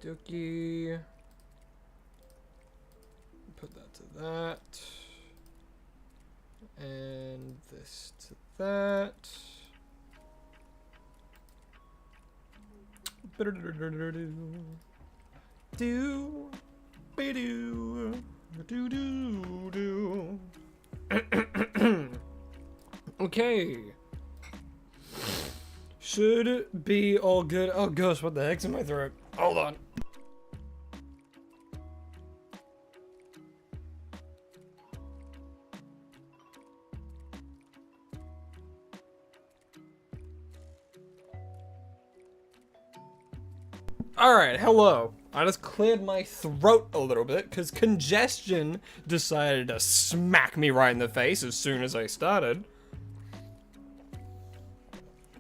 Dookie. Put that to that. And this to that. Do be do do do do. Okay. Should be all good. Oh gosh, what the heck's in my throat? Hold on. Alright, hello. I just cleared my throat a little bit because congestion decided to smack me right in the face as soon as I started.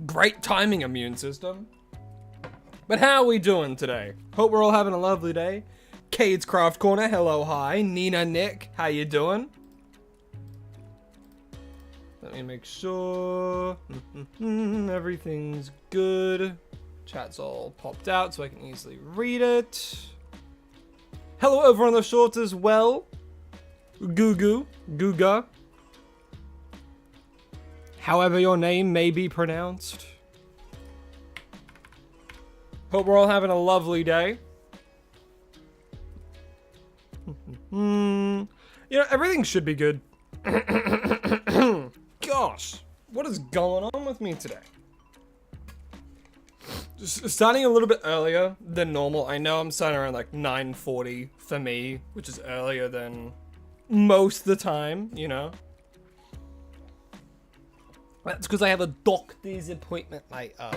Great timing, immune system. But how are we doing today? Hope we're all having a lovely day. Cade's Craft Corner, hello, hi. Nina, Nick, how you doing? Let me make sure everything's good. Chat's all popped out so I can easily read it. Hello over on the shorts as well. Guga. However your name may be pronounced. Hope we're all having a lovely day. You know, everything should be good. Gosh, what is going on with me today? Just starting a little bit earlier than normal. I know I'm starting around like 9:40 for me, which is earlier than most of the time, you know. That's because I have a doctor's appointment later.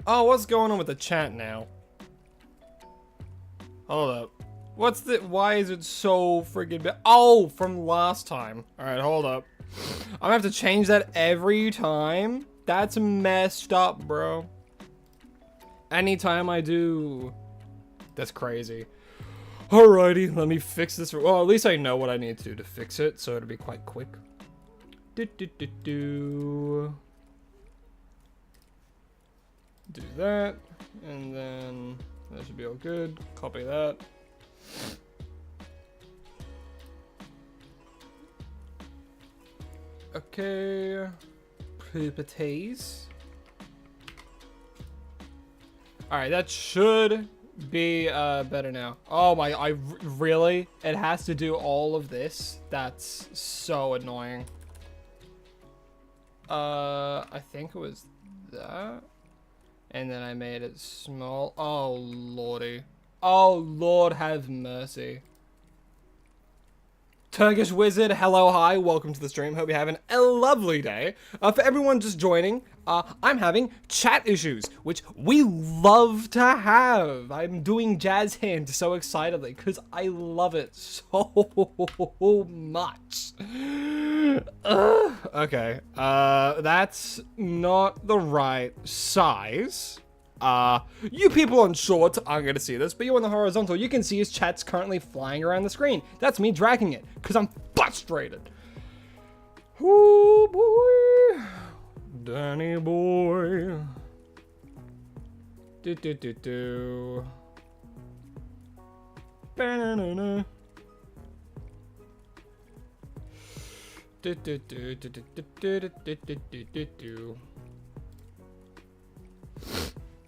Oh, what's going on with the chat now? Hold up. Why is it so friggin' bad? Oh, from last time. Alright, hold up. I'm gonna have to change that every time. That's messed up, bro. Anytime I do. That's crazy. Alrighty, let me fix this. Well, at least I know what I need to do to fix it, so it'll be quite quick. Do that, and then that should be all good. Copy that. Okay, properties. All right, that should be better now. Oh my, really? It has to do all of this? That's so annoying. I think it was that. And then I made it small. Oh, lordy. Oh, Lord have mercy. Turkish Wizard, hello, hi, welcome to the stream. Hope you're having a lovely day. For everyone just joining, I'm having chat issues, which we love to have. I'm doing jazz hands so excitedly because I love it so much. Okay, that's not the right size. You people on short aren't going to see this, but you on the horizontal, you can see his chat's currently flying around the screen. That's me dragging it, because I'm frustrated. Oh boy. Danny boy. Do. Banana.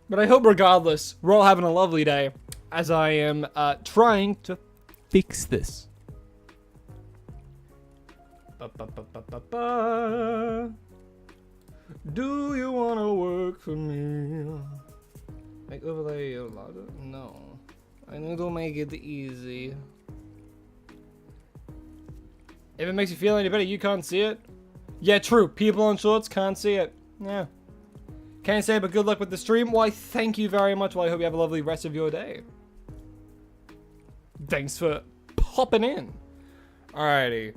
But I hope regardless, we're all having a lovely day as I am trying to fix this. Do you want to work for me? Make overlay a lot of... No. I need to make it easy. If it makes you feel any better, you can't see it? Yeah, true. People on shorts can't see it. Yeah. Can't say, but good luck with the stream. Why, thank you very much. Well, I hope you have a lovely rest of your day. Thanks for popping in. Alrighty.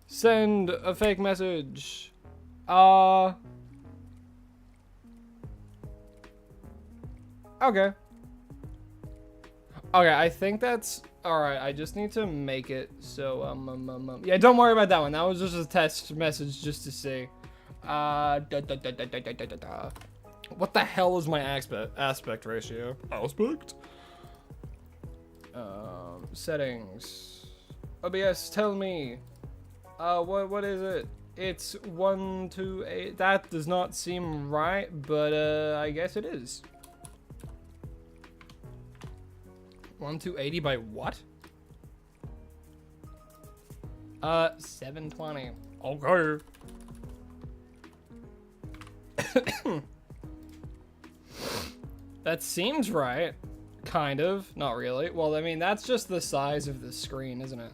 Send a fake message. Okay. Okay, I think that's all right. I just need to make it so yeah, don't worry about that one. That was just a test message just to see. What the hell is my aspect ratio? Aspect? Settings. OBS, tell me. What is it? It's 128. That does not seem right, but I guess it is. 1280 by what? 720. Okay. That seems right. Kind of. Not really. Well, I mean, that's just the size of the screen, isn't it?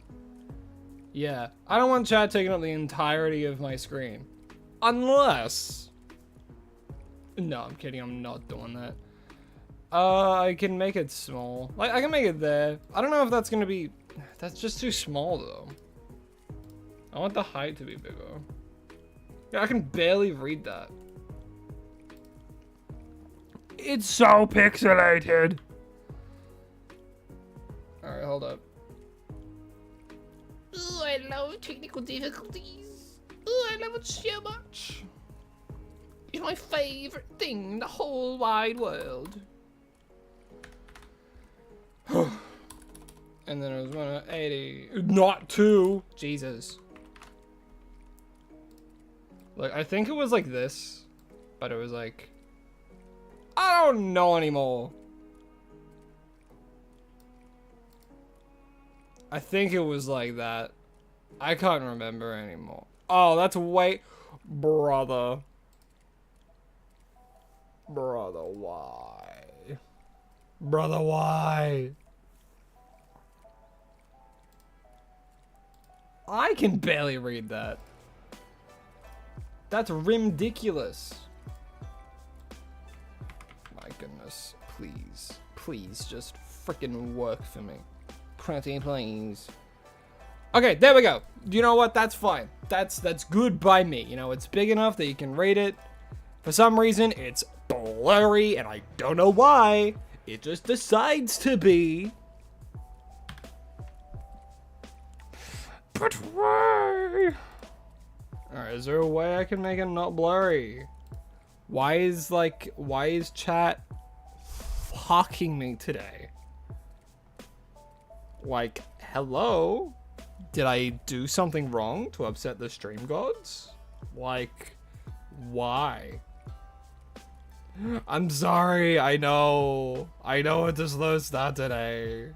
Yeah. I don't want chat taking up the entirety of my screen. Unless... No, I'm kidding. I'm not doing that. I can make it small. Like, I can make it there. I don't know if that's gonna be... That's just too small, though. I want the height to be bigger. Yeah, I can barely read that. It's so pixelated. Alright, hold up. Ooh, I love technical difficulties. Ooh, I love it so much. It's my favorite thing in the whole wide world. And then it was 180. Not 2. Jesus. Like, I think it was like this, but it was like... I don't know anymore. I think it was like that. I can't remember anymore. Oh, that's way... Brother. Brother, why? Brother, why? I can barely read that. That's ridiculous. My goodness. Please. Please just freaking work for me. Pretty please. Okay, there we go. You know what? That's fine. That's good by me. You know, it's big enough that you can read it. For some reason, it's blurry, and I don't know why. It just decides to be. But why? Alright, is there a way I can make it not blurry? Why is chat fucking me today? Like, hello? Did I do something wrong to upset the stream gods? Like, why? I'm sorry, I know it's a slow start today.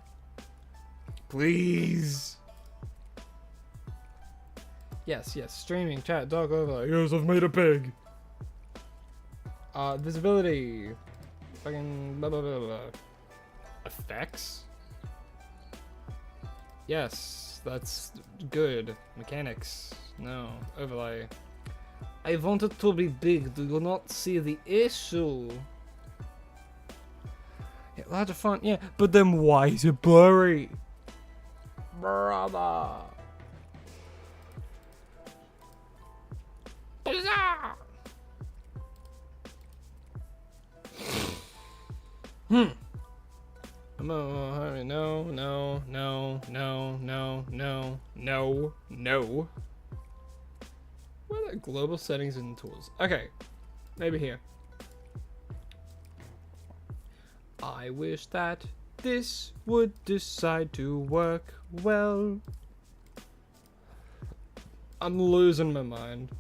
Please. Yes, streaming, chat, dog over. Yes, I've made a pig. Visibility. Fucking blah blah blah blah. Effects? Yes, that's good. Mechanics. No. Overlay. I want it to be big. Do you not see the issue? Yeah, larger font, yeah. But then why is it blurry? Brother. Bizarre. No. What are global settings and tools? Okay, maybe here. I wish that this would decide to work well. I'm losing my mind.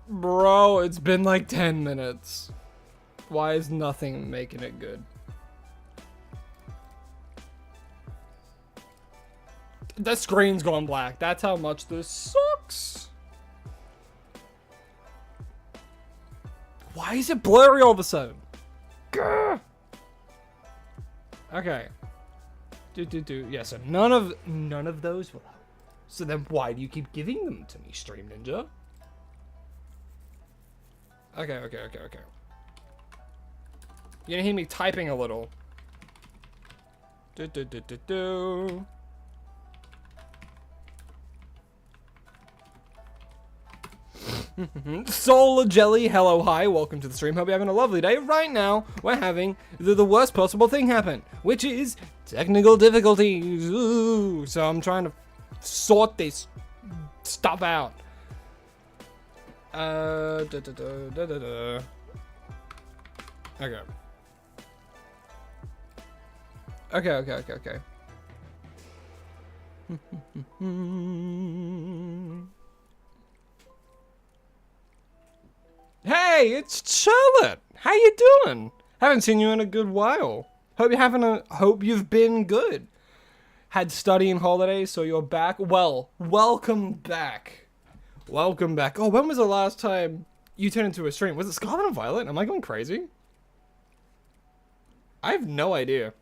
Bro, it's been like 10 minutes. Why is nothing making it good? The screen's going black. That's how much this sucks. Why is it blurry all of a sudden? Gah! Okay. Yeah, so none of those will help. So then why do you keep giving them to me, Stream Ninja? Okay. You're gonna hear me typing a little. Solar Jelly, hello, hi, welcome to the stream. Hope you're having a lovely day. Right now, we're having the worst possible thing happen, which is technical difficulties. Ooh, so I'm trying to sort this stuff out. Okay. Okay. Hey, it's Charlotte. How you doing? Haven't seen you in a good while. Hope you've been good. Had studying holidays, so you're back. Well, welcome back. Welcome back. Oh, when was the last time you turned into a stream? Was it Scarlet and Violet? Am I going crazy? I have no idea.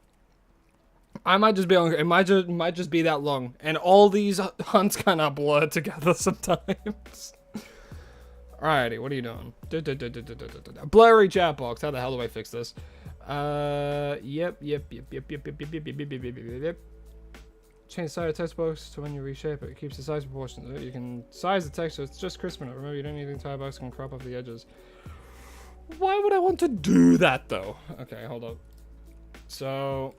I might just be on. It might just be that long, and all these hunts kind of blur together sometimes. Alrighty, what are you doing? Blurry chat box. How the hell do I fix this? Yep. Change the size of text box to when you reshape it. It keeps the size proportions. You can size the text so it's just crisp enough. Remember, you don't need the entire box can crop off the edges. Why would I want to do that though? Okay, hold up. So.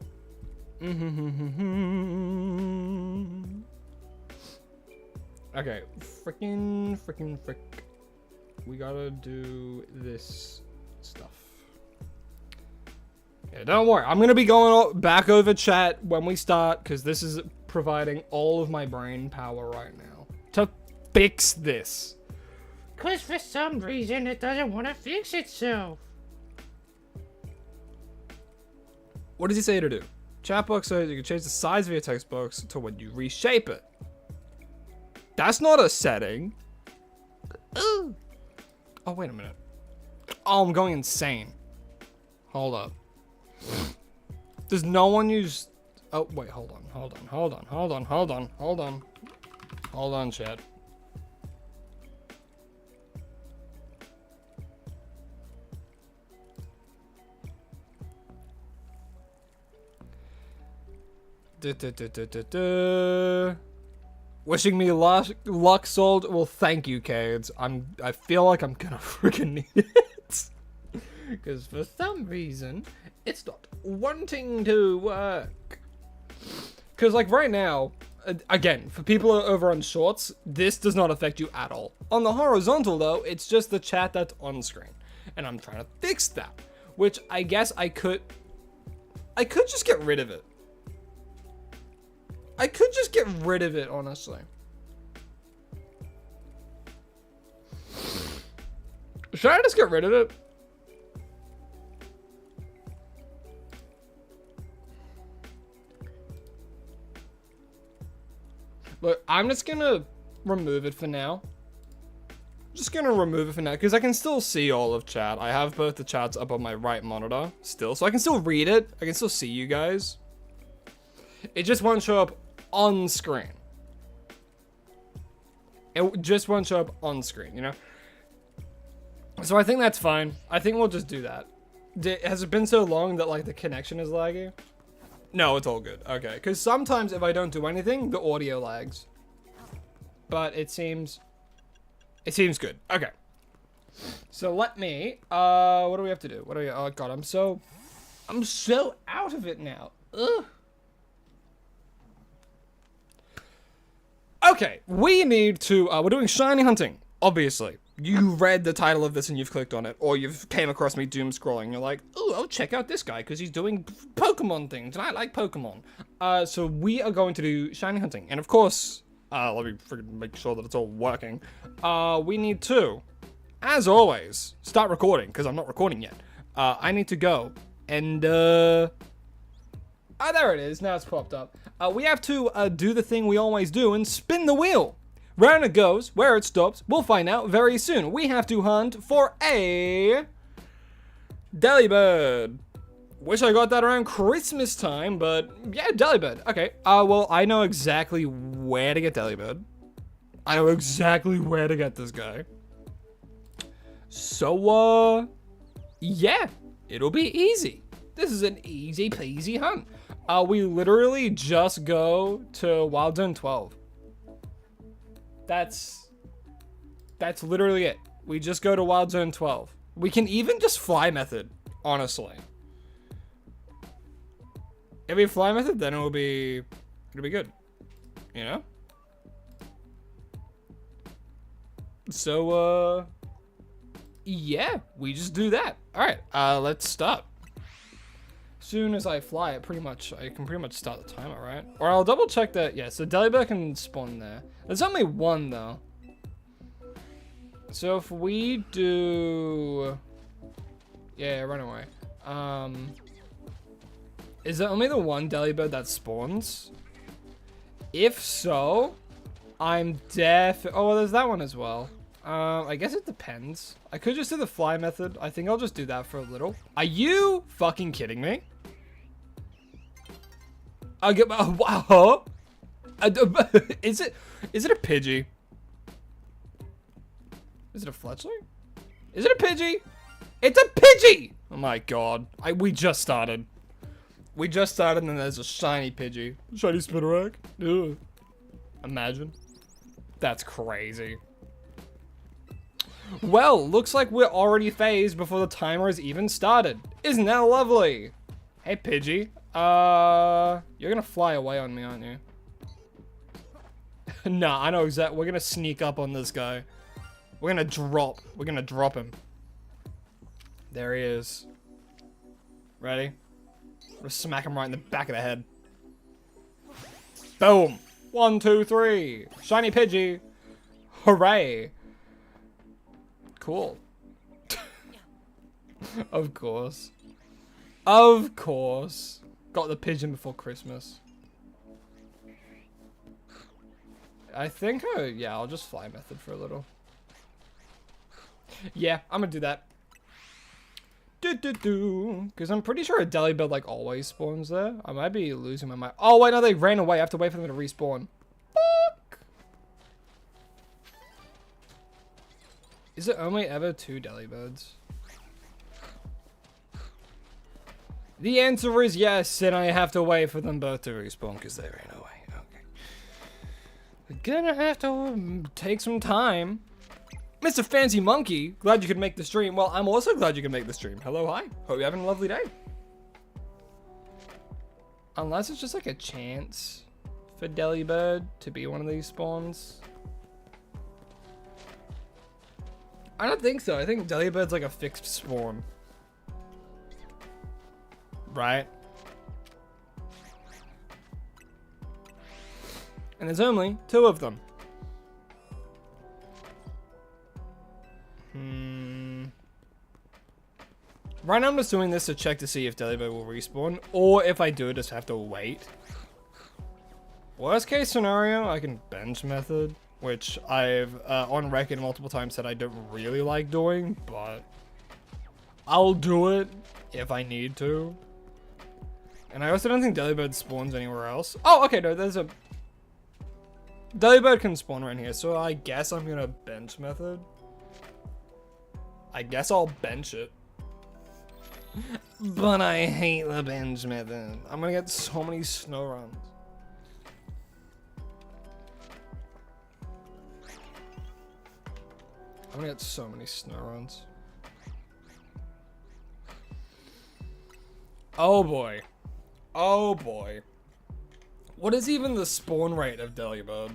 Okay, frick. We gotta do this stuff. Yeah, don't worry. I'm gonna be going back over chat when we start, because this is providing all of my brain power right now to fix this. Because for some reason it doesn't want to fix itself. What does he say to do? Chat box says you can change the size of your text box to when you reshape it. That's not a setting. Ooh. Oh, wait a minute. Oh, I'm going insane. Hold up. Does no one use... Oh, wait, hold on, chat. Wishing me luck sold. Well, thank you, Cades. I feel like I'm gonna freaking need it. Because for some reason, it's not wanting to work. Because, like, right now, again, for people over on shorts, this does not affect you at all. On the horizontal, though, it's just the chat that's on screen. And I'm trying to fix that. Which I guess I could just get rid of it. I could just get rid of it, honestly. Should I just get rid of it? Look, I'm just gonna remove it for now. Just gonna remove it for now, because I can still see all of chat. I have both the chats up on my right monitor still, so I can still read it. I can still see you guys. It just won't show up on screen. It just won't show up on screen, you know? So I think that's fine. I think we'll just do that. Has it been so long that, like, the connection is laggy? No, it's all good. Okay, because sometimes if I don't do anything, the audio lags. But it seems good. Okay. So let me, what do we have to do? Oh god, I'm so out of it now. Ugh. Okay, we need to, we're doing shiny hunting, obviously. You read the title of this and you've clicked on it, or you've came across me doom scrolling. You're like, oh, I'll check out this guy because he's doing Pokemon things, and I like Pokemon. So we are going to do shiny hunting, and of course, let me freaking make sure that it's all working. We need to, as always, start recording because I'm not recording yet. I need to go and oh, there it is. Now it's popped up. We have to do the thing we always do and spin the wheel. Round it goes, where it stops, we'll find out very soon. We have to hunt for a Delibird. Wish I got that around Christmas time, but yeah, Delibird. Okay, well, I know exactly where to get Delibird. I know exactly where to get this guy. So, yeah, it'll be easy. This is an easy peasy hunt. We literally just go to Wild Zone 12. That's That's literally it. We just go to Wild Zone 12. We can even just fly method, honestly. If we fly method, then it'll be good. You know? So, yeah, we just do that. All right, let's start. As soon as I fly, I can pretty much start the timer, right? Or I'll double check that. Yeah, so Delibird can spawn there. There's only one though. So if we do, yeah, run away. Is it only the one Delibird that spawns? If so, I'm oh, well, there's that one as well. I guess it depends. I could just do the fly method. I think I'll just do that for a little. Are you fucking kidding me? I'll get my, wow. Is it a Pidgey? Is it a Fletchling? Is it a Pidgey? It's a Pidgey! Oh my god. We just started. We just started and then there's a shiny Pidgey. Shiny Spinarak. Ugh. Imagine. That's crazy. Well, looks like we're already phased before the timer has even started. Isn't that lovely? Hey, Pidgey. You're gonna fly away on me, aren't you? Nah, I know exactly. We're gonna sneak up on this guy. We're gonna drop him. There he is. Ready? I'm gonna smack him right in the back of the head. Boom. 1, 2, 3. Shiny Pidgey. Hooray. Cool. Of course. Of course. Got the pigeon before Christmas. I think, yeah, I'll just fly method for a little. Yeah, I'm gonna do that. Because I'm pretty sure a Delibird like always spawns there. I might be losing my mind. Oh, wait, no, they ran away. I have to wait for them to respawn. Fuck. Is it only ever 2 Delibirds? The answer is yes, and I have to wait for them both to respawn because they ran away. Okay. We're gonna have to take some time. Mr. Fancy Monkey, glad you could make the stream. Well, I'm also glad you could make the stream. Hello, hi. Hope you're having a lovely day. Unless it's just like a chance for Delibird to be one of these spawns. I don't think so. I think Delibird's like a fixed spawn. Right? And there's only 2 of them. Right now I'm just doing this to check to see if Delibird will respawn, or if I do, just have to wait. Worst case scenario, I can bench method, which I've on record multiple times said I don't really like doing, but I'll do it if I need to. And I also don't think Delibird spawns anywhere else. Oh, okay, no, there's a... Delibird can spawn right here, so I guess I'm gonna bench method. I guess I'll bench it. But I hate the bench method. I'm gonna get so many snow runs. I'm gonna get so many snow runs. Oh boy. Oh boy. What is even the spawn rate of Delibird?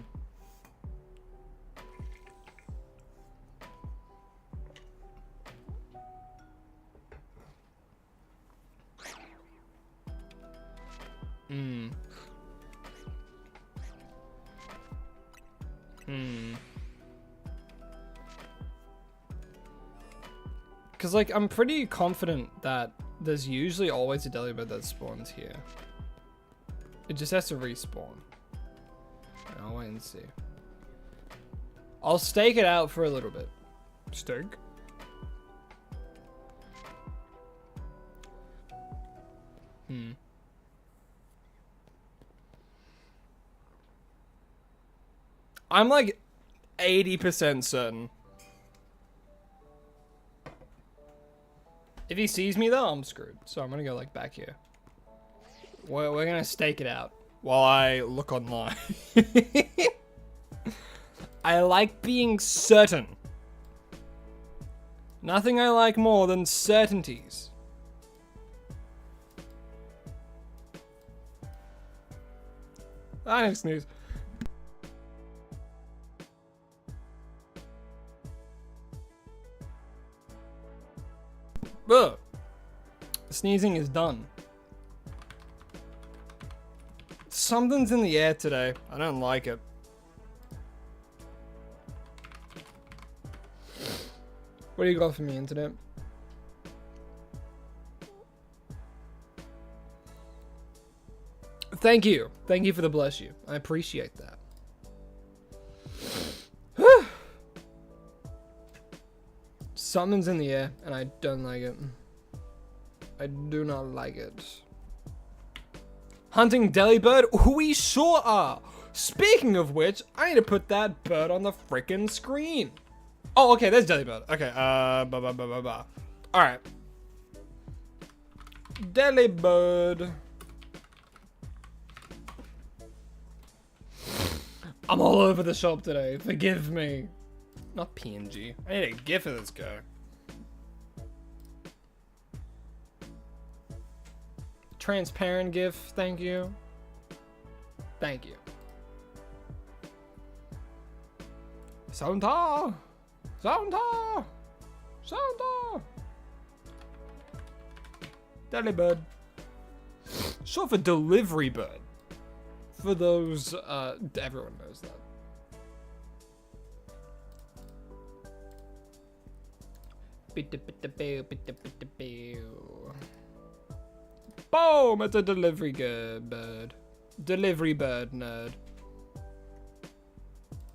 Because, like, I'm pretty confident that there's usually always a Delibird that spawns here. It just has to respawn. I'll wait and see. I'll stake it out for a little bit. Stake? I'm like 80% certain. If he sees me though, I'm screwed. So I'm gonna go like back here. We're gonna stake it out while I look online. I like being certain Nothing I like more than certainties. I didn't sneeze. Ugh. Sneezing is done. Something's in the air today. I don't like it. What do you got for me, internet? Thank you. Thank you for the bless you. I appreciate that. Something's in the air, and I don't like it. I do not like it. Hunting delibird? We sure are! Speaking of which, I need to put that bird on the frickin' screen. Oh, okay, there's delibird. Okay, Alright. Delibird. I'm all over the shop today. Forgive me. Not PNG. I need a GIF of this guy. Transparent GIF. Thank you. Thank you. Soundtar. Soundtar. Soundtar. Delibird. Short for delivery bird. For those, everyone knows that. Boom! It's a delivery bird. Delivery bird nerd.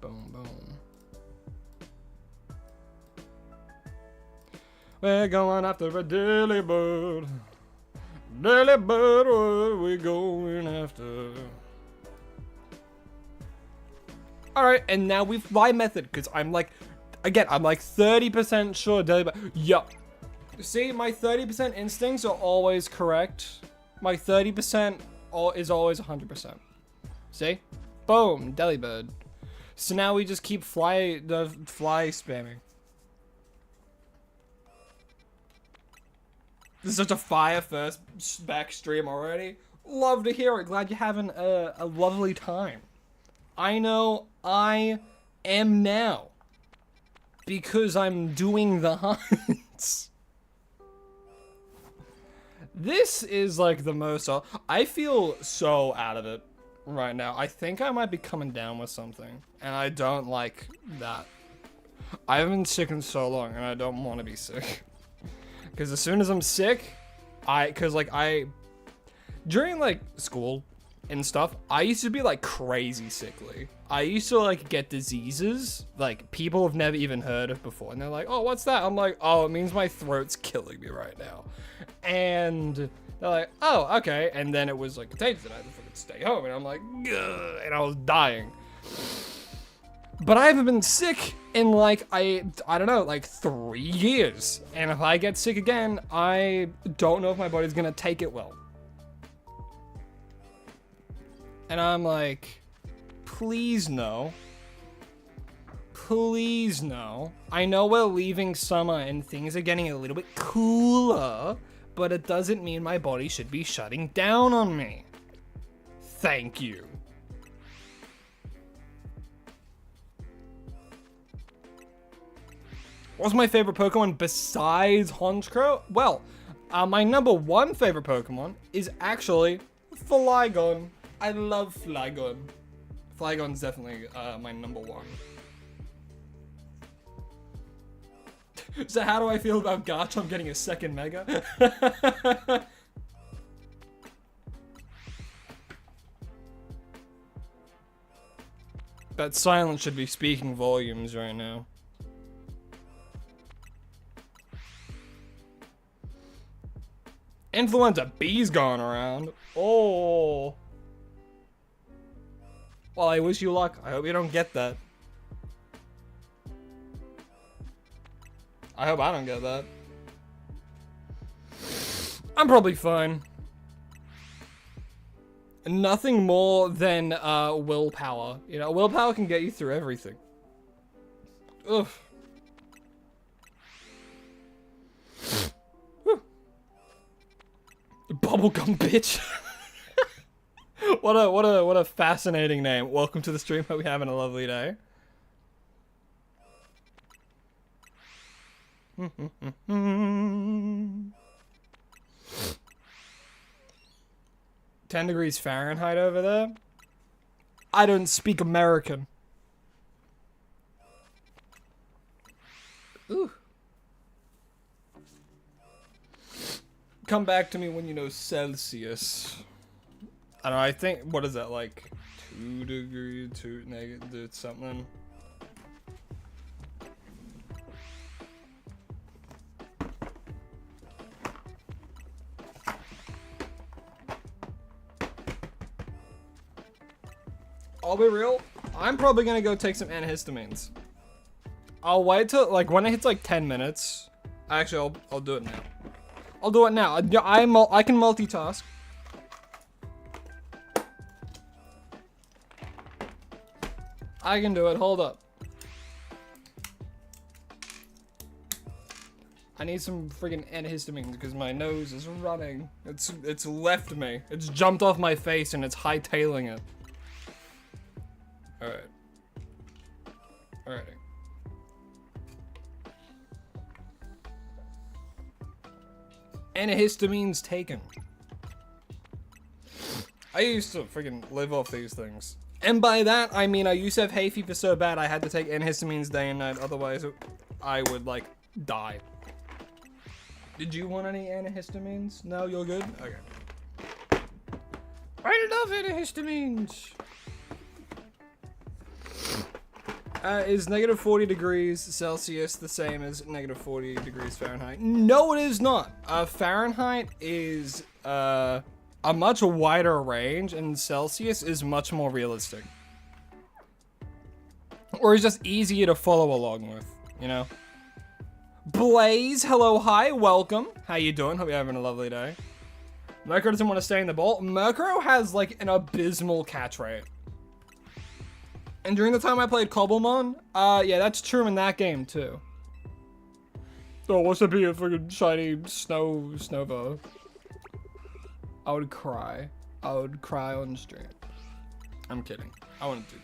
Boom, boom. We're going after a delibird. Delibird, what we going after? Alright, and now we fly method, because I'm like, again, I'm like 30% sure delibird. Yup. See, my 30% instincts are always correct. My 30% is always 100%. See? Boom, delibird. So now we just keep fly spamming. This is such a fire first back stream already. Love to hear it. Glad you're having a lovely time. I know I am now. Because I'm doing the hunts. This is like the most... I feel so out of it right now. I think I might be coming down with something. And I don't like that. I haven't been sick in so long and I don't want to be sick. Because as soon as I'm sick, during like school and stuff, I used to be like crazy sickly. I used to like get diseases like people have never even heard of before. And they're like, oh, what's that? I'm like, oh, it means my throat's killing me right now. And they're like, oh, okay. And then it was like contagious and I had to fucking stay home. And I'm like, ugh, and I was dying. But I haven't been sick in like, I don't know, like 3 years. And if I get sick again, I don't know if my body's gonna take it well. And I'm like, please no. Please no. I know we're leaving summer and things are getting a little bit cooler, but it doesn't mean my body should be shutting down on me. Thank you. What's my favorite Pokemon besides Honchkrow? Well, my number one favorite Pokemon is actually Flygon. I love Flygon. Flygon's definitely my number one. So how do I feel about Garchomp getting a second Mega? That silence should be speaking volumes right now. Influenza B's going around. Oh. Well, I wish you luck. I hope you don't get that. I hope I don't get that. I'm probably fine. Nothing more than willpower. You know, willpower can get you through everything. Ugh. Bubblegum bitch. What a fascinating name. Welcome to the stream. Hope you're having a lovely day. 10 degrees Fahrenheit over there. I don't speak American. Ooh. Come back to me when you know Celsius. I don't know, I think, what is that, like 2 degrees, 2 negative something? I'll be real, I'm probably gonna go take some antihistamines. I'll wait till, like, when it hits like 10 minutes. Actually, I'll do it now. I'll do it now. I can multitask. I can do it. Hold up. I need some friggin' antihistamines because my nose is running. It's left me. It's jumped off my face and it's hightailing it. Alright. Alrighty. Antihistamines taken. I used to friggin' live off these things. And by that, I mean I used to have hay fever so bad I had to take antihistamines day and night, otherwise I would, like, die. Did you want any antihistamines? No, you're good? Okay. I love antihistamines! Is negative 40 degrees Celsius the same as negative 40 degrees Fahrenheit? No, it is not. Fahrenheit is a much wider range, and Celsius is much more realistic. Or it's just easier to follow along with, you know? Blaze, hello, hi, welcome. How you doing? Hope you're having a lovely day. Murkrow doesn't want to stay in the bowl. Murkrow has, like, an abysmal catch rate. And during the time I played Cobblemon, yeah, that's true in that game, too. Oh, what's to be a freaking shiny Snova? I would cry. I would cry on stream. I'm kidding. I wouldn't do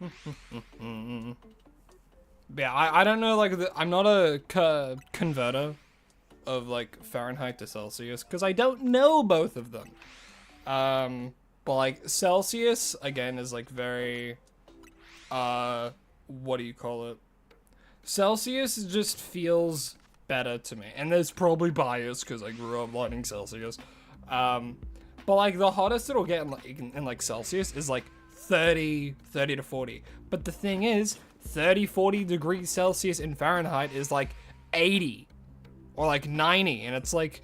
that. Yeah, I don't know, like, I'm not a converter of, like, Fahrenheit to Celsius, because I don't know both of them. But, like, Celsius, again, is, like, very, what do you call it? Celsius just feels better to me, and there's probably bias, because I grew up liking Celsius. But, like, the hottest it'll get in like, Celsius is, like, 30 to 40. But the thing is, 40 degrees Celsius in Fahrenheit is, like, 80. Or like 90, and it's like,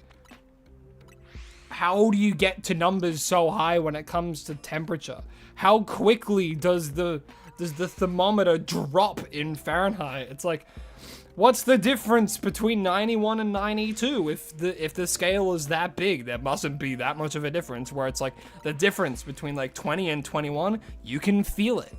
how do you get to numbers so high when it comes to temperature? How quickly does the thermometer drop in Fahrenheit? It's like, what's the difference between 91 and 92? If the scale is that big, there mustn't be that much of a difference, where it's like the difference between like 20 and 21, you can feel it.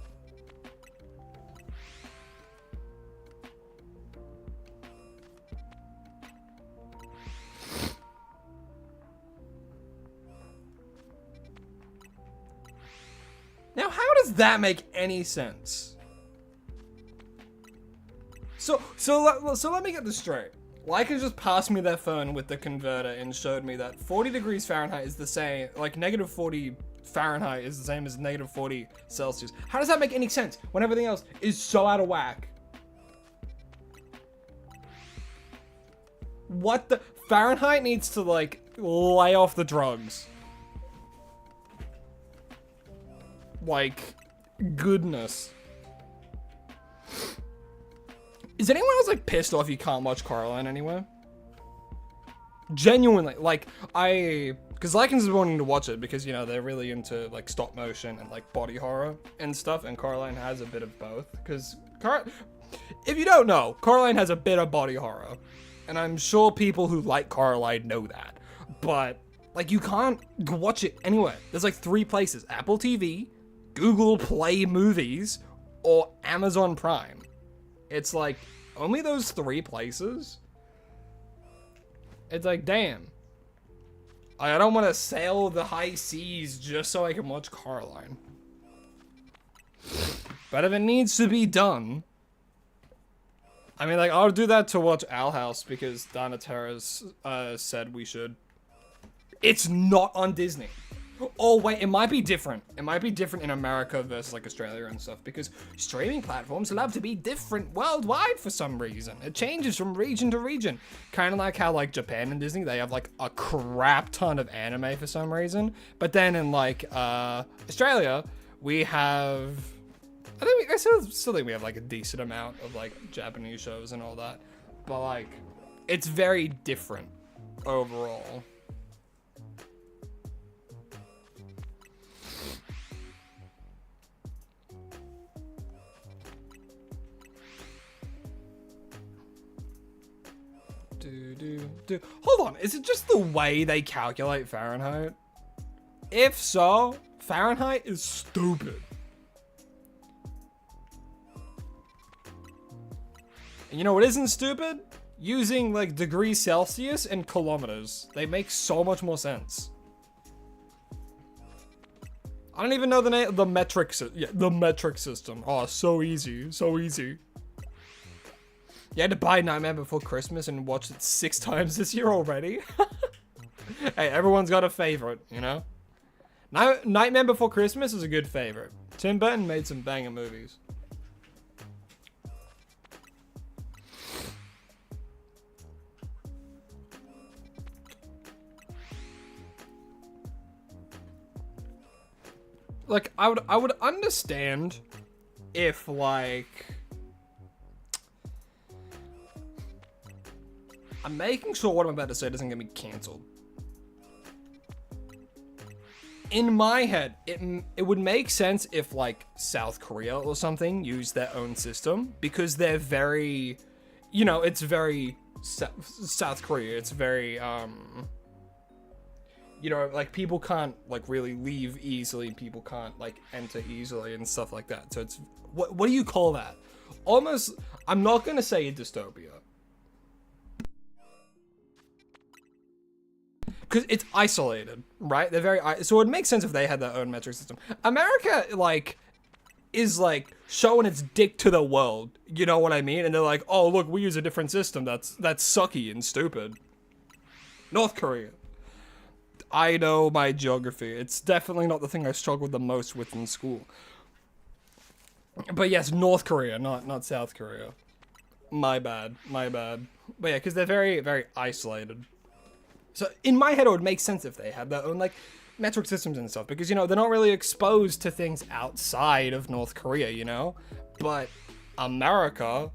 Now, how does that make any sense? So let me get this straight. Lyca just passed me their phone with the converter and showed me that 40 degrees Fahrenheit is the same, like negative 40 Fahrenheit is the same as negative 40 Celsius. How does that make any sense when everything else is so out of whack? What the? Fahrenheit needs to, like, lay off the drugs. Like, goodness. Is anyone else, like, pissed off you can't watch Coraline anywhere? Genuinely, like, because Lycans is wanting to watch it because, you know, they're really into, like, stop motion and, like, body horror and stuff, and Coraline has a bit of both, because, if you don't know, Coraline has a bit of body horror, and I'm sure people who like Coraline know that, but, like, you can't watch it anywhere. There's, like, 3 places: Apple TV, Google Play Movies, or Amazon Prime. It's like, only those 3 places? It's like, damn. I don't want to sail the high seas just so I can watch Coraline. But if it needs to be done, I mean, like, I'll do that to watch Owl House because Dana Terrace said we should. It's not on Disney. Oh, wait, it might be different. It might be different in America versus, like, Australia and stuff, because streaming platforms love to be different worldwide for some reason. It changes from region to region. Kind of like how, like, Japan and Disney, they have, like, a crap ton of anime for some reason. But then in, like, Australia, we have... I still think we have, like, a decent amount of, like, Japanese shows and all that. But, like, it's very different overall. Hold on, is it just the way they calculate Fahrenheit? If so, Fahrenheit is stupid. And you know what isn't stupid? Using like degrees Celsius and kilometers. They make so much more sense. I don't even know the name, the metric system. Oh, so easy, so easy. You had to buy Nightmare Before Christmas and watch it 6 times this year already? Hey, everyone's got a favorite, you know? Nightmare Before Christmas is a good favorite. Tim Burton made some banger movies. Like, I would understand if, like... I'm making sure what I'm about to say doesn't get me cancelled. In my head, it would make sense if, like, South Korea or something used their own system, because they're very, you know, it's very South Korea. It's very, you know, like, people can't, like, really leave easily. People can't, like, enter easily and stuff like that. So it's, what do you call that? Almost, I'm not going to say a dystopia. Because it's isolated, right? They're very, so it would make sense if they had their own metric system. America, like, is, like, showing its dick to the world. You know what I mean? And they're like, oh, look, we use a different system that's sucky and stupid. North Korea. I know my geography. It's definitely not the thing I struggled the most with in school. But yes, North Korea, not South Korea. My bad. But yeah, because they're very, very isolated. So in my head, it would make sense if they had their own, like, metric systems and stuff, because, you know, they're not really exposed to things outside of North Korea, you know? But America,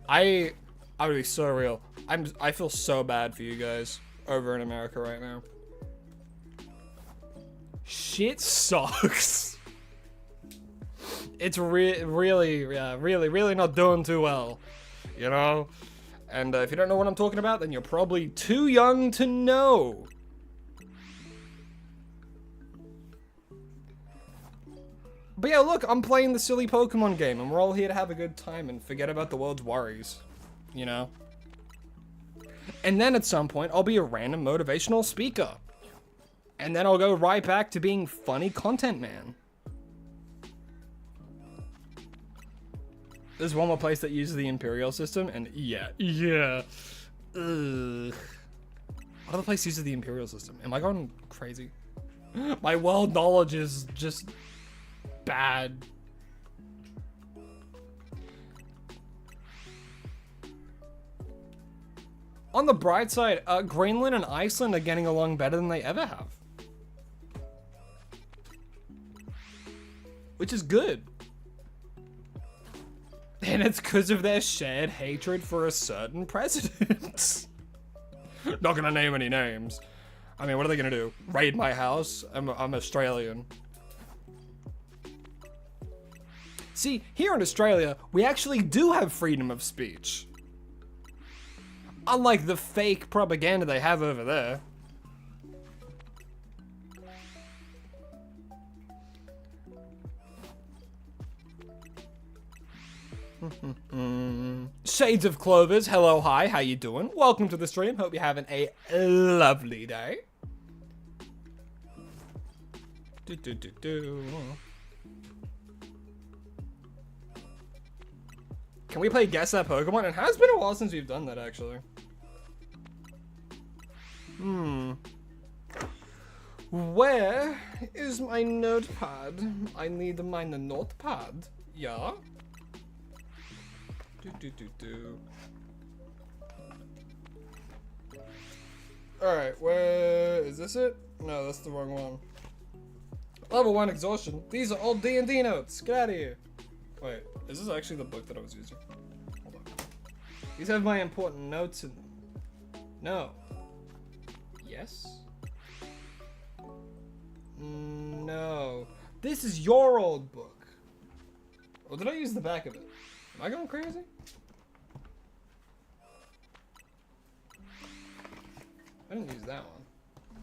I would be so real. I feel so bad for you guys over in America right now. Shit sucks. It's really not doing too well, you know? And if you don't know what I'm talking about, then you're probably too young to know. But yeah, look, I'm playing the silly Pokemon game, and we're all here to have a good time and forget about the world's worries, you know? And then at some point, I'll be a random motivational speaker. And then I'll go right back to being funny content man. There's one more place that uses the Imperial system, and yeah. Ugh. What other place uses the Imperial system? Am I going crazy? My world knowledge is just bad. On the bright side, Greenland and Iceland are getting along better than they ever have. Which is good. And it's because of their shared hatred for a certain president. Not gonna name any names. I mean, what are they gonna do? Raid my house? I'm Australian. See, here in Australia, we actually do have freedom of speech. Unlike the fake propaganda they have over there. Shades of Clovers, hello, hi, how you doing? Welcome to the stream, hope you're having a lovely day. Can we play Guess That Pokemon? It has been a while since we've done that, actually. Where is my notepad? I need my notepad. Yeah. Alright, where is this it? No, that's the wrong one. Level 1 exhaustion. These are all D&D notes. Get out of here. Wait, is this actually the book that I was using? Hold on. These have my important notes in them. No. Yes? No. This is your old book. Or did I use the back of it? Am I going crazy? I didn't use that one.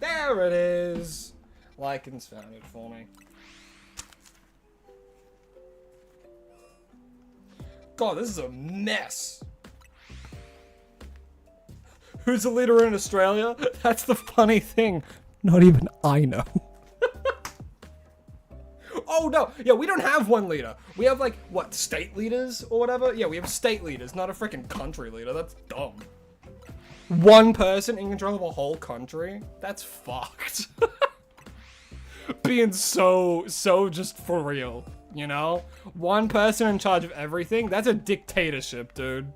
There it is! Lycan's found it for me. God, this is a mess. Who's the leader in Australia? That's the funny thing. Not even I know. Oh no, yeah, we don't have one leader. We have like, what, state leaders or whatever? Yeah, we have state leaders, not a freaking country leader. That's dumb. One person in control of a whole country? That's fucked. Being so just for real, you know? One person in charge of everything? That's a dictatorship, dude.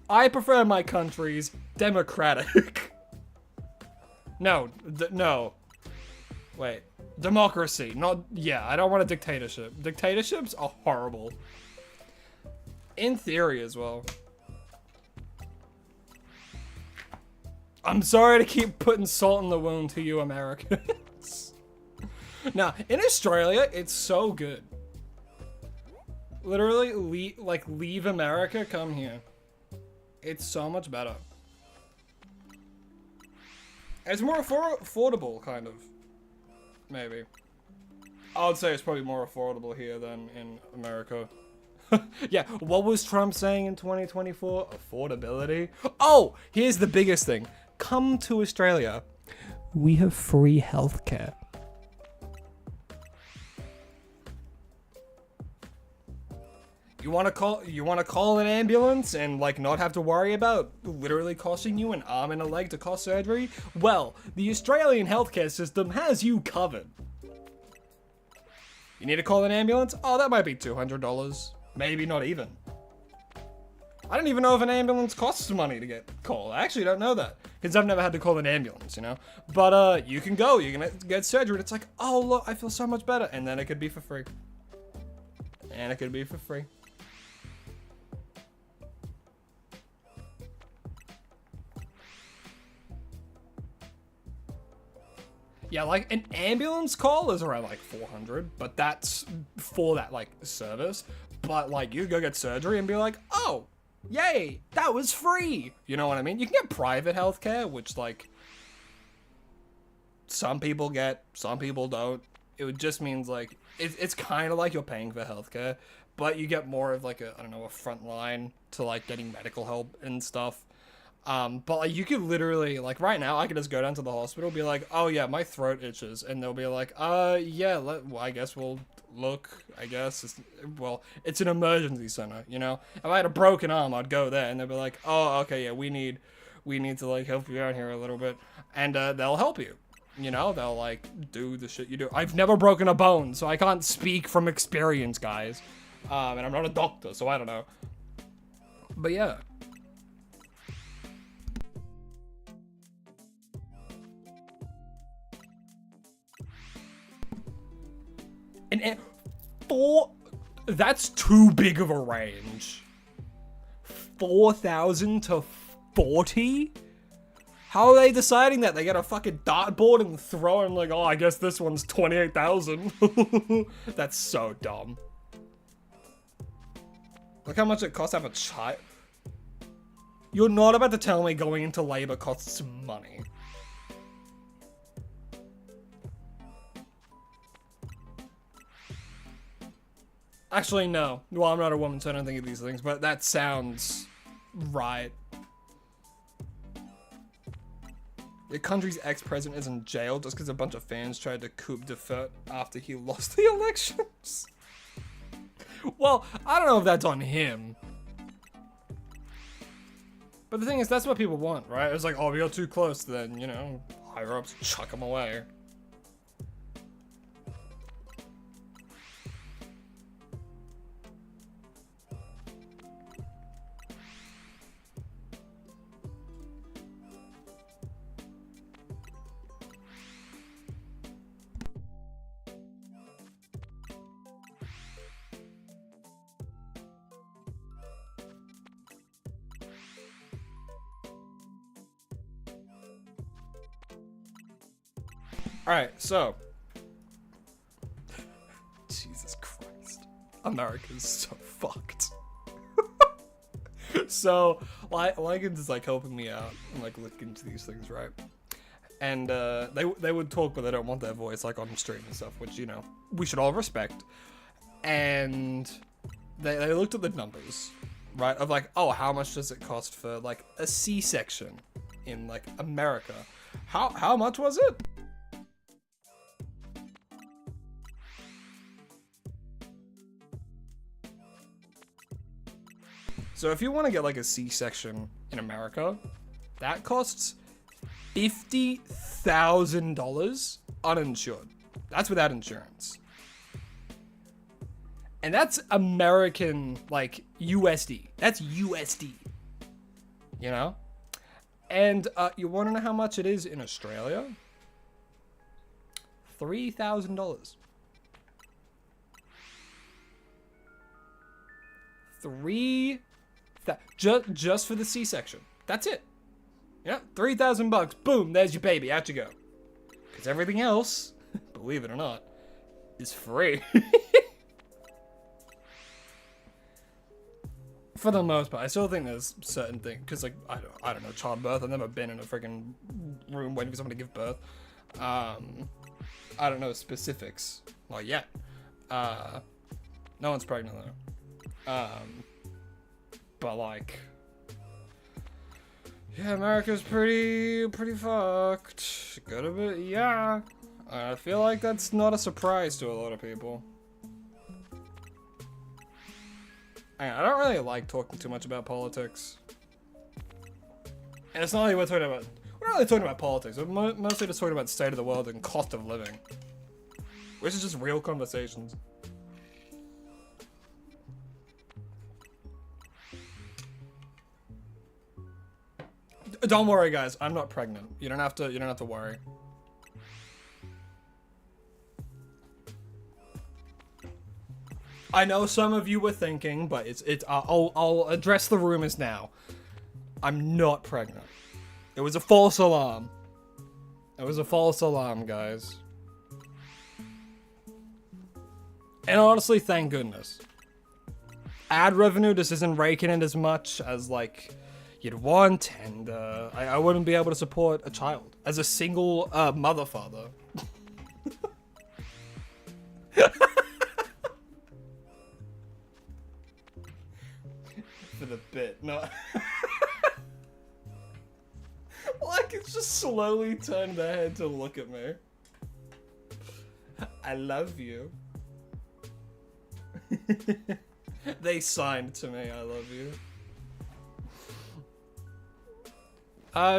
I prefer my countries democratic. No. Wait. Democracy, not, yeah, I don't want a dictatorship. Dictatorships are horrible. In theory as well. I'm sorry to keep putting salt in the wound to you Americans. Now, in Australia, it's so good. Literally, leave America, come here. It's so much better. It's more affordable, kind of. Maybe. I would say it's probably more affordable here than in America. Yeah, what was Trump saying in 2024? Affordability? Oh, here's the biggest thing. Come to Australia. We have free healthcare. You want to call an ambulance and like not have to worry about literally costing you an arm and a leg to cost surgery? Well, the Australian healthcare system has you covered. You need to call an ambulance? Oh, that might be $200. Maybe not even. I don't even know if an ambulance costs money to get called. I actually don't know that because I've never had to call an ambulance, you know? But you can go, you can get surgery and it's like, oh look, I feel so much better. And then it could be for free. And it could be for free. Yeah, like an ambulance call is around like 400, but that's for that like service. But like you go get surgery and be like, oh, yay, that was free. You know what I mean? You can get private healthcare, which like some people get, some people don't. It just means like, it's kind of like you're paying for healthcare, but you get more of like a, I don't know, a front line to like getting medical help and stuff. But like you could literally, like right now, I could just go down to the hospital, be like, oh yeah, my throat itches, and they'll be like, yeah, well, I guess we'll look, I guess, it's an emergency center, you know? If I had a broken arm, I'd go there, and they'll be like, oh, okay, yeah, we need to like help you out here a little bit, and they'll help you, you know? They'll like do the shit you do. I've never broken a bone, so I can't speak from experience, guys, and I'm not a doctor, so I don't know, but yeah. And that's too big of a range. 4,000 to 40? How are they deciding that? They get a fucking dartboard and throw and like, oh, I guess this one's 28,000. That's so dumb. Look how much it costs to have a child. You're not about to tell me going into labor costs money. Actually, no. Well, I'm not a woman, so I don't think of these things, but that sounds right. The country's ex-president is in jail just because a bunch of fans tried to coup de fait after he lost the elections. Well, I don't know if that's on him. But the thing is, that's what people want, right? It's like, oh, we got too close, then, you know, higher-ups chuck him away. Alright, so. Jesus Christ. America's so fucked. So, Lycan's like helping me out and like look into these things, right? And they would talk, but they don't want their voice like on stream and stuff, which, you know, we should all respect. And they looked at the numbers, right? Of like, oh, how much does it cost for like a C-section in like America? How much was it? So if you want to get like a C-section in America, that costs $50,000 uninsured. That's without insurance. And that's American, like, USD. That's USD. You know? And you want to know how much it is in Australia? $3,000. Just for the C-section. That's it. Yeah, $3,000. Boom, there's your baby. Out you go. Because everything else, believe it or not, is free. For the most part, I still think there's certain things, because like I don't know, childbirth. I've never been in a freaking room waiting for someone to give birth. I don't know specifics. Not yet. No one's pregnant though. But like, yeah, America's pretty fucked. Good a bit, yeah. I feel like that's not a surprise to a lot of people. I don't really like talking too much about politics. And it's not like we're not really talking about politics. We're mostly just talking about the state of the world and cost of living. Which is just real conversations. Don't worry, guys. I'm not pregnant. You don't have to worry. I know some of you were thinking, but I'll address the rumors now. I'm not pregnant. It was a false alarm. It was a false alarm, guys. And honestly, thank goodness. Ad revenue just isn't raking in as much as like you'd want, and I wouldn't be able to support a child as a single mother father. For the bit, no. Like it's just slowly turned their head to look at me. I love you. They signed to me, I love you.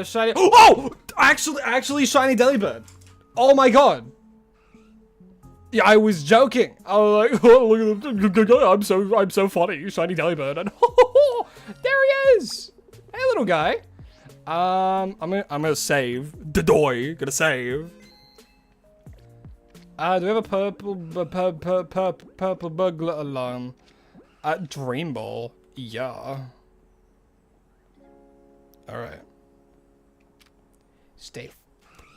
Shiny. Oh! Actually, shiny Delibird. Oh my god. Yeah, I was joking. I was like, oh, look at the, I'm so funny, shiny Delibird, and there he is. Hey, little guy. I'm gonna save. Dadoy, gonna save. Do we have a purple bug alarm? Dream Ball. Yeah. All right. Stay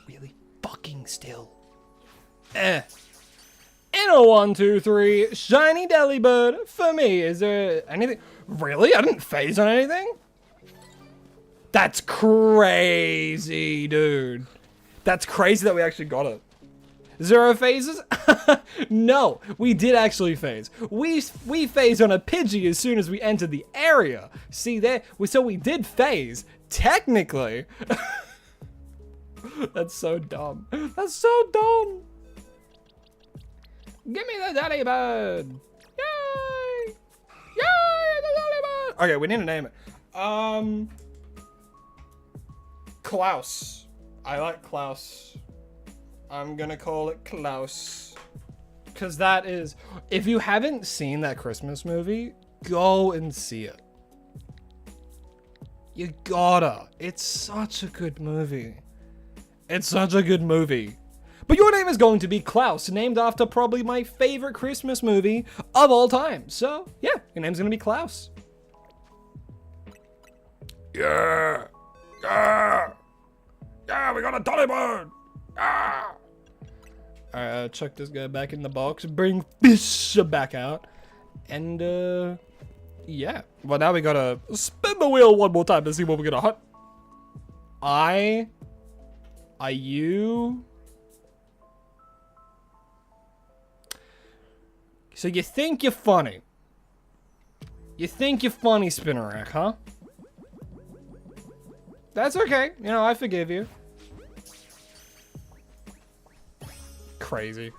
really fucking still. And a 1, 2, 3 shiny Delibird for me. Is there anything? Really? I didn't phase on anything? That's crazy, dude. That's crazy that we actually got it. 0 phases? No, we did actually phase. We phased on a Pidgey as soon as we entered the area. See there? So we did phase, technically. That's so dumb. That's so dumb. Give me the Daddy Bird. Yay! Yay, the Daddy Bird! Okay, we need to name it. Klaus. I like Klaus. I'm gonna call it Klaus. Cause that is, if you haven't seen that Christmas movie, go and see it. You gotta. It's such a good movie. It's such a good movie. But your name is going to be Klaus, named after probably my favorite Christmas movie of all time. So, yeah, your name's gonna be Klaus. Yeah! Yeah! Yeah, we got a Dolly Bird! Yeah! Alright, chuck this guy back in the box, bring fish back out, and, yeah. Well, now we gotta spin the wheel one more time to see what we're gonna hunt. You... So you think you're funny. You think you're funny, Spinnerack, huh? That's okay. You know, I forgive you. Crazy.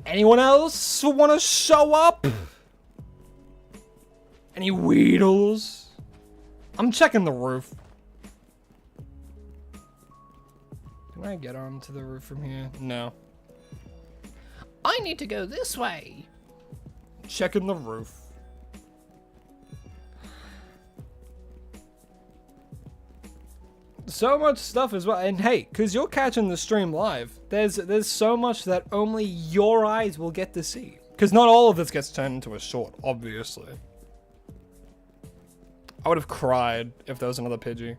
Anyone else want to show up? Any Weedles? I'm checking the roof. Can I get onto the roof from here? No. I need to go this way. Checking the roof. So much stuff as well, and hey, because you're catching the stream live, there's so much that only your eyes will get to see. Because not all of this gets turned into a short, obviously. I would have cried if there was another Pidgey.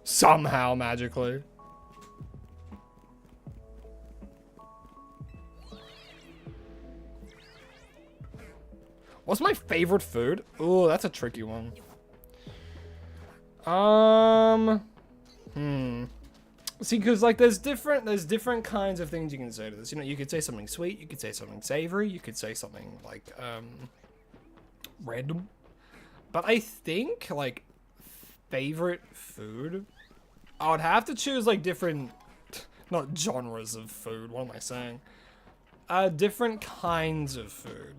Somehow, magically. What's my favorite food? Ooh, that's a tricky one. See, because like there's different kinds of things you can say to this. You know, you could say something sweet, you could say something savory, you could say something like random. But I think like favorite food, I would have to choose like different, not genres of food. What am I saying? Different kinds of food.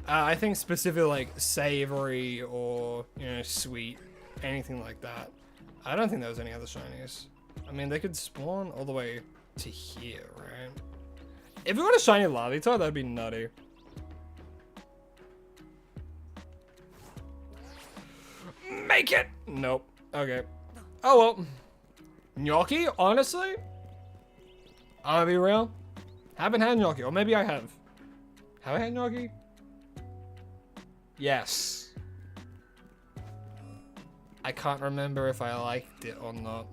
I think specifically like savory or, you know, sweet, anything like that. I don't think there was any other shinies. I mean, they could spawn all the way to here, right? If we got a shiny Larvitar, that'd be nutty. Make it! Nope. Okay. Oh well. Gnocchi, honestly? I'm gonna be real. Haven't had gnocchi, or maybe I have. Have I had gnocchi? Yes. I can't remember if I liked it or not.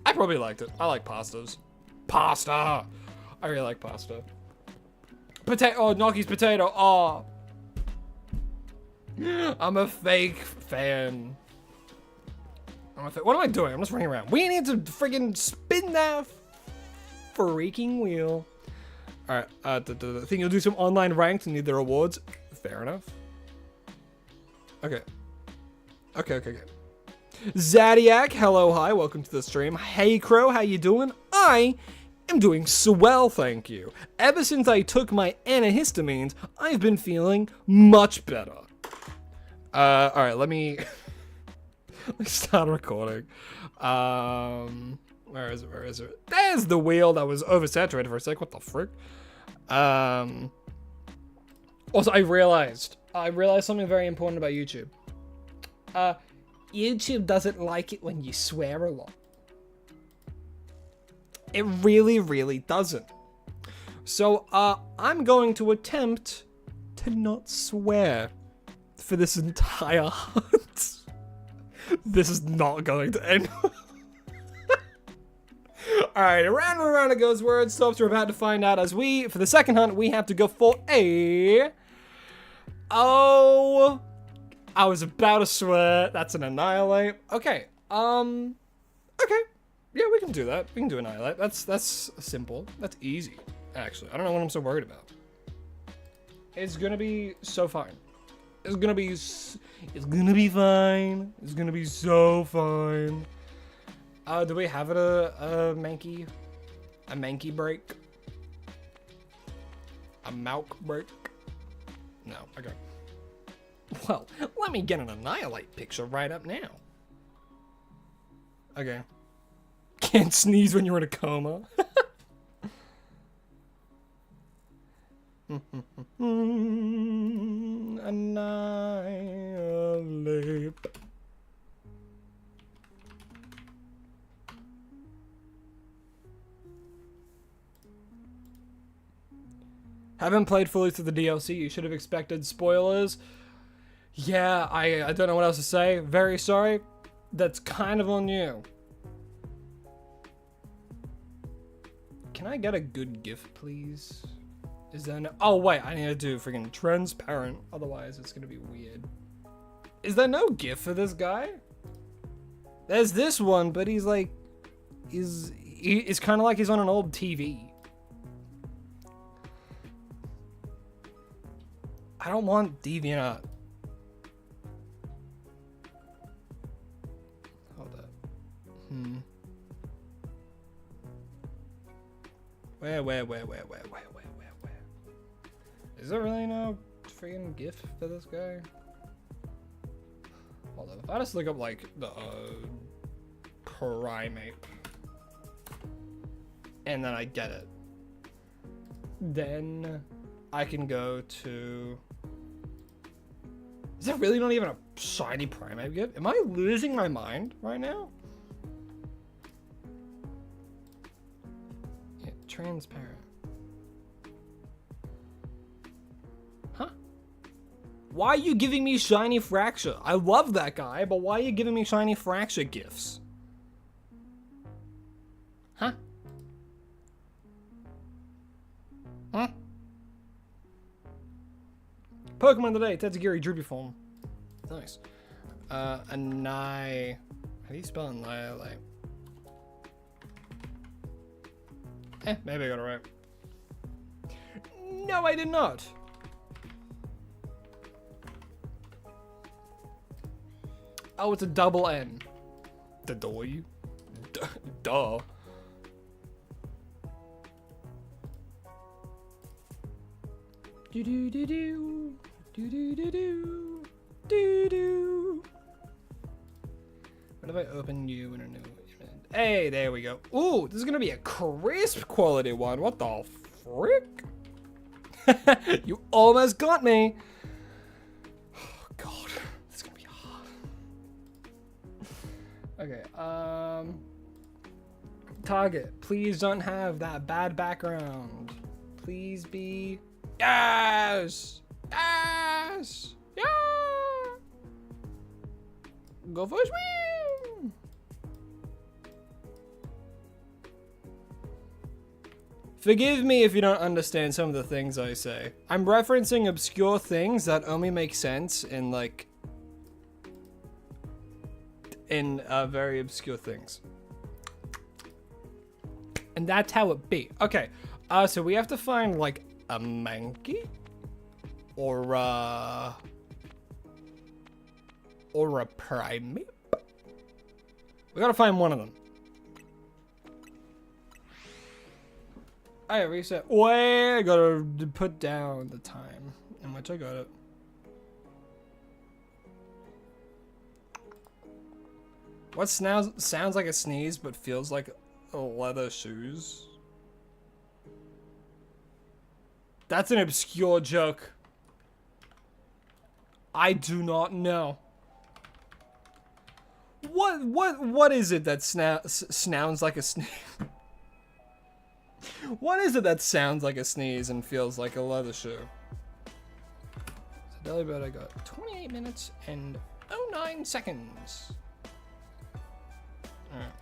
I probably liked it. I like pastas. Pasta! I really like pasta. Potato. Oh, gnocchi's potato. Oh. I'm a fake fan. What am I doing? I'm just running around. We need to friggin' spin that freaking wheel. Alright, think you'll do some online ranked and need the rewards? Fair enough. Okay. Okay. Zadiac, hello, hi, welcome to the stream. Hey Crow, how you doing? I am doing swell, thank you. Ever since I took my antihistamines, I've been feeling much better. Alright, let me start recording. Where is it? There's the wheel that was oversaturated for a sec. What the frick? Also, I realized something very important about YouTube. YouTube doesn't like it when you swear a lot. It really, really doesn't. So, I'm going to attempt to not swear for this entire hunt. This is not going to end. Alright, around and around it goes, where it stops. We're about to find out as for the second hunt, we have to go for a... Oh... I was about to swear. That's an annihilate. Okay. Okay. Yeah, we can do that. We can do annihilate. That's simple. That's easy, actually. I don't know what I'm so worried about. It's gonna be so fine. It's gonna be fine. It's gonna be so fine. Do we have a Mankey? A Mankey break? A Malk break? No, okay. Well, let me get an annihilate picture right up now. Okay. Can't sneeze when you're in a coma. Annihilate. Haven't played fully through the DLC. You should have expected spoilers. Yeah, I don't know what else to say. Very sorry. That's kind of on you. Can I get a good GIF, please? Is there no... Oh, wait. I need to do freaking transparent. Otherwise, it's going to be weird. Is there no GIF for this guy? There's this one, but he's like... It's kind of like he's on an old TV. I don't want DeviantArt. Hold up. Where? Is there really no freaking GIF for this guy? Hold on. If I just look up like the primate, and then I get it, then I can go to. Is that really not even a shiny primate GIF? Am I losing my mind right now? Yeah, transparent. Huh? Why are you giving me shiny fracture? I love that guy, but why are you giving me shiny fracture GIFs? Huh? Huh? Pokemon today, Tetsugiri Droopy form. Nice. How do you spell annihilate? Maybe I got it right. No, I did not. Oh, it's a double N. Dadoy? Duh. Do do do do. Do do do do. Do do. What if I open you in a new image? Hey, there we go. Ooh, this is gonna be a crisp quality one. What the frick? You almost got me. Oh god, this is gonna be hard. Okay, target, please don't have that bad background. Please be... Yes! Yes! Yeah! Go for a swim! Forgive me if you don't understand some of the things I say. I'm referencing obscure things that only make sense in, like... in very obscure things. And that's how it be. Okay, so we have to find, like, a Mankey? Or a primate? We gotta find one of them. I reset. Wait, I gotta put down the time in which I got it. What sounds like a sneeze but feels like leather shoes? That's an obscure joke. I do not know. What is it that sounds like a sneeze? What is it that sounds like a sneeze and feels like a leather shoe? So Delibird, I got 28 minutes and 09 seconds. Alright.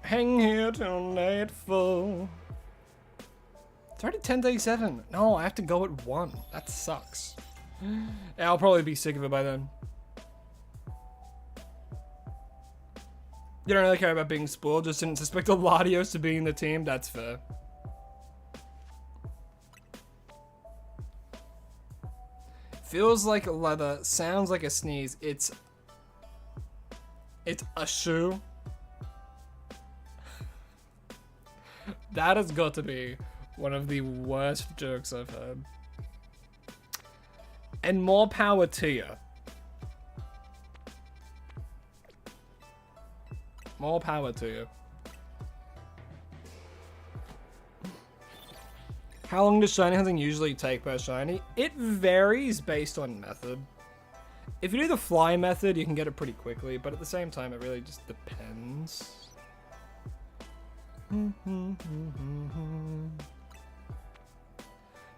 Hang here till nightfall. It's already 10:37. No, I have to go at 1. That sucks. Yeah, I'll probably be sick of it by then. You don't really care about being spoiled, just didn't suspect Latios to be in the team. That's fair. Feels like leather, sounds like a sneeze. It's a shoe. That has got to be one of the worst jokes I've heard. And more power to you. More power to you. How long does shiny hunting usually take per shiny? It varies based on method. If you do the fly method, you can get it pretty quickly, but at the same time, it really just depends.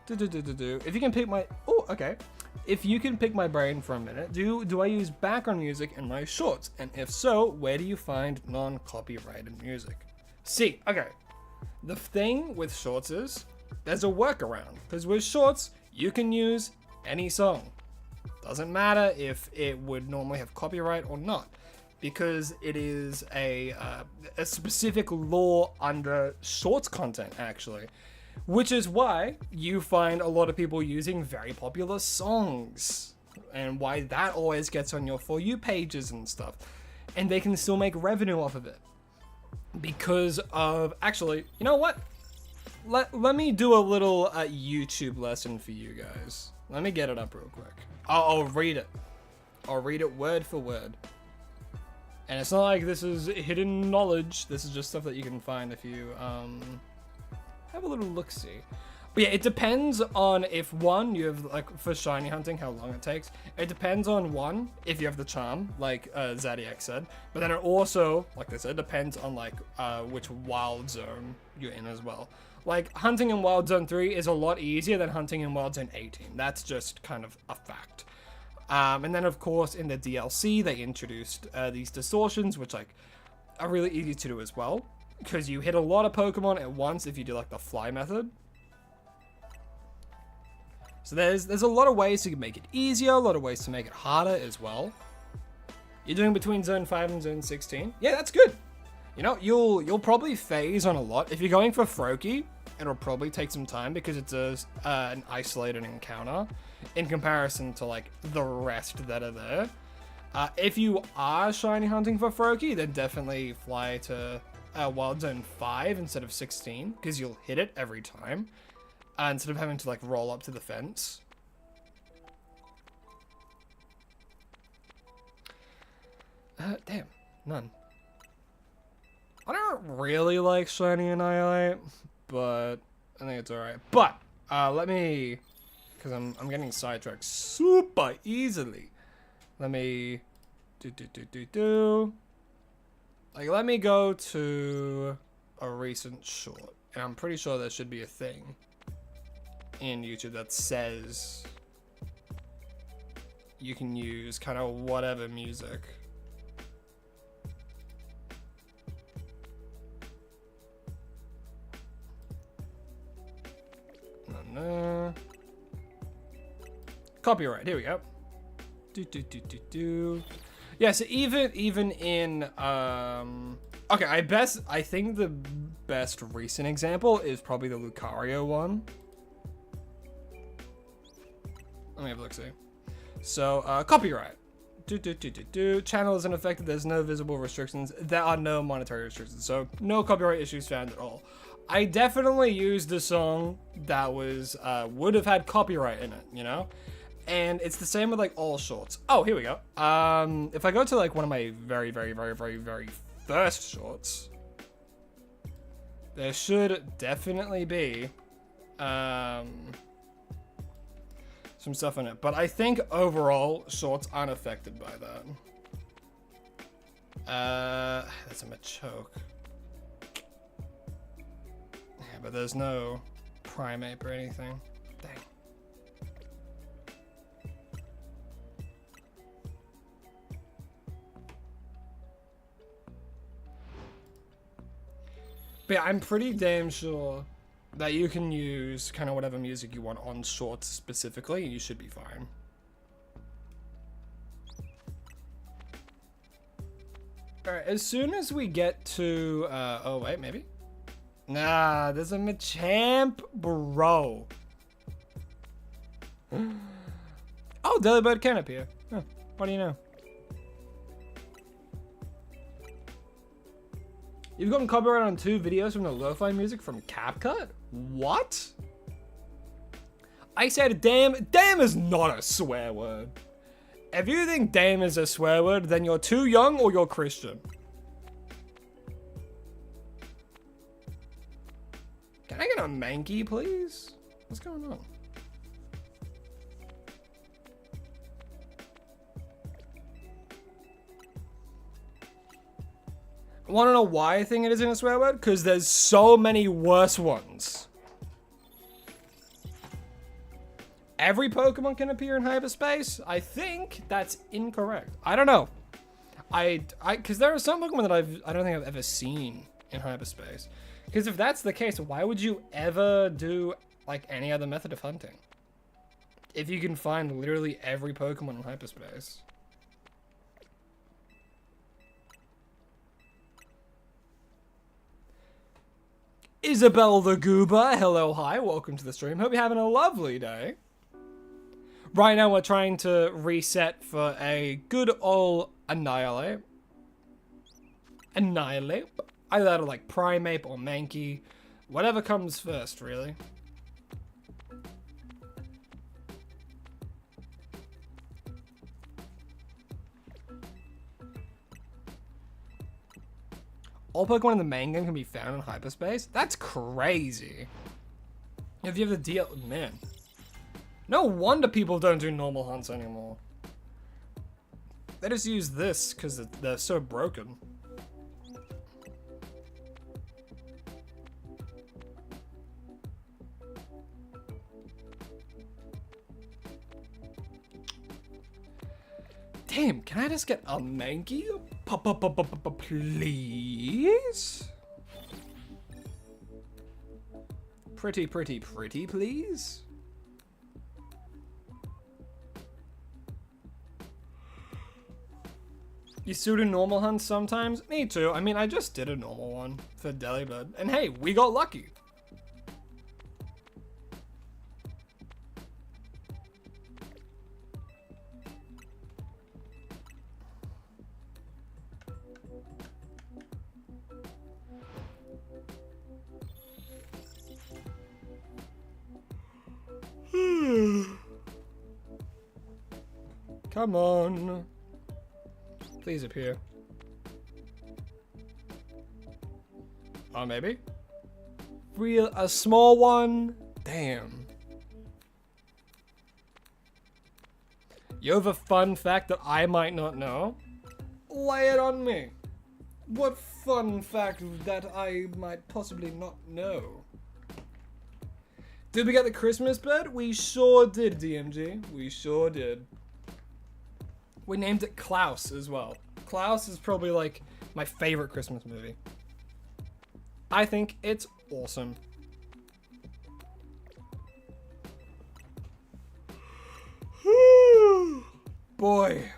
If you can pick my... Oh, okay. If you can pick my brain for a minute, do I use background music in my shorts? And if so, where do you find non-copyrighted music? See, okay. The thing with shorts is, there's a workaround. Because with shorts, you can use any song. Doesn't matter if it would normally have copyright or not. Because it is a specific law under shorts content, actually. Which is why you find a lot of people using very popular songs. And why that always gets on your For You pages and stuff. And they can still make revenue off of it. Because of... Actually, you know what? Let me do a little YouTube lesson for you guys. Let me get it up real quick. I'll read it. I'll read it word for word. And it's not like this is hidden knowledge. This is just stuff that you can find if you have a little look-see. But yeah, it depends on if one, you have like for shiny hunting, how long it takes. It depends on one, if you have the charm, like Zadiac said. But then it also, like I said, depends on like which wild zone you're in as well. Like hunting in Wild Zone 3 is a lot easier than hunting in Wild Zone 18. That's just kind of a fact. And then of course in the DLC they introduced these distortions, which like are really easy to do as well, because you hit a lot of Pokemon at once if you do like the fly method. So there's a lot of ways to make it easier, a lot of ways to make it harder as well. You're doing between Zone 5 and Zone 16. Yeah, that's good. You know, you'll probably phase on a lot. If you're going for Froakie, it'll probably take some time because it's an isolated encounter in comparison to like the rest that are there. If you are shiny hunting for Froakie, then definitely fly to Wild Zone 5 instead of 16 because you'll hit it every time instead of having to like roll up to the fence. Damn, none. I don't really like Shiny Annihilate, but I think it's alright. But, let me, because I'm getting sidetracked super easily. Let me, like, let me go to a recent short. And I'm pretty sure there should be a thing in YouTube that says you can use kind of whatever music. No. Copyright. Here we go. Yeah. So even in okay, I think the best recent example is probably the Lucario one. Let me have a look. See. So copyright. Channel isn't affected. There's no visible restrictions. There are no monetary restrictions. So no copyright issues found at all. I definitely used a song that was would have had copyright in it, you know? And it's the same with like all shorts. Oh, here we go. If I go to like one of my very first shorts, there should definitely be some stuff in it. But I think overall shorts aren't affected by that. That's a Machoke. But there's no primate or anything. Dang. But yeah, I'm pretty damn sure that you can use kind of whatever music you want on shorts specifically, and you should be fine. Alright, as soon as we get to, oh wait, maybe? Nah, there's a Machamp, bro. Oh, Delibird can appear. Huh, what do you know? You've gotten copyright on 2 videos from the lo-fi music from CapCut? What? I said damn. Damn is not a swear word. If you think damn is a swear word, then you're too young or you're Christian. Can I get a Mankey, please? What's going on? Want to know why I think it isn't a swear word? Because there's so many worse ones. Every Pokemon can appear in hyperspace? I think that's incorrect. I don't know. Because there are some Pokemon that I don't think I've ever seen in hyperspace. Because if that's the case, why would you ever do like any other method of hunting? If you can find literally every Pokemon in hyperspace. Isabel the Goober, hello, hi, welcome to the stream. Hope you're having a lovely day. Right now we're trying to reset for a good old Annihilate. Annihilate. Either like Primeape or Mankey. Whatever comes first, really. All Pokemon in the main game can be found in hyperspace? That's crazy. If you have the DL... Man. No wonder people don't do normal hunts anymore. They just use this because they're so broken. Damn, can I just get a Mankey? Please? Pretty, please? You still do normal hunts sometimes? Me too. I mean, I just did a normal one for Delibird. And hey, we got lucky. Come on. Please appear. Oh, maybe? A small one? Damn. You have a fun fact that I might not know? Lay it on me. What fun fact that I might possibly not know? Did we get the Christmas bird? We sure did, DMG. We sure did. We named it Klaus as well. Klaus is probably like my favorite Christmas movie. I think it's awesome. Boy.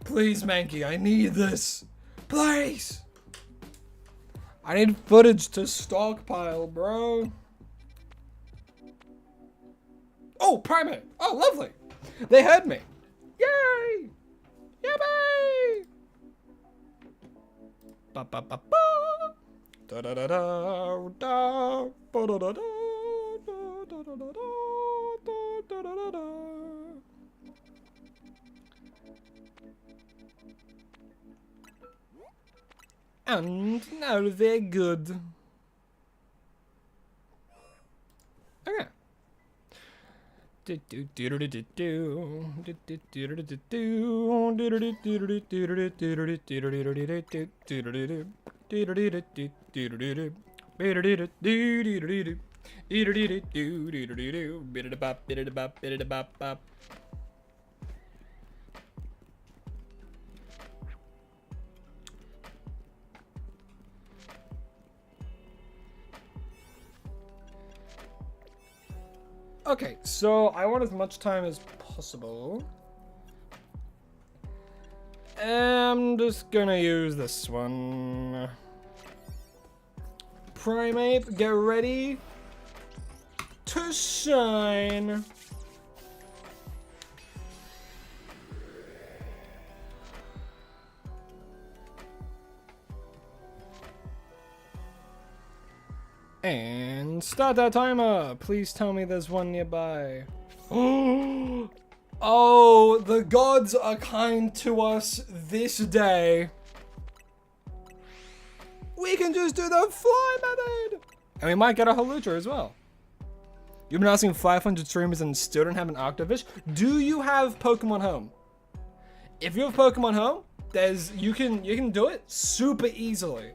Please, Mankey, I need this. Please. I need footage to stockpile, bro. Oh, Primeape! Oh, lovely! They heard me! Yay! Yippee! Ba ba ba ba! Da da da da da! Ba da da da! Da da da da da! Da da da da! And now they're good. Okay. Okay, so I want as much time as possible. I'm just gonna use this one. Primate, get ready to shine. And start that timer. Please tell me there's one nearby. Oh, the gods are kind to us this day. We can just do the fly method. And we might get a Halucha as well. You've been asking 500 streamers and still don't have an Octofish. Do you have Pokemon Home? If you have Pokemon Home, you can do it super easily.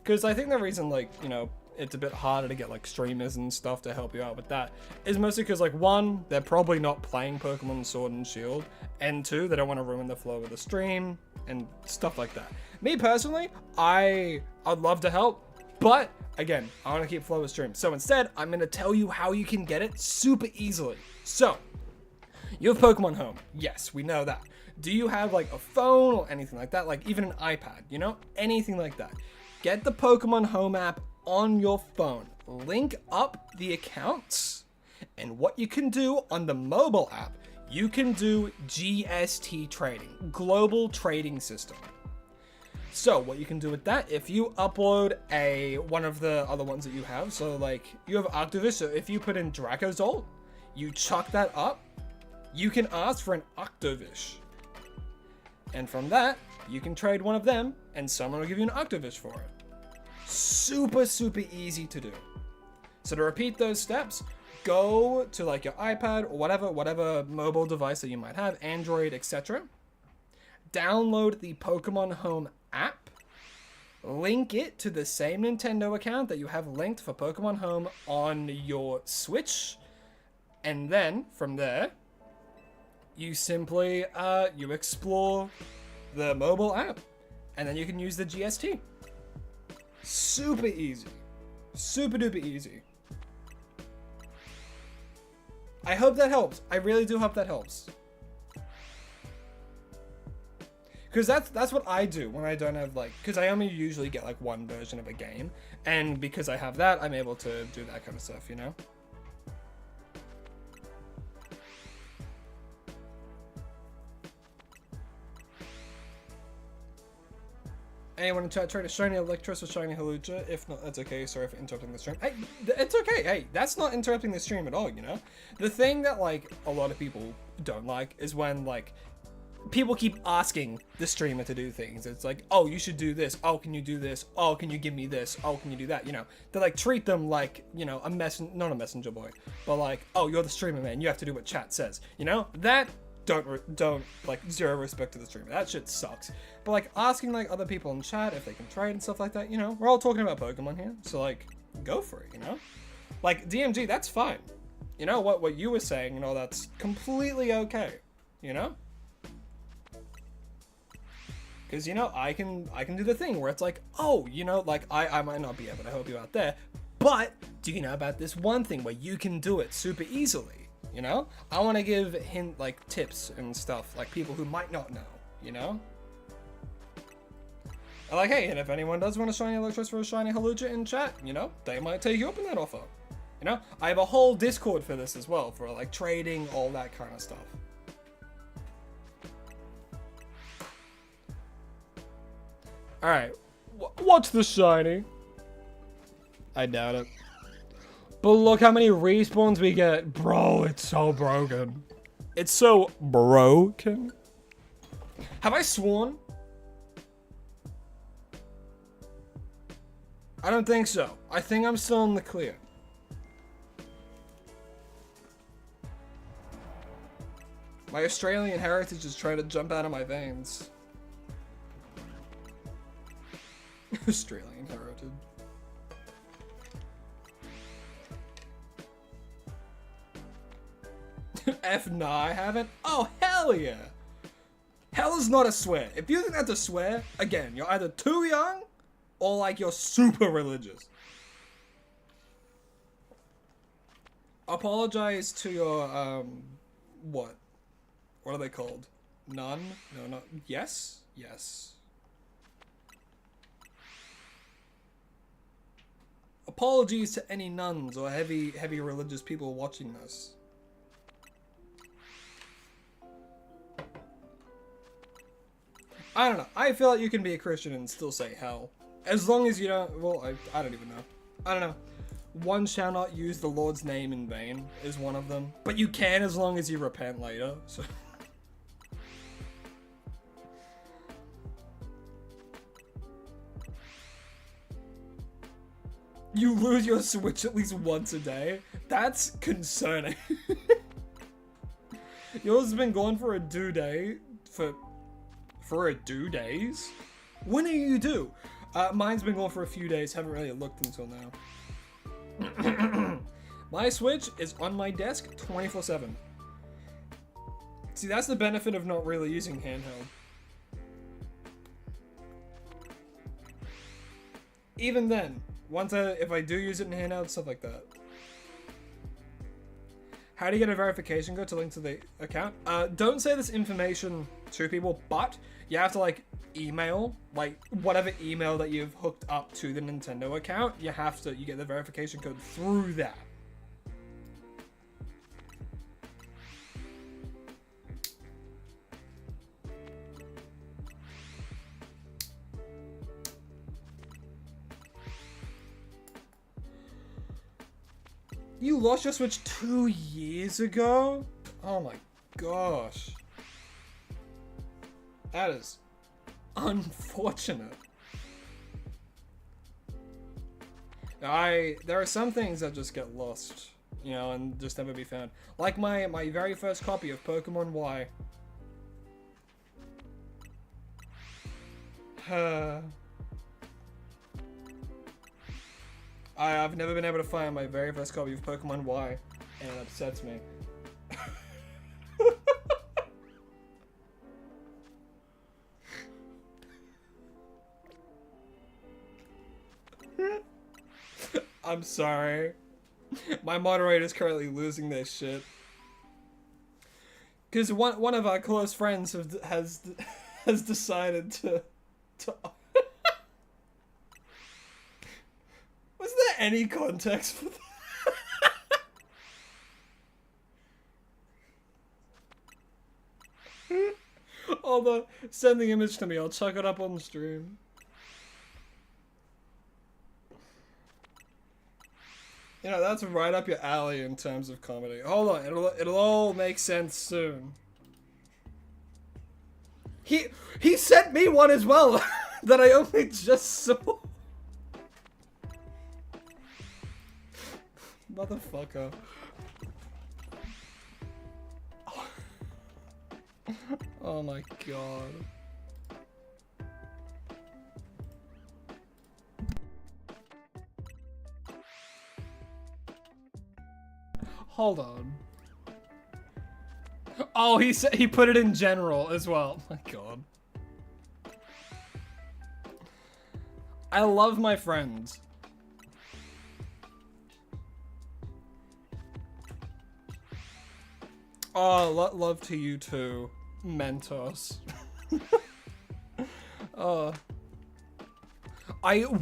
Because I think the reason, like, you know, it's a bit harder to get like streamers and stuff to help you out with that is mostly because, like, one, they're probably not playing Pokemon Sword and Shield, and two, they don't want to ruin the flow of the stream and stuff like that. Me personally, I'd love to help, but again, I want to keep flow of stream. So instead, I'm going to tell you how you can get it super easily. So you have Pokemon Home. Yes, we know that. Do you have like a phone or anything like that? Like even an iPad, you know, anything like that. Get the Pokemon Home app on your phone, link up the accounts, and what you can do on the mobile app, you can do GST trading, global trading system. So what you can do with that, if you upload one of the other ones that you have, so like you have Octovish, so if you put in Dracozolt, you chuck that up, you can ask for an Octovish. And from that, you can trade one of them, and someone will give you an Octovish for it. Super, super easy to do. So to repeat those steps, go to like your iPad or whatever mobile device that you might have, Android, etc. Download the Pokemon Home app, link it to the same Nintendo account that you have linked for Pokemon Home on your Switch, and then from there, you simply you explore the mobile app, and then you can use the GST. Super easy. Super duper easy. I hope that helps. I really do hope that helps. Because that's what I do when I don't have, like, because I only usually get like one version of a game, and because I have that, I'm able to do that kind of stuff, you know? Anyone in chat trade a shiny Electros or shiny Halucha? If not, that's okay. Sorry for interrupting the stream. Hey, it's okay. Hey, that's not interrupting the stream at all, you know? The thing that, like, a lot of people don't like is when, like, people keep asking the streamer to do things. It's like, oh, you should do this. Oh, can you do this? Oh, can you give me this? Oh, can you do that? You know, they, like, treat them like, you know, not a messenger boy, but like, oh, you're the streamer, man. You have to do what chat says. You know? That, don't like, zero respect to the streamer. That shit sucks. But like asking like other people in chat if they can trade and stuff like that, you know, we're all talking about Pokemon here, so like go for it, you know? Like DMG, that's fine. You know what you were saying, you know, that's completely okay, you know? Because, you know, I can do the thing where it's like, oh, you know, like I might not be able to help you out there, but do you know about this one thing where you can do it super easily? You know, I want to give like tips and stuff, like people who might not know, you know? And like, hey, and if anyone does want a shiny Electros for a shiny Halucha in chat, you know, they might take you up on that offer. You know, I have a whole Discord for this as well, for like trading, all that kind of stuff. Alright, what's the shiny? I doubt it. But look how many respawns we get. Bro, it's so broken. It's so broken. Have I sworn? I don't think so. I think I'm still in the clear. My Australian heritage is trying to jump out of my veins. Australian heritage. F nah, I haven't. Oh, hell yeah. Hell is not a swear. If you think that's a swear, again, you're either too young or like you're super religious. Apologize to your, what? What are they called? None? No, not... Yes? Yes. Apologies to any nuns or heavy religious people watching this. I don't know. I feel like you can be a Christian and still say hell. As long as you don't... Well, I don't even know. I don't know. One shall not use the Lord's name in vain is one of them. But you can as long as you repent later. So... You lose your Switch at least once a day? That's concerning. Yours has been gone for a due day. For a due days? When are you due? Mine's been gone for a few days. Haven't really looked until now. My Switch is on my desk 24/7. See, that's the benefit of not really using handheld. Even then, if I do use it in handheld, stuff like that. How do you get a verification code to link to the account? Don't say this information to people, but you have to like email, like whatever email that you've hooked up to the Nintendo account, you get the verification code through that. You lost your Switch 2 years ago? Oh my gosh. That is unfortunate. There are some things that just get lost, you know, and just never be found. Like my very first copy of Pokemon Y. I've never been able to find my very first copy of Pokemon Y, and it upsets me. I'm sorry. My moderator's currently losing their shit. Because one of our close friends has decided to Was there any context for that? Although, send the image to me, I'll chuck it up on the stream. You know, that's right up your alley in terms of comedy. Hold on, it'll all make sense soon. He sent me one as well that I only just saw. Motherfucker. Oh my god. Hold on. Oh, he put it in general as well. Oh my god. I love my friends. Oh, love to you too, Mentos.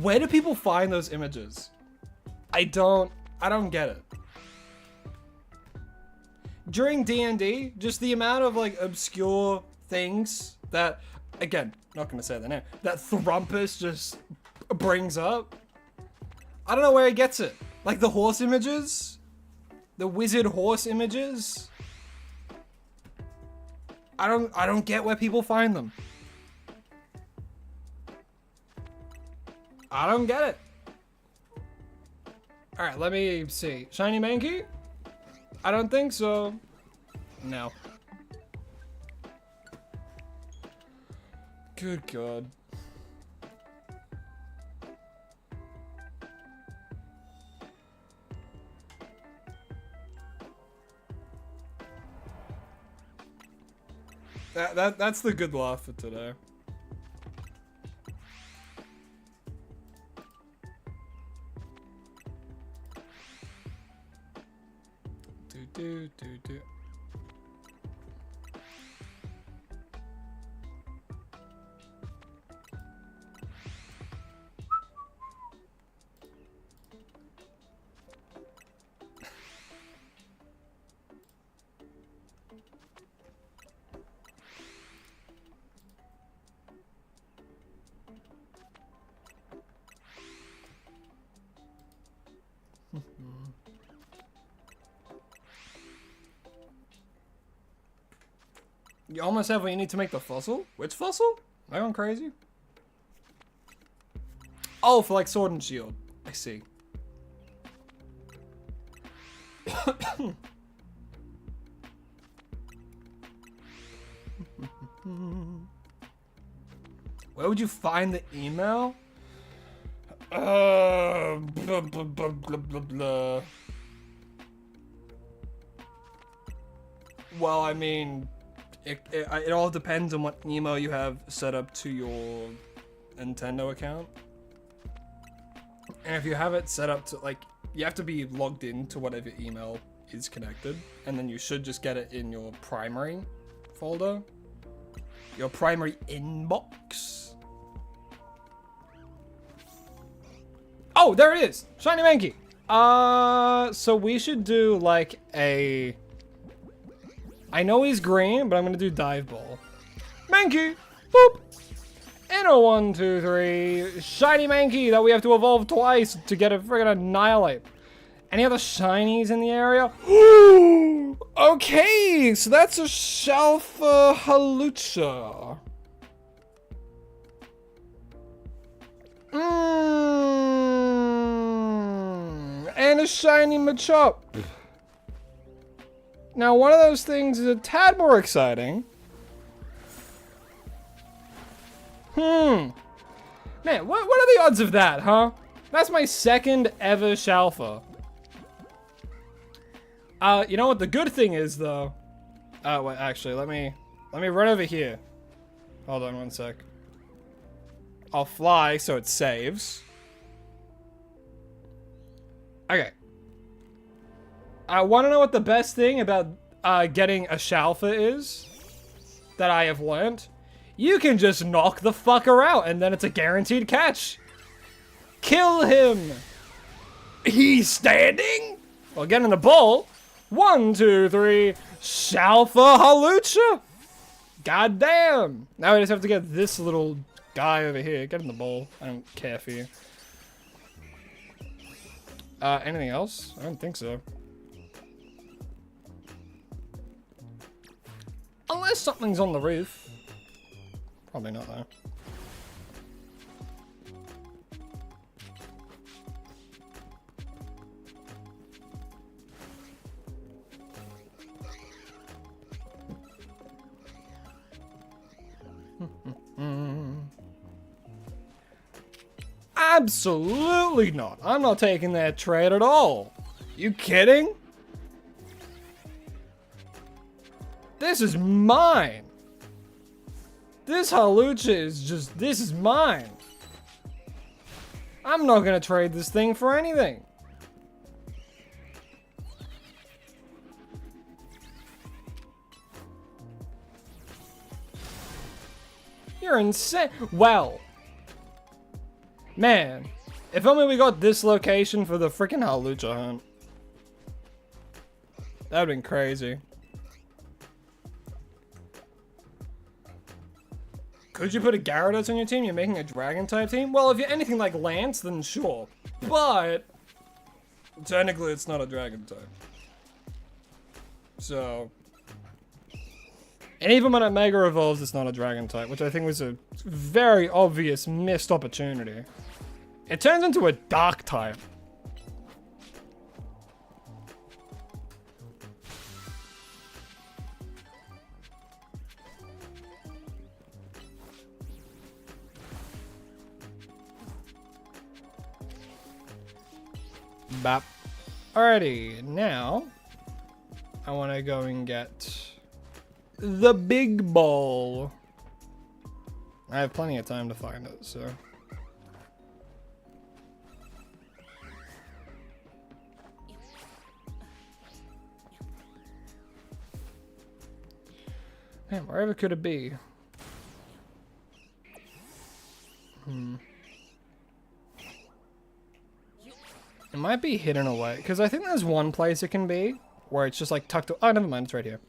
Where do people find those images? I don't get it. During D&D, just the amount of like obscure things that, again, not gonna say the name, that Thrumpus just brings up. I don't know where he gets it. Like the horse images, the wizard horse images. I don't get where people find them. I don't get it. Alright, let me see. Shiny Mankey? I don't think so. No. Good god. That's the good laugh for today. You almost have what you need to make the fossil? Which fossil? Am I going crazy? Oh, for like sword and shield. I see. Where would you find the email? Blah, blah, blah, blah, blah, blah. Well, I mean, it all depends on what email you have set up to your Nintendo account. And if you have it set up to, like, you have to be logged into whatever email is connected, and then you should just get it in your primary folder. Your primary inbox. Oh, there it is! Shiny Mankey! So we should do, like, a... I know he's green, but I'm gonna do Dive Ball. Mankey! Boop! And a 1, 2, 3. Shiny Mankey that we have to evolve twice to get a friggin' Annihilate. Any other shinies in the area? Okay, so that's a Shalfa Halucha. And a shiny Machop. Now, one of those things is a tad more exciting. Man, what are the odds of that, huh? That's my second ever Shalfa. You know what the good thing is, though? Wait, actually, let me run over here. Hold on one sec. I'll fly so it saves. Okay. I want to know what the best thing about getting a Shalfa is that I have learned. You can just knock the fucker out and then it's a guaranteed catch. Kill him. He's standing. Well, get in the bowl. 1, 2, 3. Shalfa Halucha. God damn. Now we just have to get this little guy over here. Get in the bowl. I don't care for you. Anything else? I don't think so. Unless something's on the roof. Probably not, though. Absolutely not. I'm not taking that trade at all. You kidding? This is mine. This Halucha is just, this is mine. I'm not gonna trade this thing for anything. You're insane. Well, man, if only we got this location for the freaking Halucha hunt. That'd been crazy. Could you put a Gyarados on your team? You're making a Dragon type team? Well, if you're anything like Lance, then sure. But technically, it's not a Dragon type. So, and even when it Mega Evolves, it's not a Dragon type, which I think was a very obvious missed opportunity. It turns into a Dark type. Bap. Alrighty, now I want to go and get the big ball. I have plenty of time to find it, so. Man, wherever could it be? It might be hidden away, because I think there's one place it can be where it's just like tucked. Oh, never mind, it's right here.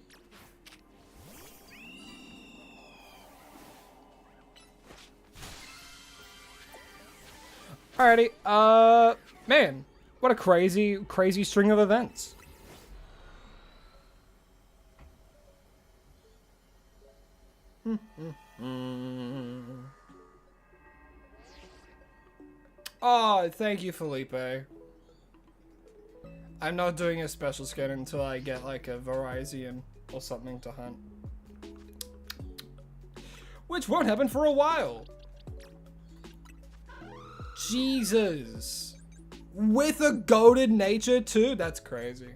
Alrighty, man, what a crazy string of events. Oh, thank you, Felipe. I'm not doing a special skin until I get like a Verizon or something to hunt. Which won't happen for a while. Jesus. With a goated nature too? That's crazy.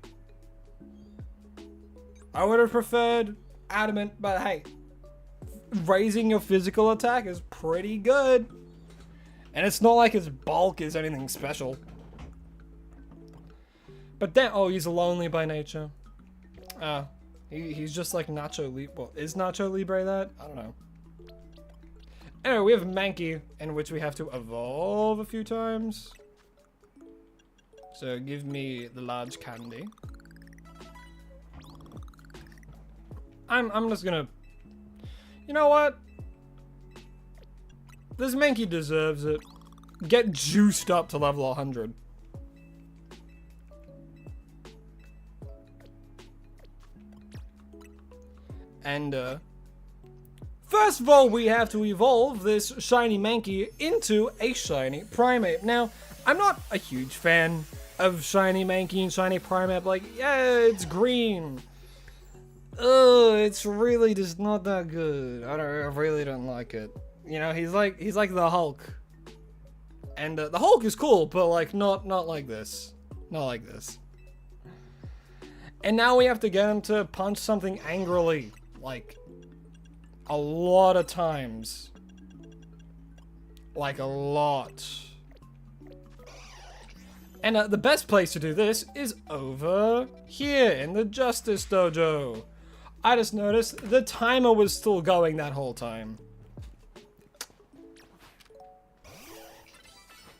I would have preferred adamant, but hey, raising your physical attack is pretty good. And it's not like his bulk is anything special. But then, oh, he's lonely by nature. He's just like Nacho Libre. Well, is Nacho Libre that? I don't know. Anyway, we have Mankey, in which we have to evolve a few times. So give me the large candy. I'm just gonna... You know what? This Mankey deserves it. Get juiced up to level 100. And, first of all, we have to evolve this shiny Mankey into a shiny Primeape. Now, I'm not a huge fan of shiny Mankey and shiny Primeape. Like, yeah, it's green. Ugh, it's really just not that good. I really don't like it. You know, he's like the Hulk. And the Hulk is cool, but like not like this. Not like this. And now we have to get him to punch something angrily. Like, a lot of times. Like, a lot. And the best place to do this is over here in the Justice Dojo. I just noticed the timer was still going that whole time.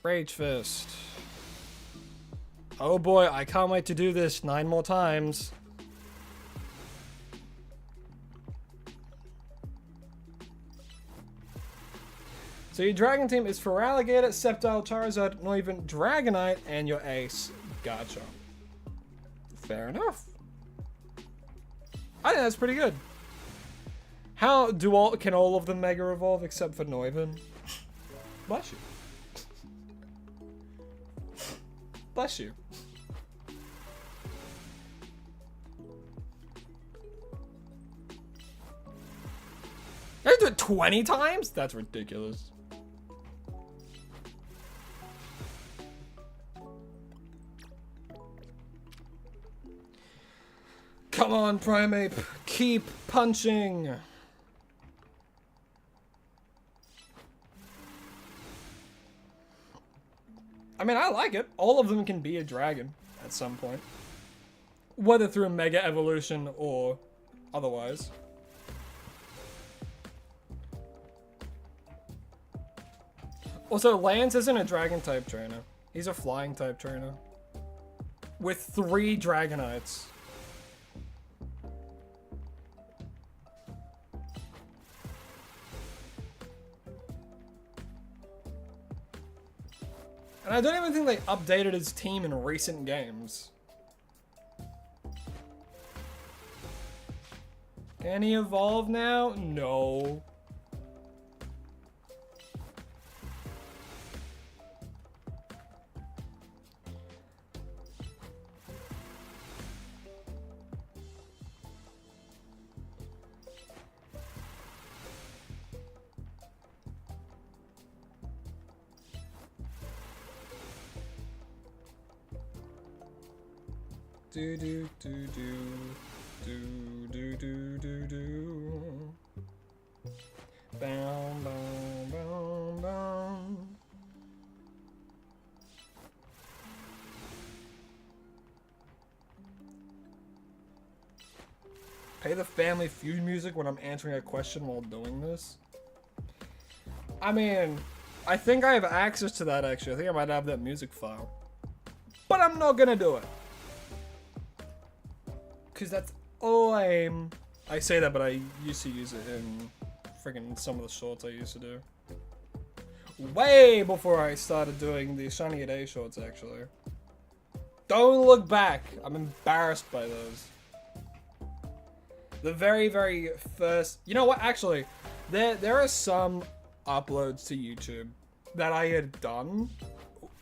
Rage Fist. Oh boy, I can't wait to do this 9 more times. So your Dragon team is Feraligatr, Sceptile, Charizard, not even Dragonite, and your Ace. Gotcha. Fair enough. I think that's pretty good. How can all of them Mega Evolve except for Neuven? Bless you. Bless you. They do it 20 times? That's ridiculous. Come on, Primeape. Keep punching. I mean, I like it. All of them can be a dragon at some point. Whether through Mega Evolution or otherwise. Also, Lance isn't a dragon type trainer. He's a flying type trainer. With 3 Dragonites. And I don't even think they updated his team in recent games. Can he evolve now? No. Do do do do do do do do do. Boom boom boom boom. Pay the Family Feud music when I'm answering a question while doing this. I mean, I think I have access to that actually. I think I might have that music file. But I'm not gonna do it. Cause that's lame. I say that, but I used to use it in freaking some of the shorts I used to do. Way before I started doing the Shiny A Day shorts actually. Don't look back. I'm embarrassed by those. The very, very first... You know what? Actually, there are some uploads to YouTube that I had done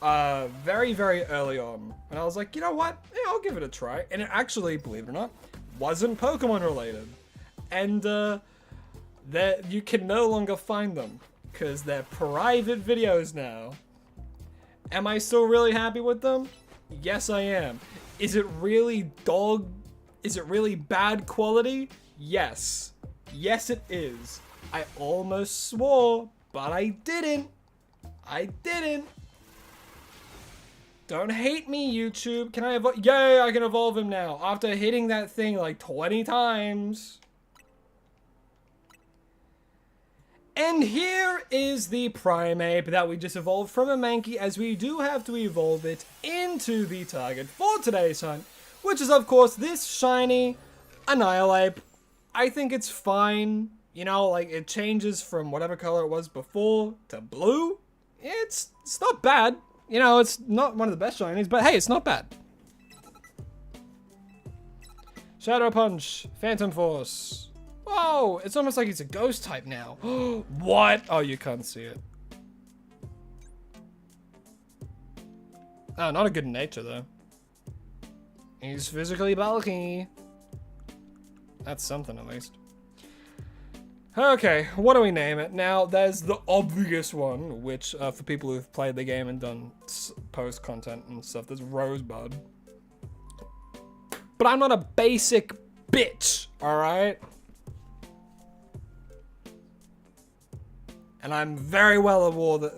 very, very early on. And I was like, you know what? Yeah, I'll give it a try. And it actually, believe it or not, wasn't Pokemon related. And that you can no longer find them because they're private videos now. Am I still really happy with them? Yes, I am. Is it really Is it really bad quality? Yes. Yes, it is. I almost swore, but I didn't. I didn't. Don't hate me, YouTube. Can I evolve? Yay, I can evolve him now. After hitting that thing like 20 times. And here is the Primeape that we just evolved from a Mankey, as we do have to evolve it into the target for today's hunt, which is, of course, this shiny Annihilate. I think it's fine. You know, like, it changes from whatever color it was before to blue. It's not bad. You know, it's not one of the best shinies, but hey, it's not bad. Shadow Punch, Phantom Force. Whoa, it's almost like he's a ghost type now. What? Oh, you can't see it. Oh, not a good nature, though. He's physically bulky. That's something, at least. Okay, what do we name it? Now, there's the obvious one, which, for people who've played the game and done post content and stuff, there's Rosebud. But I'm not a basic bitch, alright? And I'm very well aware that,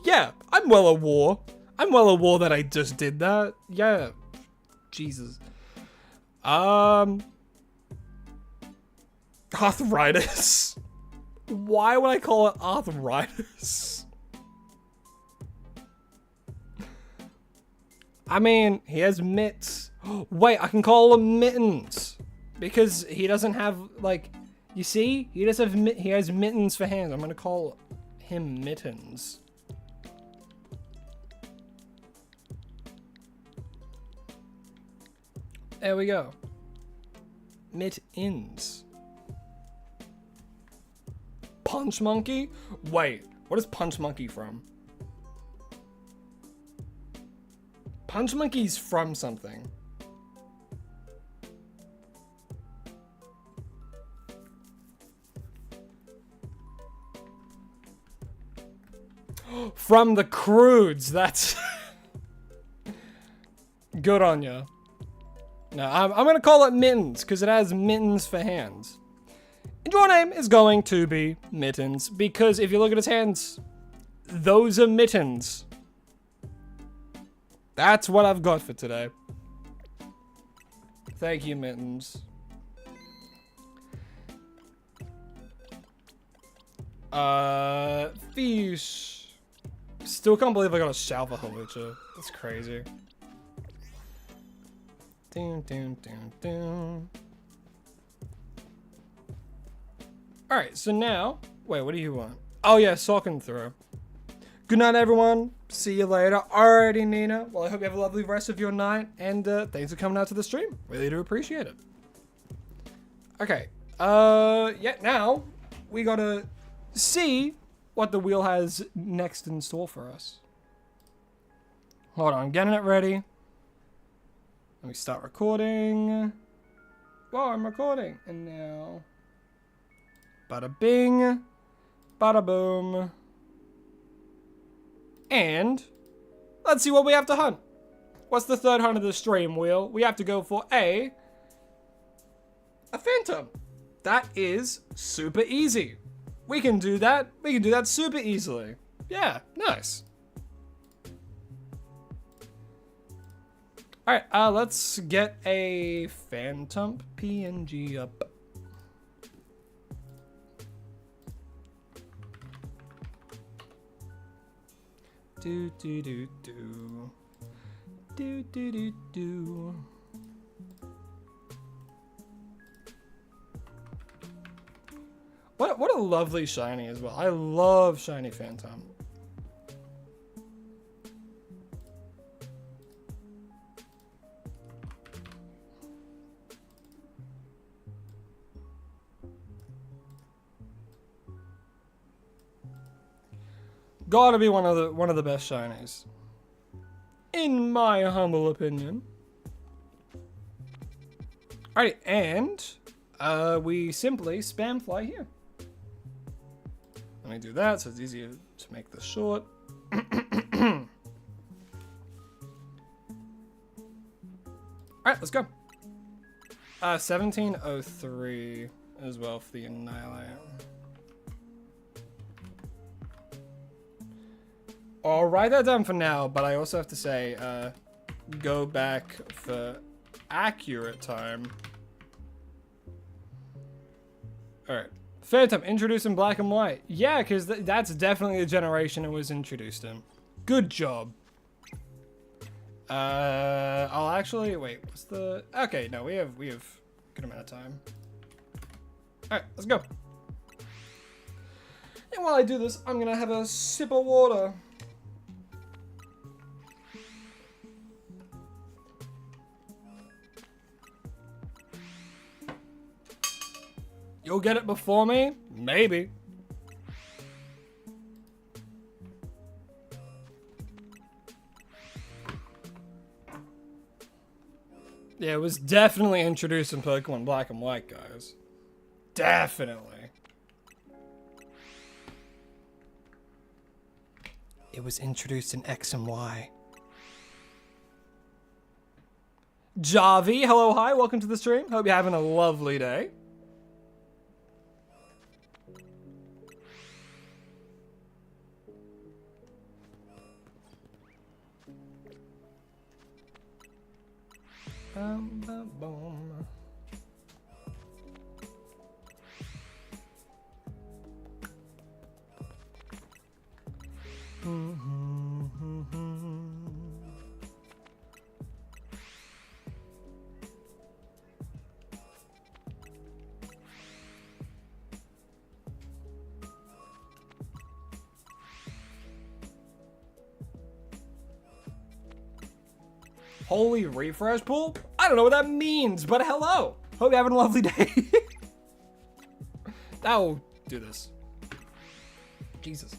yeah, I'm well aware that I just did that. Yeah. Jesus. Arthritis. Why would I call it arthritis? I mean, he has mitts. Wait, I can call him Mittens. Because he doesn't have, like... You see? He does have he has mittens for hands. I'm gonna call him Mittens. There we go. Mittens. Punch Monkey? Wait, what is Punch Monkey from? Punch Monkey's from something. From the Croods, that's... Good on ya. No, I'm gonna call it Mittens, because it has mittens for hands. And your name is going to be Mittens, because if you look at his hands, those are mittens. That's what I've got for today. Thank you, Mittens. Fish. Still can't believe I got a Shalva Halucha. That's crazy. Alright, so now... Wait, what do you want? Oh yeah, Sock and Throw. Good night, everyone. See you later. Alrighty, Nina. Well, I hope you have a lovely rest of your night. And thanks for coming out to the stream. Really do appreciate it. Okay. Yeah, now we gotta see what the wheel has next in store for us. Hold on, getting it ready. Let me start recording. Whoa, I'm recording. And now... Bada bing. Bada boom. And... Let's see what we have to hunt. What's the third hunt of the stream, Wheel? We have to go for a Phantom. That is super easy. We can do that. We can do that super easily. Yeah, nice. Alright, let's get a Phantom PNG up. Do do do do. Do do do do. What a lovely shiny as well. I love shiny Phantom. Gotta be one of the best shinies, in my humble opinion. Alright, and we simply spam fly here. Let me do that so it's easier to make this short. Alright, let's go. 1703 as well for the Annihilate. I'll write that down for now, but I also have to say, go back for accurate time. Alright. Phantom, introduced in black and white. Yeah, because that's definitely the generation it was introduced in. Good job. I'll actually, wait, what's the, okay, no, we have a good amount of time. Alright, let's go. And while I do this, I'm gonna have a sip of water. You'll get it before me? Maybe. Yeah, it was definitely introduced in Pokemon Black and White, guys. Definitely. It was introduced in X and Y. Javi, hello, hi, welcome to the stream. Hope you're having a lovely day. Boom. Holy refresh pool? I don't know what that means, but hello. Hope you're having a lovely day. That'll do this. Jesus.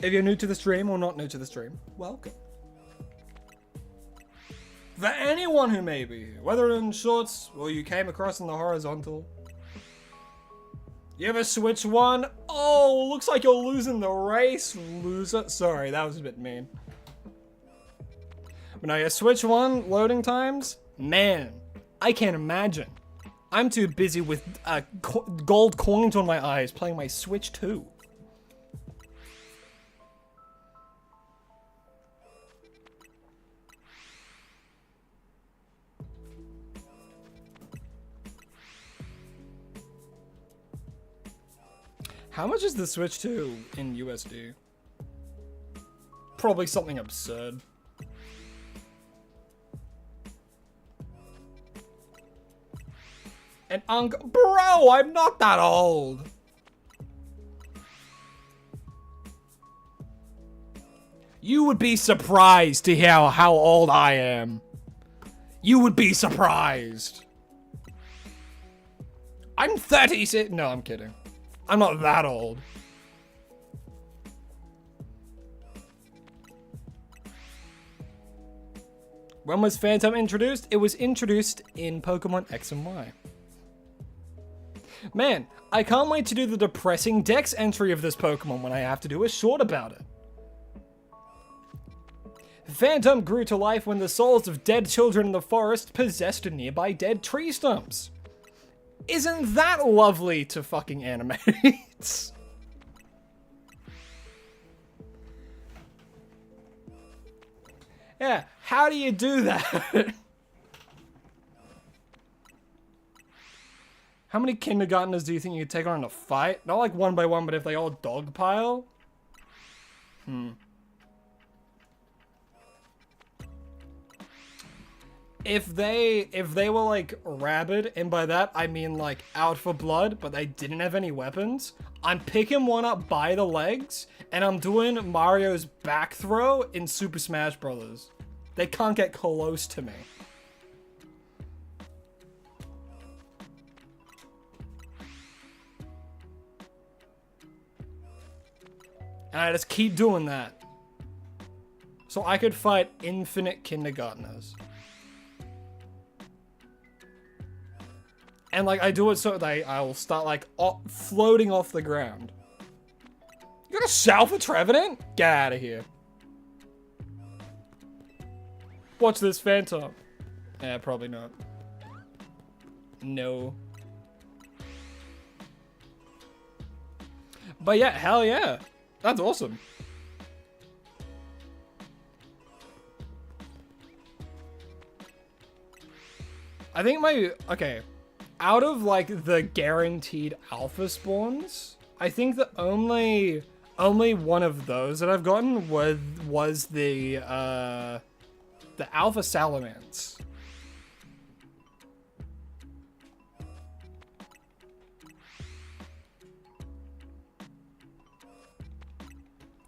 If you're new to the stream or not new to the stream, welcome. For anyone who may be here, whether in shorts or you came across in the horizontal, you ever switch one? Oh, looks like you're losing the race, loser. Sorry, that was a bit mean. But now you switch one, loading times? Man, I can't imagine. I'm too busy with gold coins on my eyes playing my Switch 2. How much is the Switch 2 in USD? Probably something absurd. And bro, I'm not that old. You would be surprised to hear how old I am. You would be surprised. I'm 36. No, I'm kidding. I'm not that old. When was Phantom introduced? It was introduced in Pokemon X and Y. Man, I can't wait to do the depressing Dex entry of this Pokemon when I have to do a short about it. Phantom grew to life when the souls of dead children in the forest possessed nearby dead tree stumps. Isn't that lovely to fucking animate? Yeah, how do you do that? How many kindergartners do you think you could take on in a fight? Not like one by one, but if they all dogpile? If they were like rabid, and by that I mean like out for blood, but they didn't have any weapons, I'm picking one up by the legs, and I'm doing Mario's back throw in Super Smash Bros. They can't get close to me. And I just keep doing that. So I could fight infinite kindergartners. And like I do it so I will start like floating off the ground. You got a shout for Trevenant? Get out of here. Watch this Phantom. Yeah, probably not. No. But yeah, hell yeah. That's awesome. I think okay. Out of like the guaranteed alpha spawns, I think the only one of those that I've gotten was the alpha salamanders.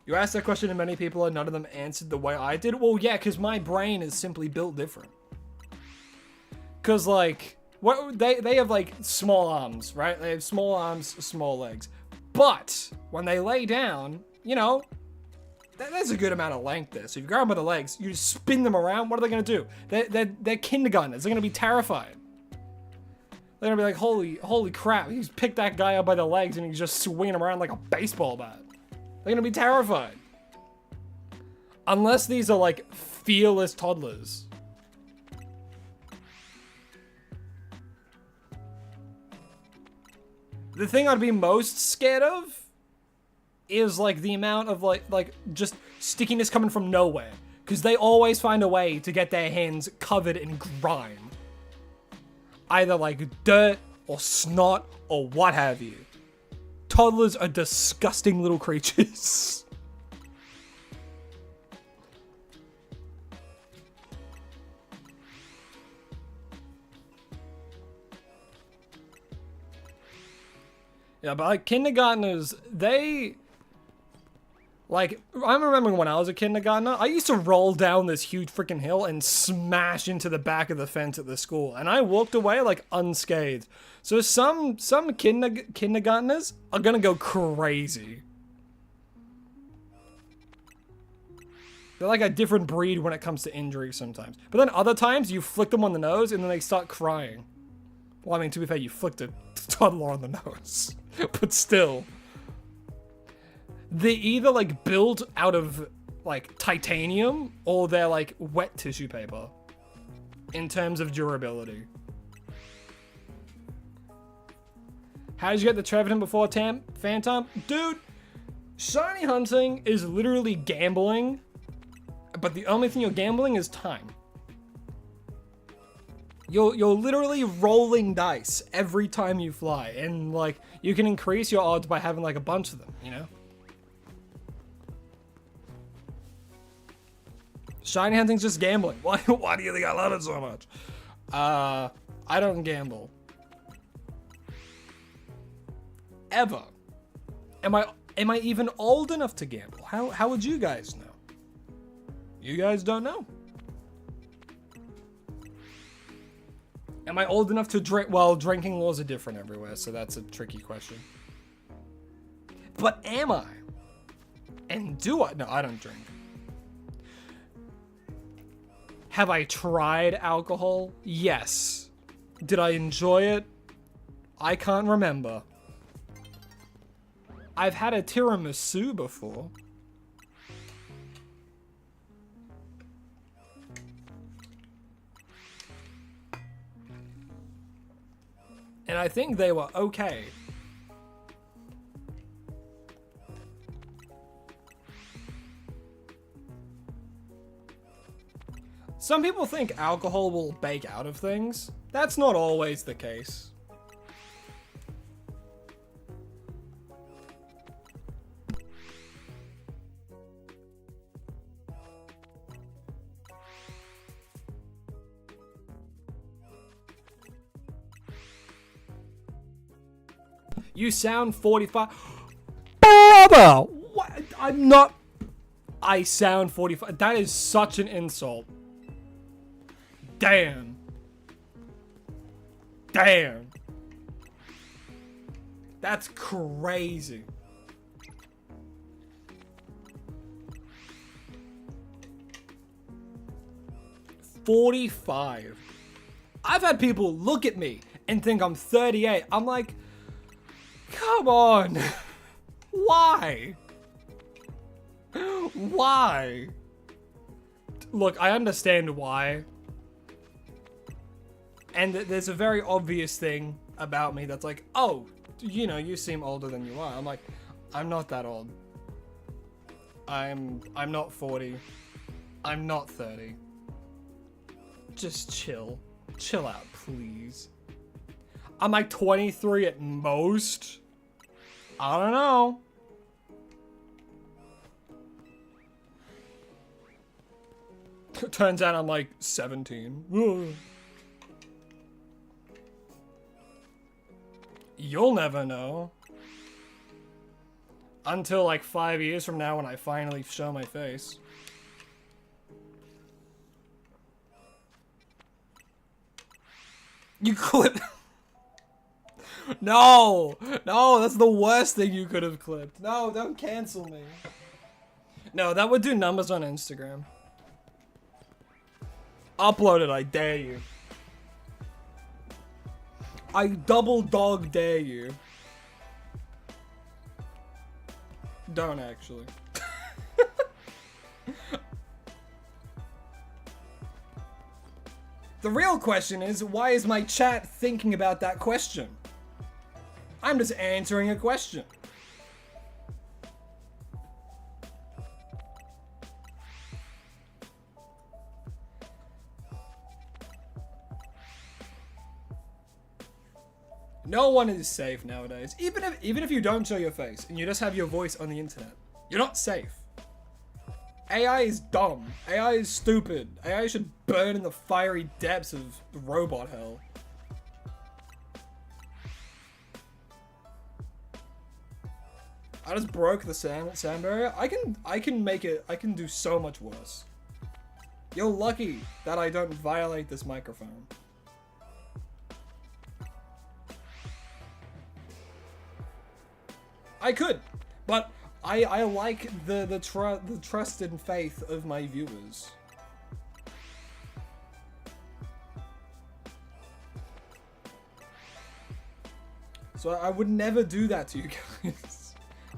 You asked that question to many people and none of them answered the way I did. Well, yeah, because my brain is simply built different. Because like, they have like small arms, right? They have small arms, small legs. But when they lay down, you know, there's a good amount of length there. So if you grab them by the legs, you just spin them around. What are they going to do? They're kindergartners. They're going to be terrified. They're going to be like, holy crap. He's picked that guy up by the legs and he's just swinging him around like a baseball bat. They're going to be terrified. Unless these are like fearless toddlers. The thing I'd be most scared of is like the amount of like just stickiness coming from nowhere. Because they always find a way to get their hands covered in grime. Either like dirt or snot or what have you. Toddlers are disgusting little creatures. Yeah, but like kindergartners, they... Like, I'm remembering when I was a kindergartner, I used to roll down this huge freaking hill and smash into the back of the fence at the school. And I walked away, like, unscathed. So some kindergartners are gonna go crazy. They're like a different breed when it comes to injuries sometimes. But then other times, you flick them on the nose and then they start crying. Well, I mean, to be fair, you flicked a toddler on the nose. But still. They either like build out of like titanium or they're like wet tissue paper in terms of durability. How did you get the Trevenant before Phantom? Dude, shiny hunting is literally gambling, but the only thing you're gambling is time. You're literally rolling dice every time you fly, and like you can increase your odds by having like a bunch of them, you know? Shiny hunting's just gambling. Why do you think I love it so much? I don't gamble. Ever. Am I even old enough to gamble? How would you guys know? You guys don't know. Am I old enough to drink? Well, drinking laws are different everywhere, so that's a tricky question. But am I? And do I? No, I don't drink. Have I tried alcohol? Yes. Did I enjoy it? I can't remember. I've had a tiramisu before. And I think they were okay. Some people think alcohol will bake out of things. That's not always the case. You sound 45. Brother! What? I'm not. I sound 45. That is such an insult. Damn. Damn. That's crazy. $45. I've had people look at me and think I'm 38. I'm like, come on. Why? Why? Look, I understand why. And there's a very obvious thing about me that's like, oh, you know, you seem older than you are. I'm like, I'm not that old. I'm not 40. I'm not 30. Just chill. Chill out, please. I'm like 23 at most. I don't know. Turns out I'm like 17. Ugh. You'll never know. Until like 5 years from now when I finally show my face. You clip. No, no, that's the worst thing you could have clipped. No, don't cancel me. No, that would do numbers on Instagram. Upload it, I dare you. I double dog dare you. Don't actually. The real question is, why is my chat thinking about that question? I'm just answering a question. No one is safe nowadays. Even if you don't show your face and you just have your voice on the internet, you're not safe. AI is dumb. AI is stupid. AI should burn in the fiery depths of robot hell. I just broke the sound barrier. I can make it. I can do so much worse. You're lucky that I don't violate this microphone. I could, but I like the trust and faith of my viewers. So I would never do that to you guys.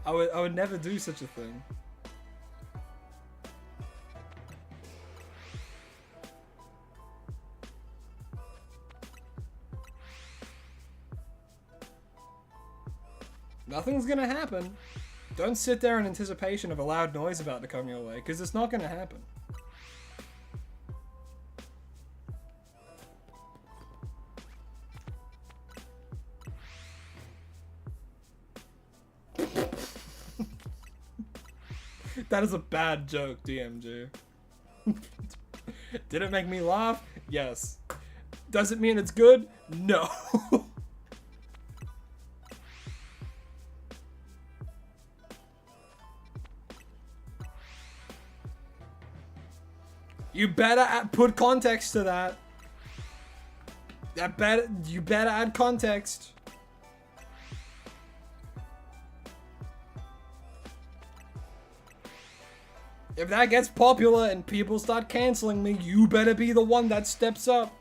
I would never do such a thing. Nothing's gonna happen. Don't sit there in anticipation of a loud noise about to come your way, because it's not gonna happen. That is a bad joke, DMG. Did it make me laugh? Yes. Does it mean it's good? No. You better put context to that. You better add context. If that gets popular and people start canceling me, you better be the one that steps up.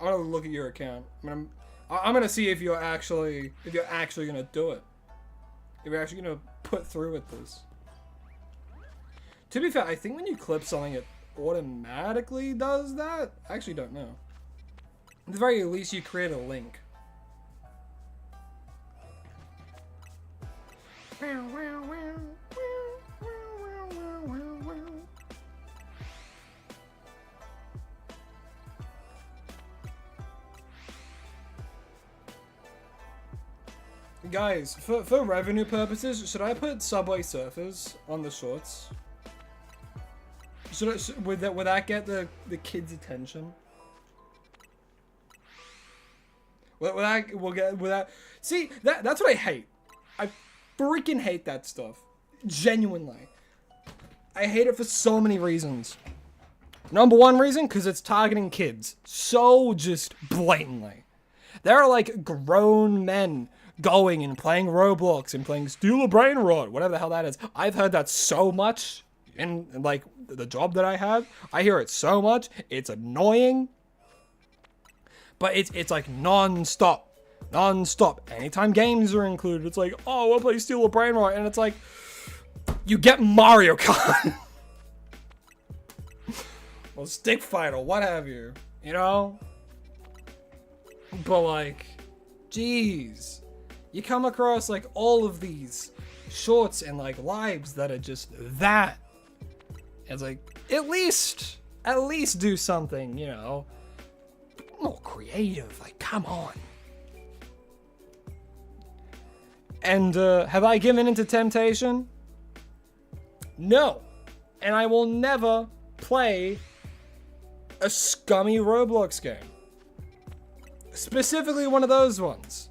I'm gonna look at your account. I'm gonna see if you're actually gonna do it. If you're actually gonna put through with this. To be fair, I think when you clip something, it automatically does that. I actually don't know. At the very least, you create a link. Guys, for revenue purposes, should I put Subway Surfers on the shorts? Would that get the kids' attention? Will that see that's what I hate. I freaking hate that stuff. Genuinely. I hate it for so many reasons. Number one reason, because it's targeting kids. So just blatantly. There are like grown men going and playing Roblox and playing Steal a Brain Rot, whatever the hell that is. I've heard that so much in like the job that I have. I hear it so much. It's annoying. But it's like non-stop. Anytime games are included, it's like, oh, we'll play Steal a Brain Rot, and it's like, you get Mario Kart. Or Stick Fight or what have you. You know? But like, jeez. You come across like all of these shorts and like lives that are just that. It's like, at least do something, you know, more creative. Like, come on. And have I given into temptation? No. And I will never play a scummy Roblox game. Specifically one of those ones.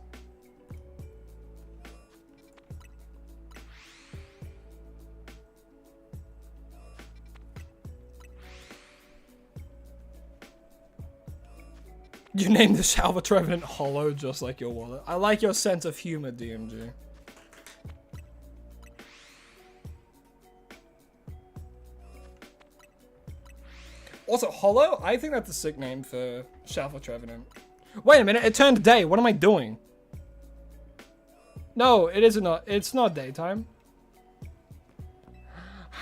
You named the Salva Trevenant hollow just like your wallet. I like your sense of humor, DMG. Also, hollow? I think that's a sick name for Salva Trevenant. Wait a minute, it turned day. What am I doing? No, it isn't. It's not daytime.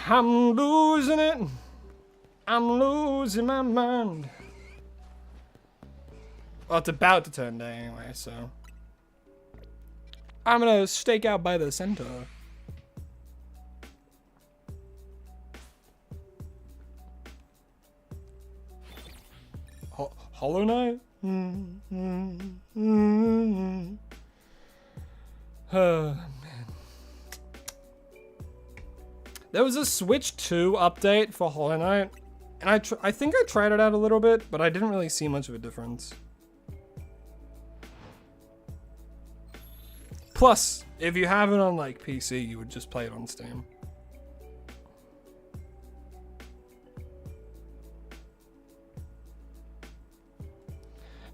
I'm losing it. I'm losing my mind. Well, it's about to turn day anyway, so. I'm gonna stake out by the center. Hollow Knight? Oh, man. There was a Switch 2 update for Hollow Knight, and I think I tried it out a little bit, but I didn't really see much of a difference. Plus, if you have it on like PC, you would just play it on Steam.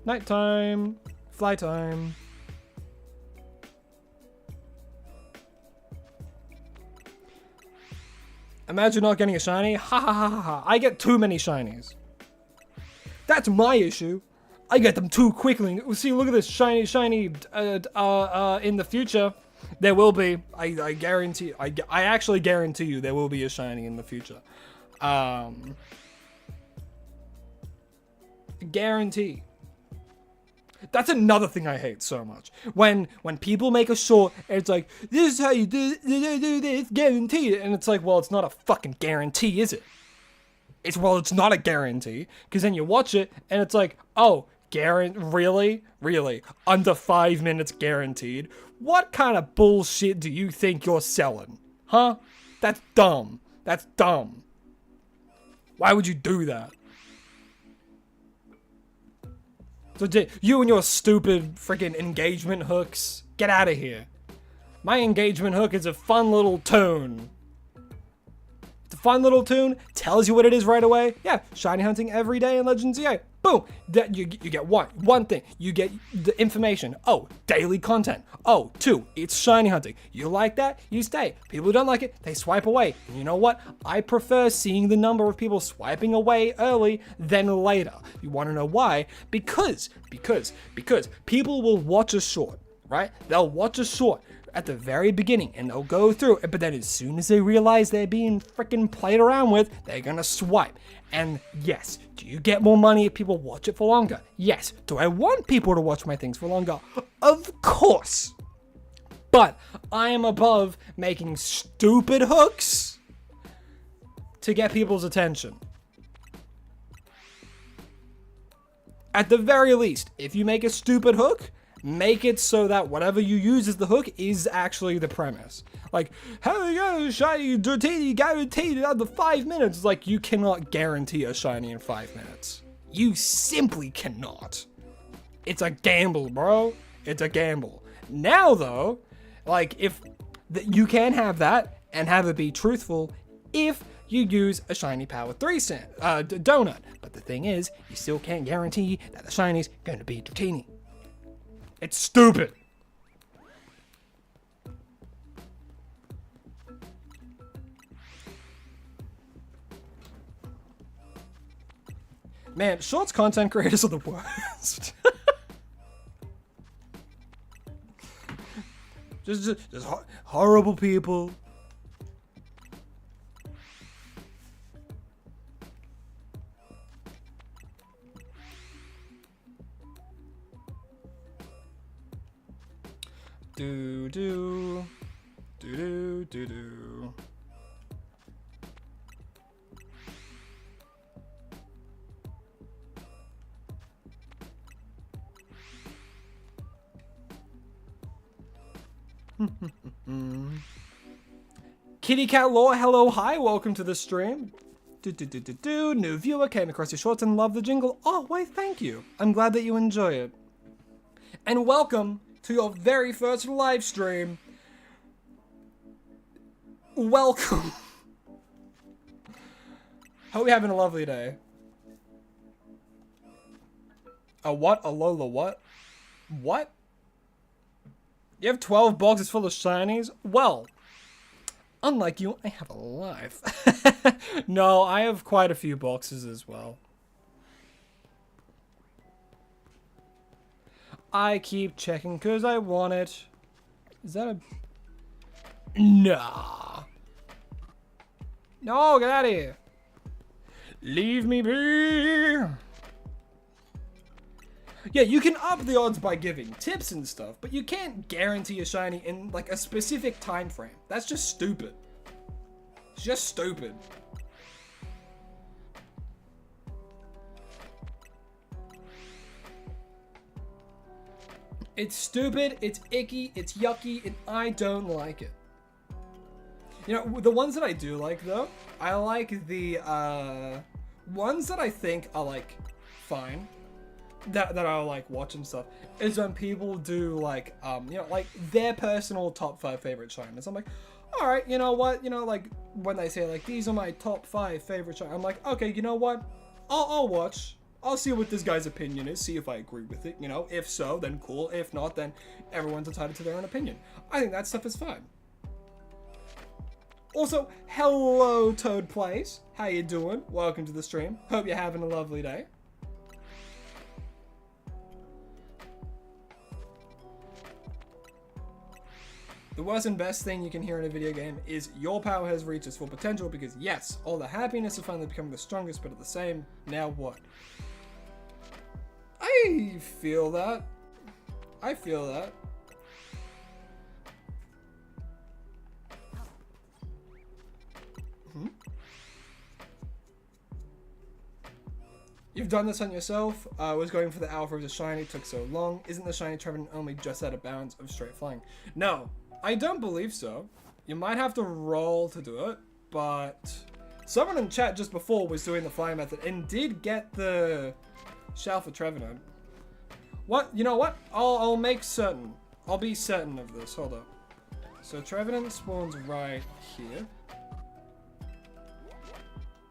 Nighttime, fly time. Imagine not getting a shiny. Ha ha ha ha ha. I get too many shinies. That's my issue. I get them too quickly. See, look at this shiny. In the future, there will be. I guarantee. I actually guarantee you there will be a shiny in the future. Guarantee. That's another thing I hate so much. When people make a short, and it's like, this is how you do this, guaranteed. And it's like, well, it's not a fucking guarantee, is it? It's not a guarantee. Because then you watch it, and it's like, oh, really? Under 5 minutes guaranteed? What kind of bullshit do you think you're selling? Huh? That's dumb. Why would you do that? So you and your stupid freaking engagement hooks, get out of here. My engagement hook is a fun little tune. It's a fun little tune, tells you what it is right away. Yeah, shiny hunting every day in Legends EA. Boom! You get one thing. You get the information. Oh, daily content. Oh, 2, it's shiny hunting. You like that? You stay. People who don't like it, they swipe away. And you know what? I prefer seeing the number of people swiping away early than later. You want to know why? Because people will watch a short, right? They'll watch a short at the very beginning and they'll go through it, but then as soon as they realize they're being freaking played around with, they're gonna swipe. And yes, do you get more money if people watch it for longer? Yes. Do I want people to watch my things for longer? Of course. But I am above making stupid hooks to get people's attention. At the very least, if you make a stupid hook, make it so that whatever you use as the hook is actually the premise. Like, how you gonna shiny dirty guaranteed in under 5 minutes? It's like, you cannot guarantee a shiny in 5 minutes. You simply cannot. It's a gamble, bro. It's a gamble. Now, though, like, if you can have that and have it be truthful if you use a shiny power 3 donut. But the thing is, you still can't guarantee that the shiny's going to be Dratini. It's stupid. Man, shorts content creators are the worst. just horrible people. Do do do do do do. Kitty Cat Law, hello, hi, welcome to the stream. New viewer came across your shorts and loved the jingle. Oh, why, thank you. I'm glad that you enjoy it. And welcome to your very first live stream. Welcome. Hope you're having a lovely day. A what? A Lola what? What? You have 12 boxes full of shinies? Well, unlike you, I have a life. No, I have quite a few boxes as well. I keep checking because I want it. Is that a... Nah. No, get out of here. Leave me be. Yeah, you can up the odds by giving tips and stuff, but you can't guarantee a shiny in like a specific time frame. That's just stupid. It's just stupid. It's stupid, it's icky, it's yucky, and I don't like it. You know, the ones that I do like though, I like the ones that I think are like fine. That I'll like watch and stuff is when people do like you know, like their personal top 5 favorite shiners. I'm like, all right, you know what, you know, like when they say like these are my top 5 favorite shiners, I'm like, okay, you know what, I'll watch, I'll see what this guy's opinion is, see if I agree with it, you know. If so, then cool. If not, then everyone's entitled to their own opinion. I think that stuff is fine. Also, hello Toad Plays, how you doing? Welcome to the stream. Hope you're having a lovely day. The worst and best thing you can hear in a video game is your power has reached its full potential, because yes, all the happiness of finally becoming the strongest, but at the same, now what? I feel that. I feel that. You've done this on yourself. I was going for the alpha of the shiny, took so long. Isn't the shiny Trevenant only just out of bounds of straight flying? No, I don't believe so. You might have to roll to do it, but someone in chat just before was doing the flying method and did get the shell for Trevenant. What? You know what? I'll make certain. I'll be certain of this. Hold up. So Trevenant spawns right here.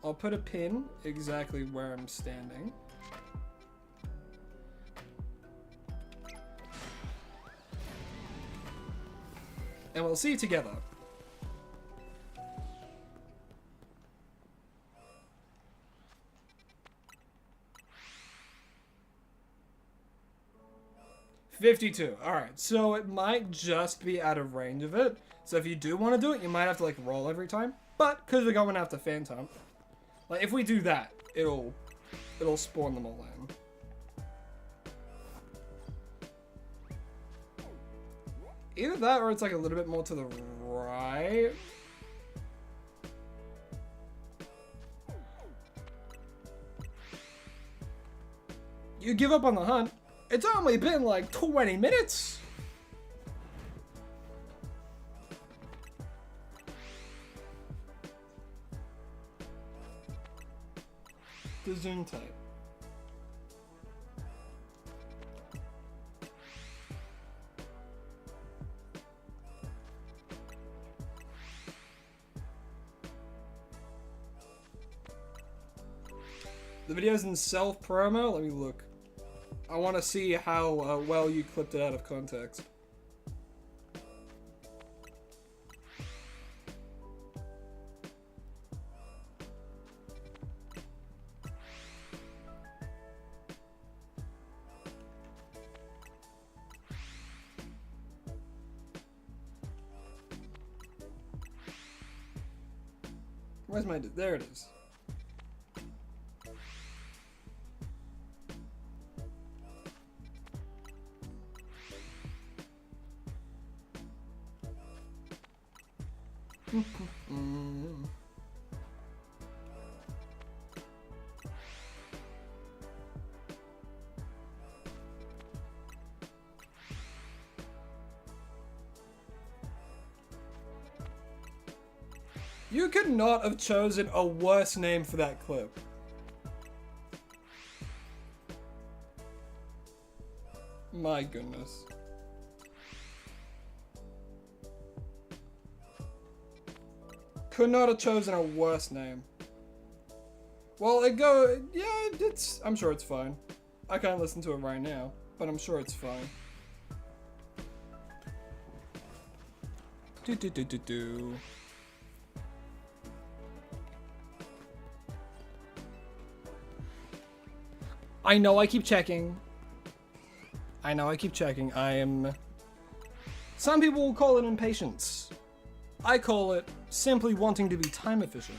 I'll put a pin exactly where I'm standing. And we'll see together. $52. Alright, so it might just be out of range of it. So if you do want to do it, you might have to like roll every time. But because we're going after Phantom, like if we do that, it'll spawn them all in. Either that or it's like a little bit more to the right. right? You give up on the hunt. It's only been like 20 minutes. The zoom type. The video's in self-promo? Let me look. I want to see how well you clipped it out of context. Where's my... There it is. You could not have chosen a worse name for that clip. My goodness. Could not have chosen a worse name. Well, I'm sure it's fine. I can't listen to it right now, but I'm sure it's fine. Do. I know I keep checking. Some people will call it impatience. I call it simply wanting to be time efficient.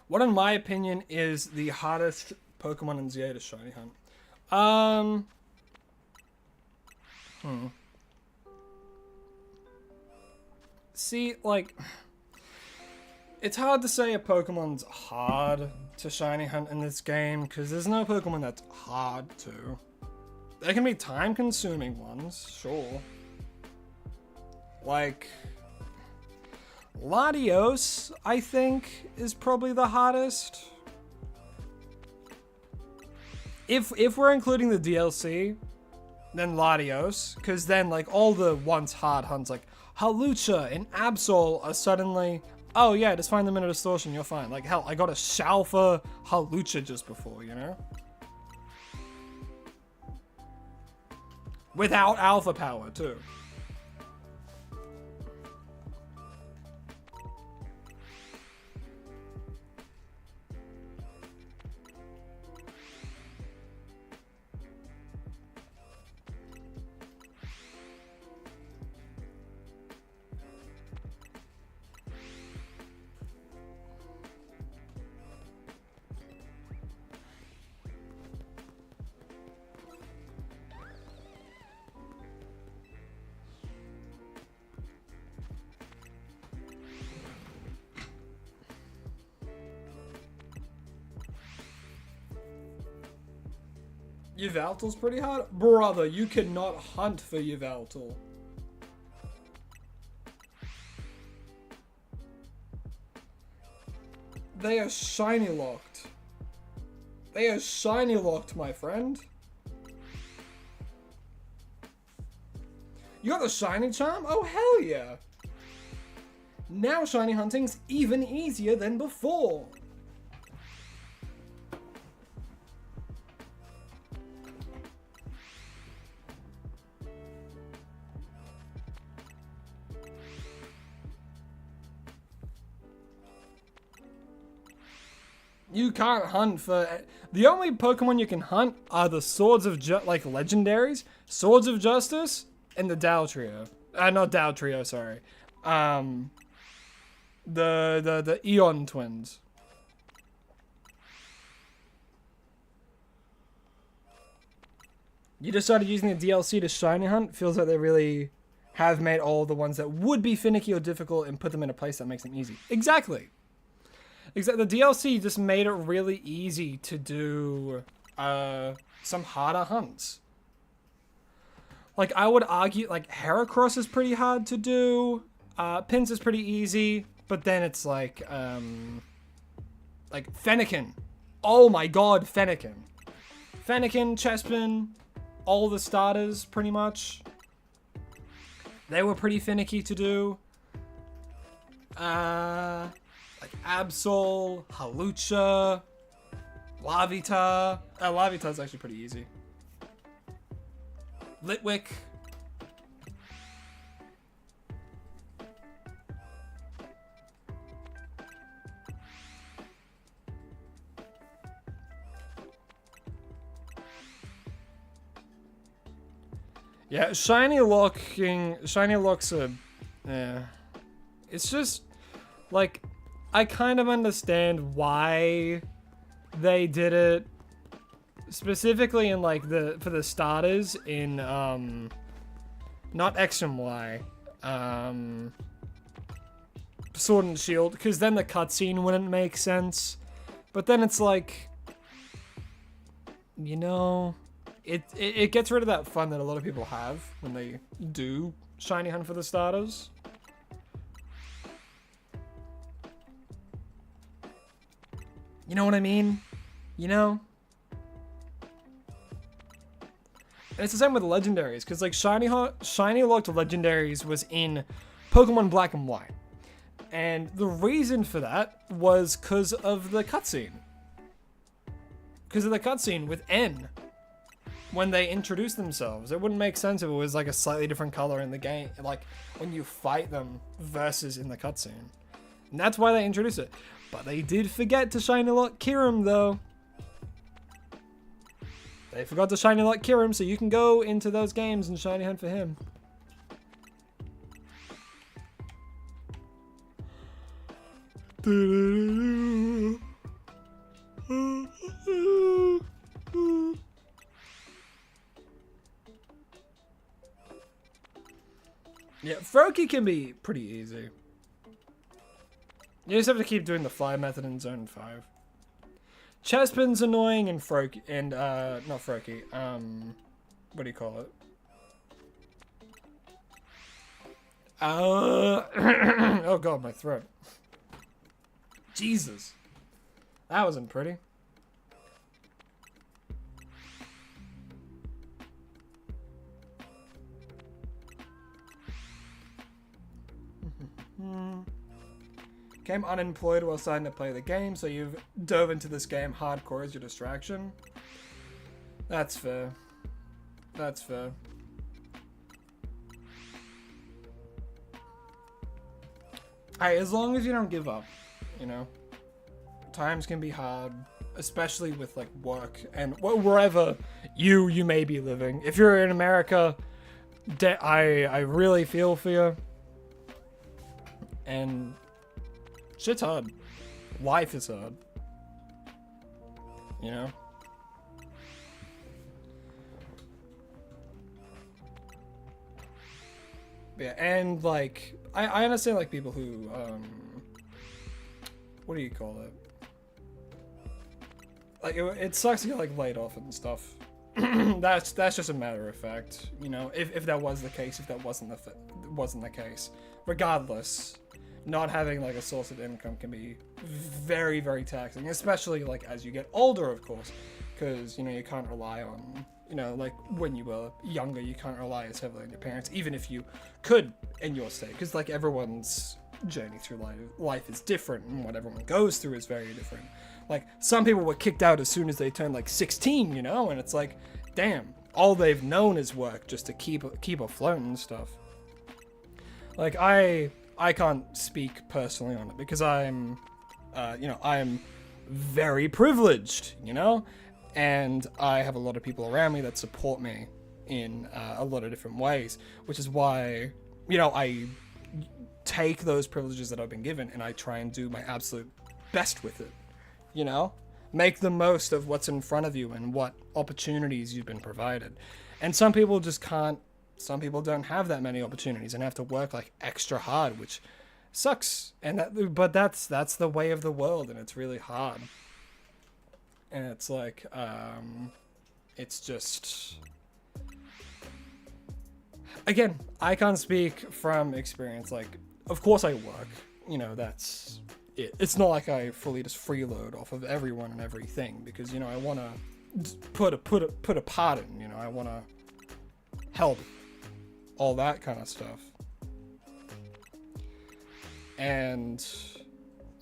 What, in my opinion, is the hardest Pokemon in ZA to shiny hunt? See, like, it's hard to say a Pokemon's hard to shiny hunt in this game, because there's no Pokemon that's hard to. There can be time-consuming ones, sure. Like... Latios, I think, is probably the hardest. If we're including the DLC, then Latios, because then like all the once hard hunts like Halucha and Absol are suddenly, oh yeah, just find them in a distortion, you're fine. Like hell, I got a Shalfa Halucha just before, you know? Without alpha power too. Yveltal's pretty hard? Brother, you cannot hunt for Yveltal. They are shiny locked. They are shiny locked, my friend. You got the shiny charm? Oh, hell yeah. Now shiny hunting's even easier than before. You can't hunt for... The only Pokemon you can hunt are the Swords of like legendaries, Swords of Justice, and the Daltrio. Not Dow Trio, sorry. The Eon twins. You just started using the DLC to shiny hunt. Feels like they really have made all the ones that would be finicky or difficult and put them in a place that makes them easy. Exactly. The DLC just made it really easy to do some harder hunts. Like, I would argue, like, Heracross is pretty hard to do. Pins is pretty easy. But then it's like Fennekin. Oh my god, Fennekin. Fennekin, Chespin, all the starters, pretty much. They were pretty finicky to do. Like Absol, Halucha, Lavita. Lavita's actually pretty easy. Litwick. Yeah, shiny locks are, it's just, like, I kind of understand why they did it, specifically in, like, for the starters in, not X and Y, Sword and Shield, because then the cutscene wouldn't make sense, but then it's like, you know... It gets rid of that fun that a lot of people have when they do shiny hunt for the starters. You know what I mean? You know? And it's the same with legendaries, because like shiny locked legendaries was in Pokemon Black and White. And the reason for that was because of the cutscene. Because of the cutscene with N. When they introduce themselves, it wouldn't make sense if it was like a slightly different color in the game, like when you fight them versus in the cutscene. And that's why they introduced it. But they did forget to shiny lock Kyurem though. They forgot to shiny lock Kyurem, so you can go into those games and shiny hunt for him. Yeah, Froakie can be pretty easy. You just have to keep doing the fly method in Zone 5. Chespin's annoying and Froakie, and, not Froakie, what do you call it? Oh god, my throat. Jesus. That wasn't pretty. Came unemployed while starting to play the game, so you've dove into this game hardcore as your distraction. That's fair. That's fair. Hey, as long as you don't give up, you know. Times can be hard, especially with like work and wherever you may be living. If you're in America, I really feel for you. And shit's hard. Life is hard. You know? Yeah, and like, I understand like people who, what do you call it? Like, it sucks to get like laid off and stuff. That's just a matter of fact, you know, if that was the case, if that wasn't the case. Regardless, not having like a source of income can be very, very taxing, especially like as you get older, of course, because, you know, you can't rely on, you know, like when you were younger, you can't rely as heavily on your parents, even if you could in your state, because like everyone's journey through life is different, and what everyone goes through is very different. Like, some people were kicked out as soon as they turned like 16, you know, and it's like, damn, all they've known is work just to keep afloat and stuff. Like, I can't speak personally on it because I'm, you know, I'm very privileged, you know, and I have a lot of people around me that support me in a lot of different ways, which is why, you know, I take those privileges that I've been given and I try and do my absolute best with it, you know? Make the most of what's in front of you and what opportunities you've been provided. And some people just can't, some people don't have that many opportunities and have to work like extra hard, which sucks. And but that's the way of the world, and it's really hard. And it's like, it's just, again, I can't speak from experience. Like, of course I work, you know, that's it. It's not like I fully just freeload off of everyone and everything, because, you know, I want to put a part in, you know, I want to help, all that kind of stuff. And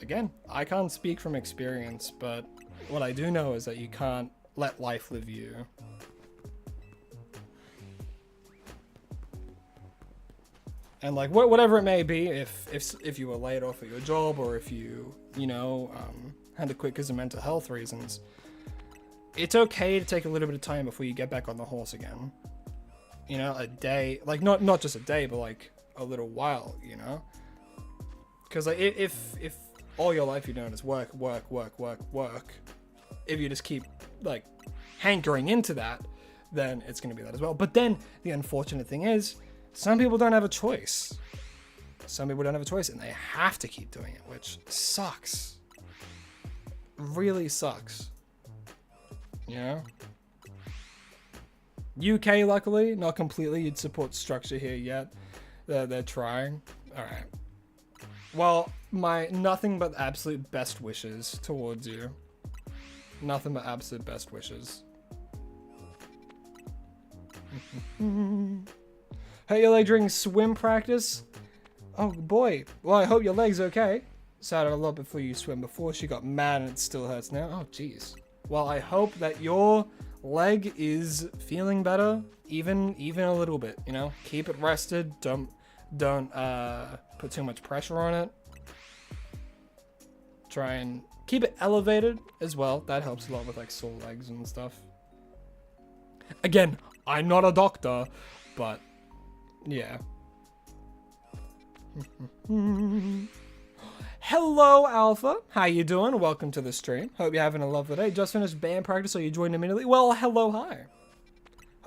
again, I can't speak from experience, but what I do know is that you can't let life live you. And like whatever it may be, if you were laid off at your job, or if you know, had to quit because of mental health reasons, it's okay to take a little bit of time before you get back on the horse again. You know, a day, like not just a day, but like a little while, you know? Because like if all your life you're doing is work, if you just keep like hankering into that, then it's going to be that as well. But then the unfortunate thing is, some people don't have a choice. Some people don't have a choice, and they have to keep doing it, which sucks. Really sucks. You know? UK, luckily, not completely. You'd support structure here yet. They're trying. All right. Well, my nothing but absolute best wishes towards you. Nothing but absolute best wishes. Hurt your leg during swim practice? Oh boy. Well, I hope your leg's okay. Sounded a lot before you swim before. She got mad and it still hurts now. Oh jeez. Well, I hope that your leg is feeling better, even a little bit. You know, keep it rested. Don't put too much pressure on it. Try and keep it elevated as well. That helps a lot with like sore legs and stuff. Again, I'm not a doctor, but yeah. Hello, Alpha. How you doing? Welcome to the stream. Hope you're having a lovely day. Just finished band practice, so you joined immediately. Well, hello, hi.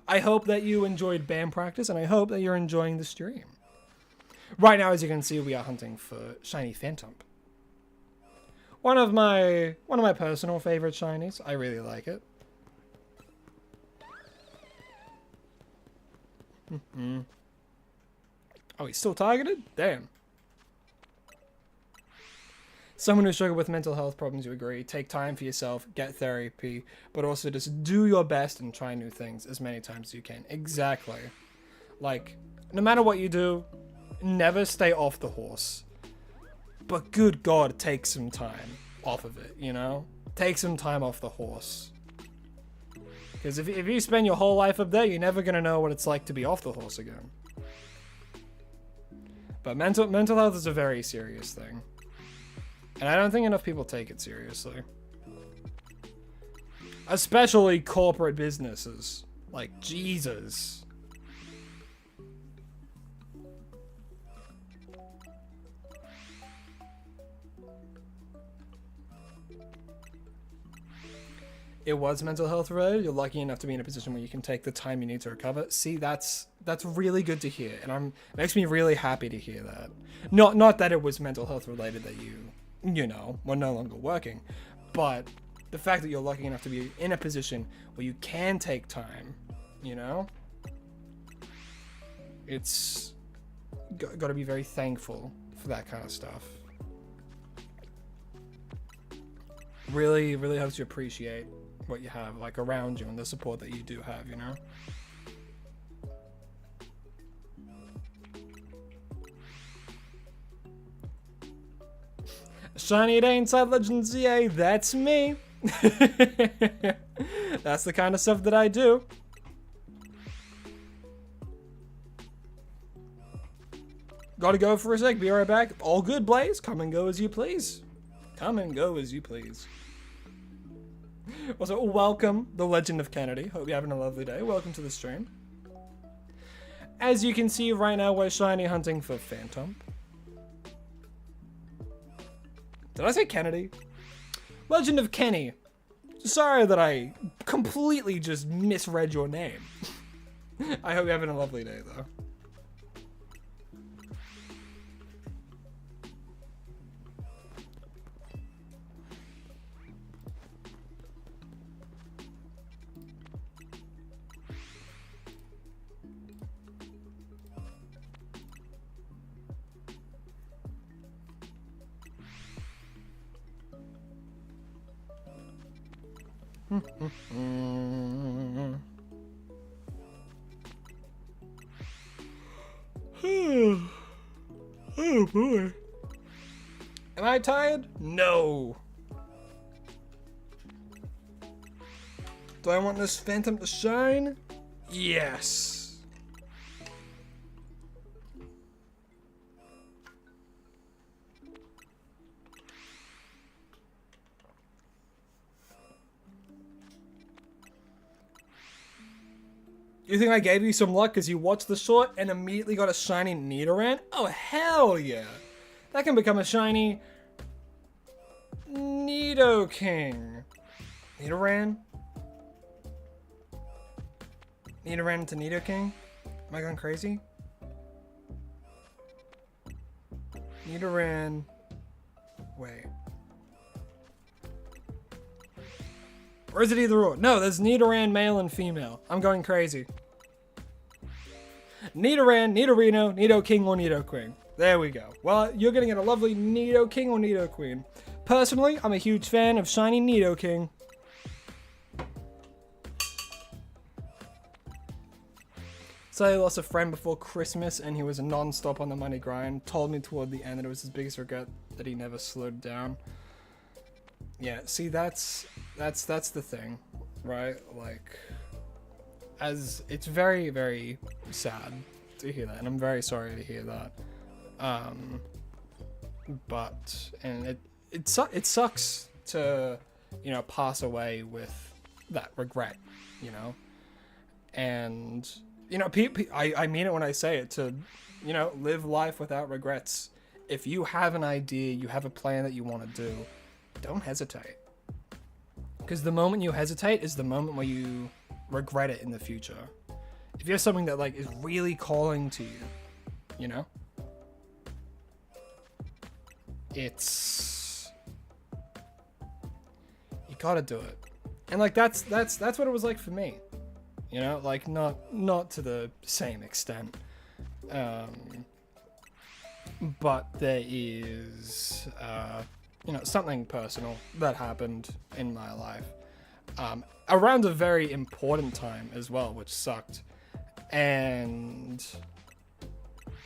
I hope that you enjoyed band practice, and I hope that you're enjoying the stream. Right now, as you can see, we are hunting for shiny Phantom. One of my personal favorite shinies. I really like it. Oh, he's still targeted? Damn. Someone who struggled with mental health problems, you agree. Take time for yourself, get therapy, but also just do your best and try new things as many times as you can. Exactly. Like, no matter what you do, never stay off the horse. But good God, take some time off of it, you know? Take some time off the horse. Because if you spend your whole life up there, you're never going to know what it's like to be off the horse again. But mental health is a very serious thing. And I don't think enough people take it seriously. Especially corporate businesses. Like, Jesus. It was mental health related. You're lucky enough to be in a position where you can take the time you need to recover. See, that's really good to hear, and it makes me really happy to hear that. Not that it was mental health related that you know, were no longer working, but the fact that you're lucky enough to be in a position where you can take time, you know, it's got to be very thankful for that kind of stuff. Really, really helps you appreciate what you have, like, around you and the support that you do have, you know? Shiny Day inside Legends ZA, that's me. That's the kind of stuff that I do. Gotta go for a sec, be right back. All good, Blaze. Come and go as you please. Come and go as you please. Also, welcome, the Legend of Kennedy. Hope you're having a lovely day. Welcome to the stream. as you can see right now, we're shiny hunting for Phantom. Did I say Kennedy? Legend of Kenny. Sorry that I completely just misread your name. I hope you're having a lovely day, though. Oh boy. Am I tired? No. Do I want this Phantom to shine? Yes. You think I gave you some luck because you watched the short and immediately got a shiny Nidoran? Oh, hell yeah. That can become a shiny Nidoking. Nidoran? Nidoran into Nidoking? Am I going crazy? Nidoran. Wait. Or is it either or? No, there's Nidoran male and female. I'm going crazy. Nidoran, Nidorino, Nidoking, or Nidoqueen. There we go. Well, you're gonna get a lovely Nidoking or Nidoqueen. Personally, I'm a huge fan of shiny Nidoking. So I lost a friend before Christmas and he was non-stop on the money grind. Told me toward the end that it was his biggest regret that he never slowed down. Yeah, see, that's the thing, right? Like, as it's very, very sad to hear that, and I'm very sorry to hear that. But it sucks to, you know, pass away with that regret, you know, and you know, I mean it when I say it, to, you know, live life without regrets. If you have an idea, you have a plan that you want to do, don't hesitate. Because the moment you hesitate is the moment where you regret it in the future. If you have something that, like, is really calling to you, you know? It's... You gotta do it. And, like, that's what it was like for me. You know? Like, not to the same extent. But there is... you know, something personal that happened in my life around a very important time as well, which sucked, and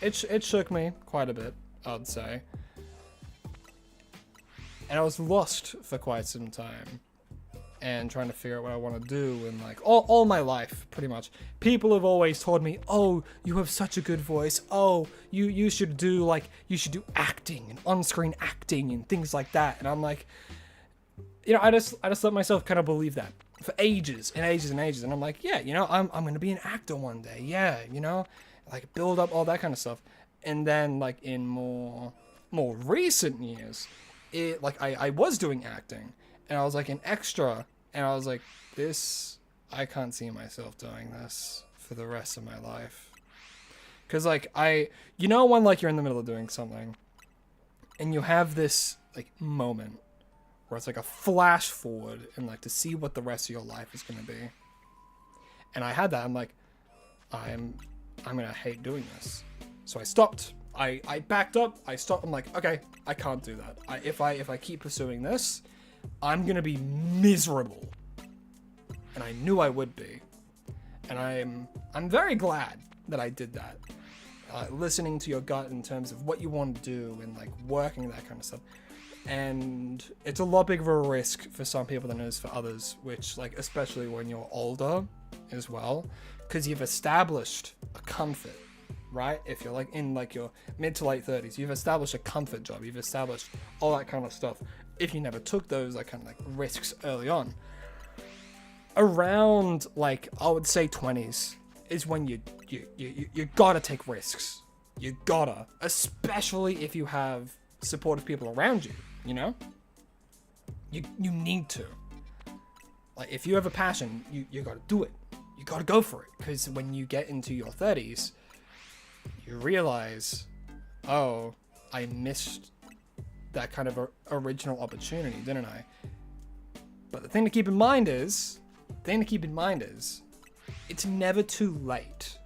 it shook me quite a bit, I'd say, and I was lost for quite some time and trying to figure out what I want to do. And like all my life, pretty much, people have always told me, oh, you have such a good voice, oh, you should do acting and on-screen acting and things like that. And I'm like, you know, I just let myself kind of believe that for ages and ages and ages. And I'm like, yeah, you know, I'm gonna be an actor one day, yeah, you know, like build up all that kind of stuff. And then like in more recent years, it like I was doing acting, and I was like an extra, and I was like, I can't see myself doing this for the rest of my life. Cause like you know, when like you're in the middle of doing something and you have this like moment where it's like a flash forward and like to see what the rest of your life is going to be. And I had that. I'm like, I'm going to hate doing this. So I stopped. I backed up. I stopped. I'm like, okay, I can't do that. If I keep pursuing this, I'm going to be miserable. And I knew I would be. And I'm very glad that I did that. Listening to your gut in terms of what you want to do and like working that kind of stuff. And it's a lot bigger of a risk for some people than it is for others, which like, especially when you're older as well, because you've established a comfort, right? If you're like in like your mid to late 30s, you've established a comfort job, you've established all that kind of stuff. If you never took those like kind of like risks early on, around like, I would say 20s is when you gotta take risks. You gotta, especially if you have supportive people around you, you know? You need to. Like, if you have a passion, you gotta do it. You gotta go for it. Because when you get into your 30s, you realize, oh, I missed that kind of original opportunity, didn't I? But the thing to keep in mind is, it's never too late.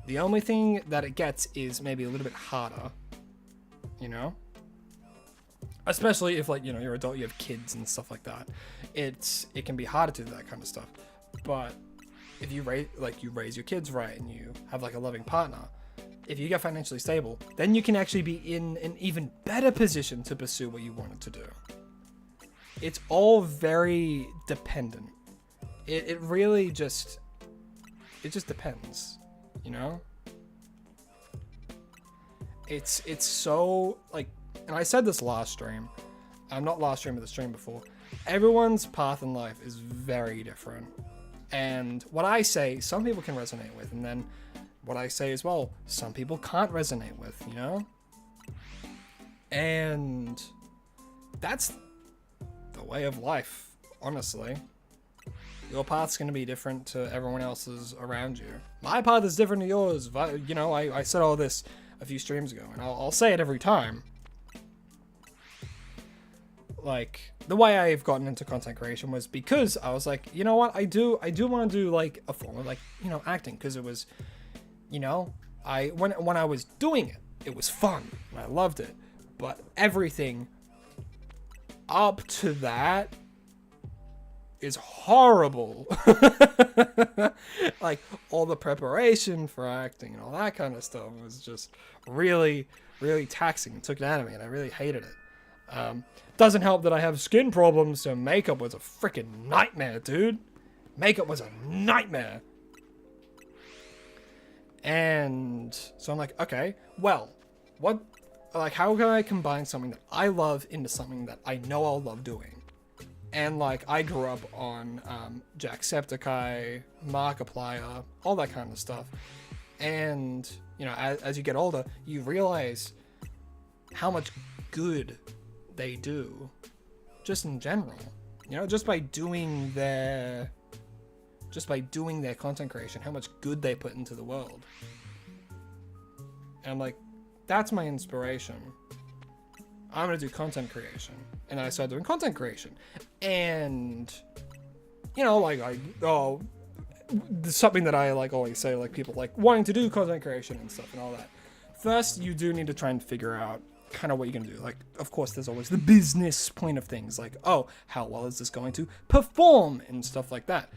The only thing that it gets is maybe a little bit harder, you know? Especially if, like, you know, you're an adult, you have kids and stuff like that. It can be harder to do that kind of stuff. But if you raise your kids right and you have like a loving partner, if you get financially stable, then you can actually be in an even better position to pursue what you wanted to do. It's all very dependent. It really just depends, you know? It's so, like, and I said this last stream, not last stream, but the stream before, everyone's path in life is very different. And what I say, some people can resonate with, and then what I say as well, some people can't resonate with, you know? And that's the way of life, honestly. Your path's going to be different to everyone else's around you. My path is different to yours. You know, I said all this a few streams ago, and I'll say it every time. Like, the way I've gotten into content creation was because I was like, you know what, I do want to do like a form of, like, you know, acting, because it was, you know, when I was doing it, it was fun and I loved it, but everything up to that is horrible. Like, all the preparation for acting and all that kind of stuff was just really, really taxing. It took it out of me and I really hated it. Doesn't help that I have skin problems, so makeup was a freaking nightmare, dude. Makeup was a nightmare. And so I'm like, okay, well, how can I combine something that I love into something that I know I'll love doing? And, like, I grew up on Jacksepticeye, Markiplier, all that kind of stuff. And, you know, as you get older, you realize how much good they do, just in general, you know, just by doing their content creation, how much good they put into the world. And I'm like, that's my inspiration. I'm gonna do content creation. And then I started doing content creation, and, you know, like, something that I, like, always say, like, people like wanting to do content creation and stuff and all that. First, you do need to try and figure out kind of what you're gonna do. Like, of course, there's always the business point of things, like, oh, how well is this going to perform and stuff like that.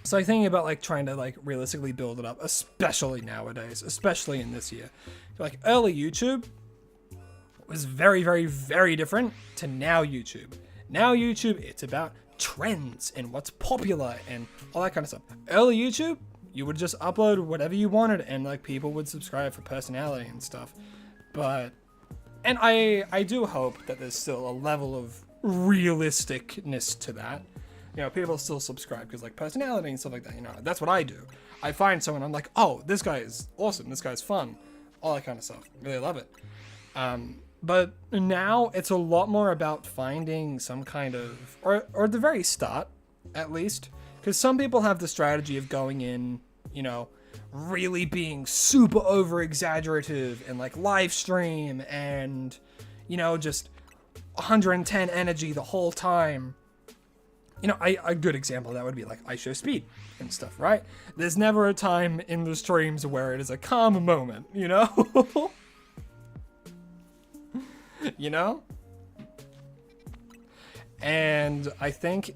So I'm thinking about, like, trying to, like, realistically build it up, especially nowadays, especially in this year. Like, early YouTube was very, very, very different to now YouTube. Now YouTube, it's about trends and what's popular and all that kind of stuff. Early YouTube, you would just upload whatever you wanted and, like, people would subscribe for personality and stuff. But, and I do hope that there's still a level of realisticness to that. You know, people still subscribe because, like, personality and stuff like that, you know, that's what I do. I find someone, I'm like, oh, this guy is awesome, this guy's fun, all that kind of stuff. Really love it. But now it's a lot more about finding some kind of, or at the very start, at least, because some people have the strategy of going in, you know, really being super over exaggerative and, like, live stream and, you know, just 110 energy the whole time. You know, a good example of that would be, like, I show speed and stuff, right? There's never a time in the streams where it is a calm moment, you know? You know? And I think,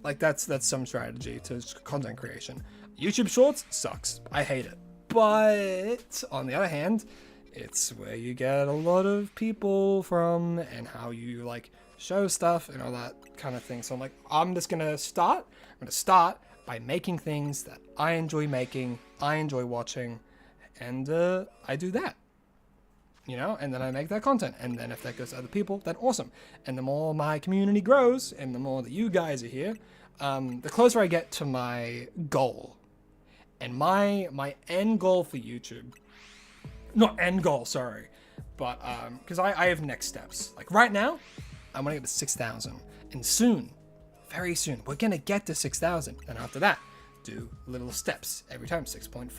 like, that's some strategy to content creation. YouTube Shorts sucks. I hate it. But on the other hand, it's where you get a lot of people from and how you, like, show stuff and all that kind of thing. So I'm like, I'm gonna start by making things that I enjoy making, I enjoy watching, and I do that. you know, and then I make that content. And then if that goes to other people, then awesome. And the more my community grows and the more that you guys are here, the closer I get to my goal. And my end goal for YouTube, not end goal, sorry, but because I have next steps. Like right now, I want to get to 6,000, and soon, very soon, we're gonna get to 6,000. And after that, do little steps every time, 6.5,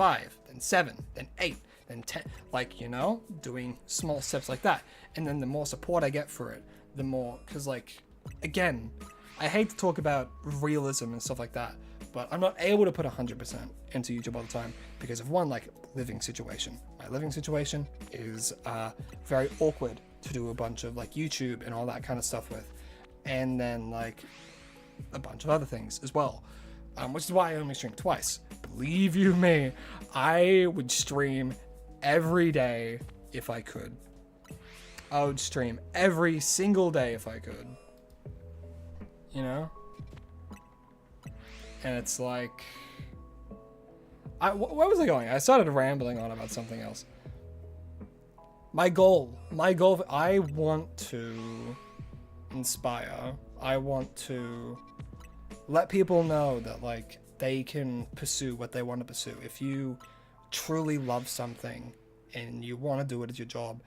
then 7, then 8, then 10, like, you know, doing small steps like that. And then the more support I get for it, the more, because like, again, I hate to talk about realism and stuff like that, but I'm not able to put 100% into YouTube all the time because of one, like, living situation. My living situation is very awkward to do a bunch of like YouTube and all that kind of stuff with, and then like a bunch of other things as well, which is why I only stream twice. Believe you me, I would stream every day if I could. I would stream every single day if I could, you know? And it's like, where was I going? I started rambling on about something else. My goal, I want to inspire. I want to let people know that like they can pursue what they want to pursue. If you truly love something and you want to do it as your job,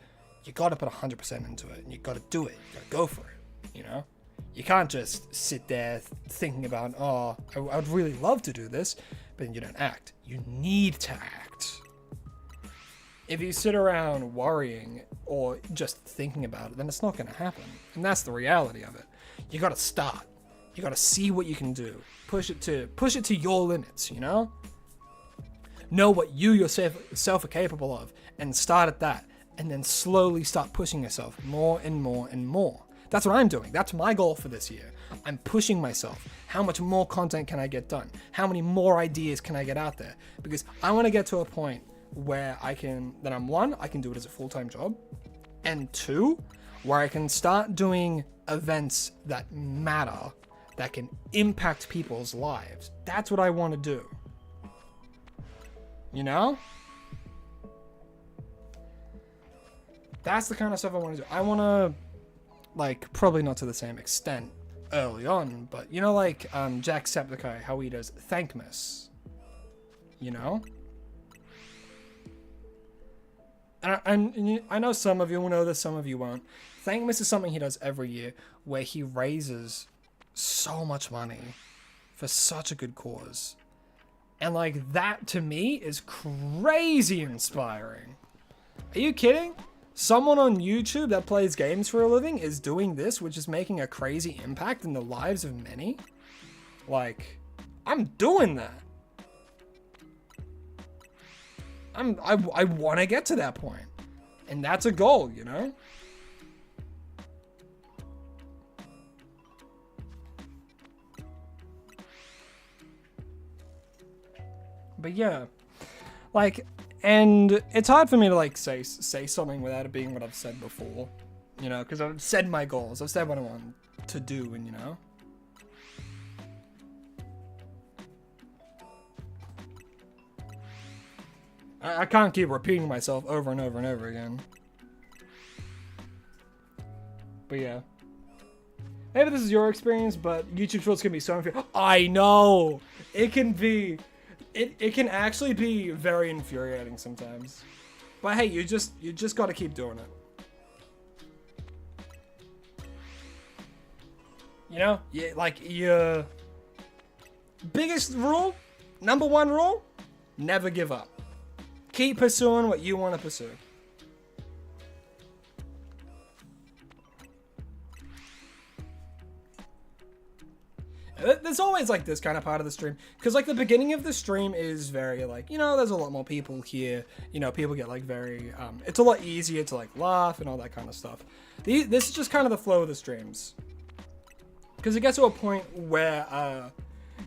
you got to put 100% into it, and you got to do it. You got to go for it, you know? You can't just sit there thinking about, oh, I would really love to do this, but then you don't act. You need to act. If you sit around worrying or just thinking about it, then it's not going to happen. And that's the reality of it. You got to start. You got to see what you can do. Push it to your limits, you know? Know what you yourself are capable of and start at that. And then slowly start pushing yourself more and more and more. That's what I'm doing. That's my goal for this year. I'm pushing myself. How much more content can I get done? How many more ideas can I get out there? Because I want to get to a point where I can do it as a full-time job. And 2, where I can start doing events that matter, that can impact people's lives. That's what I want to do. You know? That's the kind of stuff I want to do. I want to, like, probably not to the same extent early on, but you know, like Jacksepticeye, how he does Thankmas, you know? And I know some of you will know this, some of you won't. Thankmas is something he does every year where he raises so much money for such a good cause. And like that to me is crazy inspiring. Are you kidding? Someone on YouTube that plays games for a living is doing this, which is making a crazy impact in the lives of many. Like, I'm doing that. I want to get to that point. And that's a goal, you know? But yeah, like, and it's hard for me to like say something without it being what I've said before, you know, because I've said my goals, I've said what I want to do, and you know. I can't keep repeating myself over and over and over again. But yeah. Maybe this is your experience, but YouTube Shorts can be so infuriating. I know! It can be... It can actually be very infuriating sometimes. But hey, you just gotta keep doing it. You know? Yeah, like, your biggest rule, number 1 rule, never give up. Keep pursuing what you want to pursue. There's always like this kind of part of the stream, because like the beginning of the stream is very like, you know, there's a lot more people here, you know, people get like very, it's a lot easier to like laugh and all that kind of stuff. This is just kind of the flow of the streams, because it gets to a point where,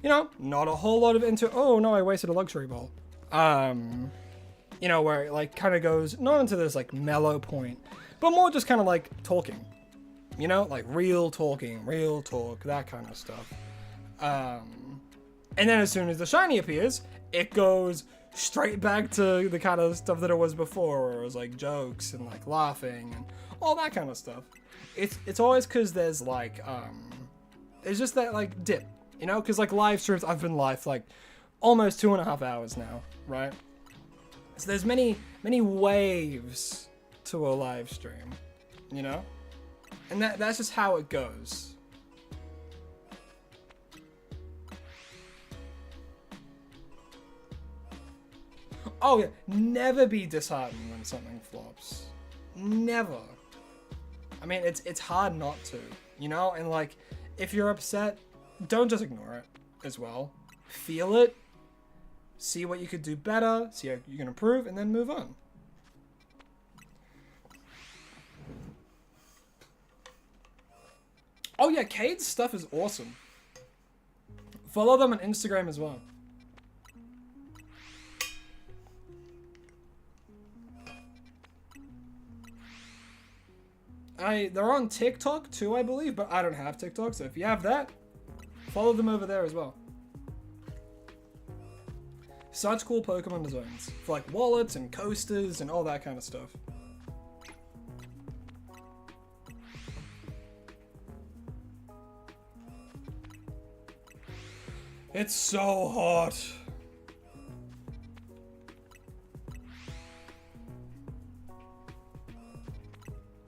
you know, not a whole lot of oh no, I wasted a luxury bowl. You know, where it like kind of goes not into this like mellow point, but more just kind of like talking, you know, like real talking, real talk, that kind of stuff. And then as soon as the shiny appears, it goes straight back to the kind of stuff that it was before, where it was like jokes and like laughing and all that kind of stuff. It's always because there's like there's just that like dip, you know, because like live streams, I've been live for like almost 2.5 hours now, right? So there's many waves to a live stream, you know, and that's just how it goes. Oh yeah, never be disheartened when something flops. Never. I mean, it's hard not to, you know? And like, if you're upset, don't just ignore it as well. Feel it. See what you could do better. See how you can improve, and then move on. Oh yeah, Cade's stuff is awesome. Follow them on Instagram as well. They're on TikTok too, I believe, but I don't have TikTok, so if you have that, follow them over there as well. Such cool Pokemon designs for like wallets and coasters and all that kind of stuff. It's so hot.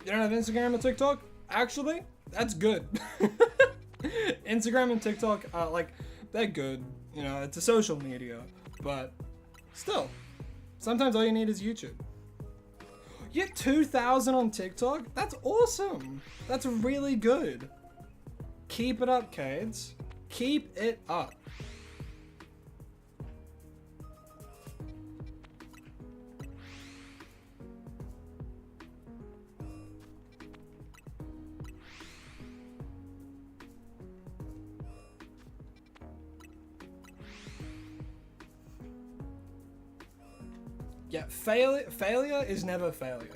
You don't have Instagram or TikTok? Actually, that's good. Instagram and TikTok, like, they're good. You know, it's a social media, but still, sometimes all you need is YouTube. You get 2,000 on TikTok? That's awesome. That's really good. Keep it up, Cades. Keep it up. Yeah, failure is never failure.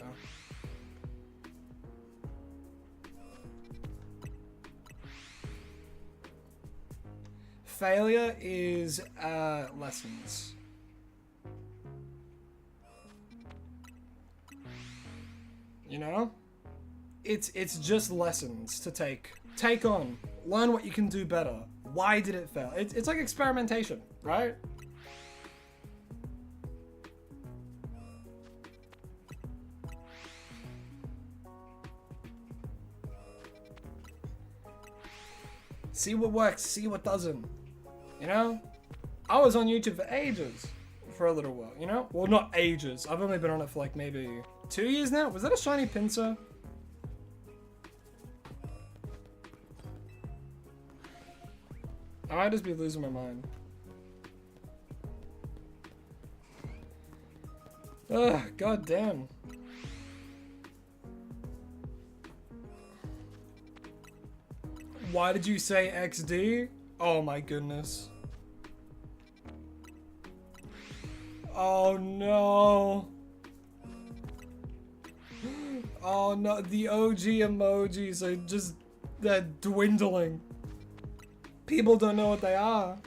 Failure is lessons. You know? It's just lessons to take on. Learn what you can do better. Why did it fail? It's like experimentation, right? See what works, see what doesn't. You know? I was on YouTube for ages. For a little while, you know? Well, not ages. I've only been on it for like maybe 2 years now. Was that a shiny pincer? I might just be losing my mind. Ugh, god damn. Why did you say XD? Oh my goodness. Oh no. Oh no, the OG emojis are just, they're dwindling. People don't know what they are.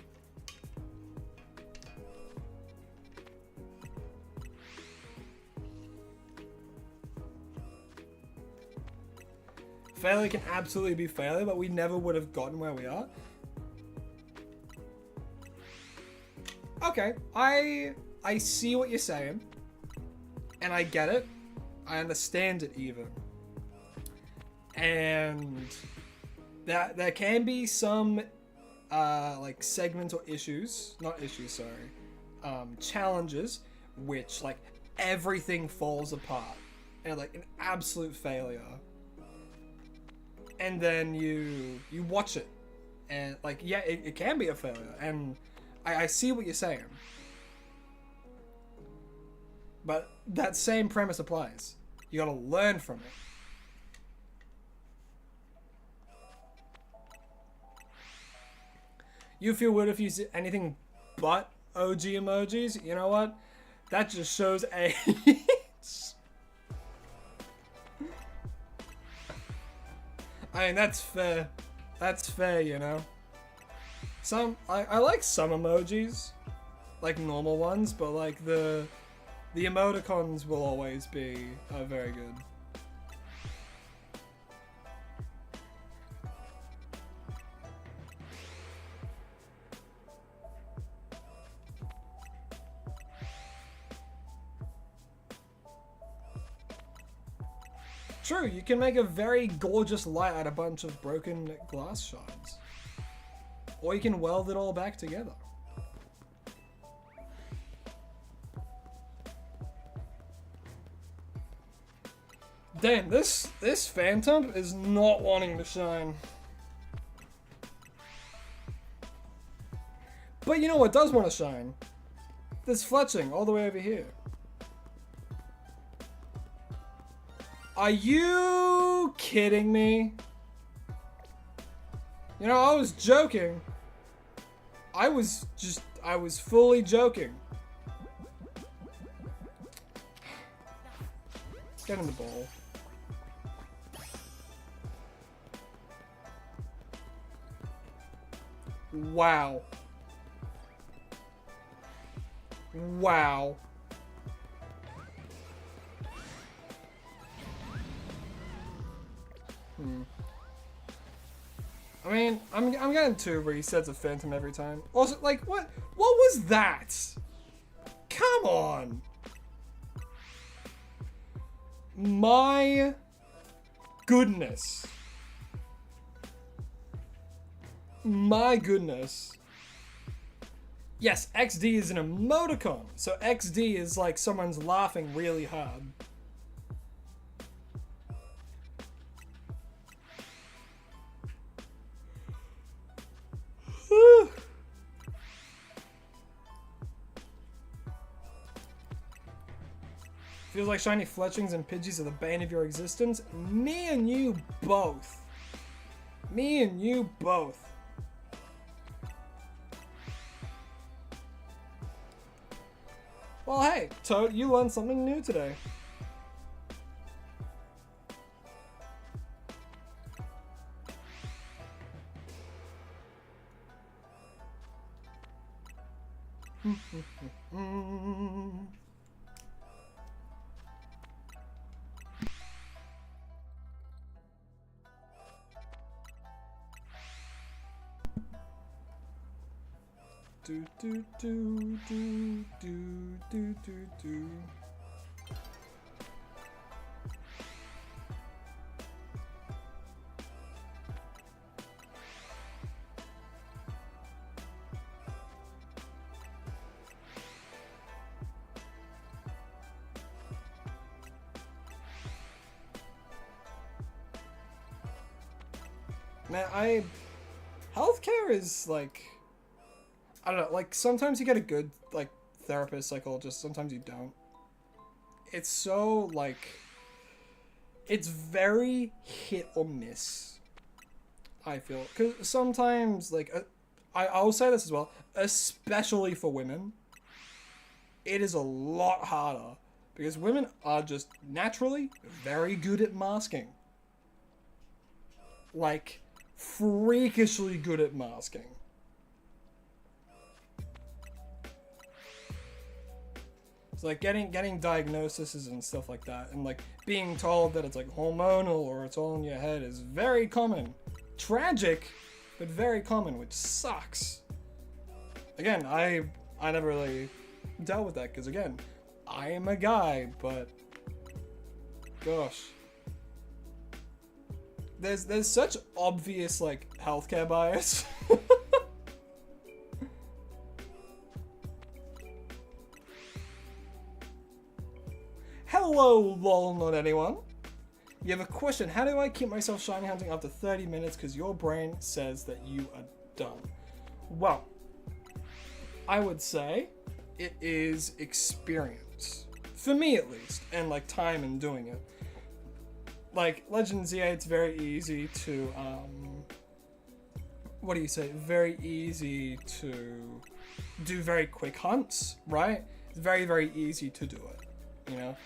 Failure can absolutely be failure, but we never would have gotten where we are. Okay, I see what you're saying, and I get it. I understand it even. And that there can be some like segments or issues, not issues, sorry, challenges, which like everything falls apart and like an absolute failure. And then you watch it, and like, yeah, it can be a failure, and I see what you're saying. But that same premise applies. You gotta learn from it. You feel weird if you see anything but OG emojis? You know what? That just shows age. I mean, that's fair. That's fair, you know. I like some emojis. like normal ones, but like the emoticons will always be very good. True, you can make a very gorgeous light out of a bunch of broken glass shards. Or you can weld it all back together. Damn, this Phantom is not wanting to shine. But you know what does want to shine? This fletching all the way over here. Are you kidding me? You know, I was joking. I was fully joking. Get in the bowl. Wow. Wow. I mean, I'm getting 2 resets of Phantom every time. Also, like, what was that? Come on. My goodness. My goodness. Yes, XD is an emoticon. So XD is like someone's laughing really hard. Feels like shiny fletchings and Pidgeys are the bane of your existence. Me and you both. Me and you both. Well, hey, Toad, you learned something new today. Do do do do do do do do. Man, healthcare is like, I don't know, like sometimes you get a good like therapist, psychologist, sometimes you don't. It's so like, it's very hit or miss, I feel. Because sometimes, like, I'll say this as well, especially for women, it is a lot harder because women are just naturally very good at masking. Like, freakishly good at masking. It's like getting diagnoses and stuff like that, and like being told that it's like hormonal or it's all in your head is very common. Tragic, but very common, which sucks. Again, I never really dealt with that because again, I am a guy, but gosh. There's such obvious like healthcare bias. Hello, lol, not anyone. You have a question. How do I keep myself shiny hunting after 30 minutes because your brain says that you are done? Well, I would say it is experience. For me at least, and like time in doing it. Like Legend ZA, it's very easy to, what do you say? Very easy to do very quick hunts, right? It's very, very easy to do it, you know?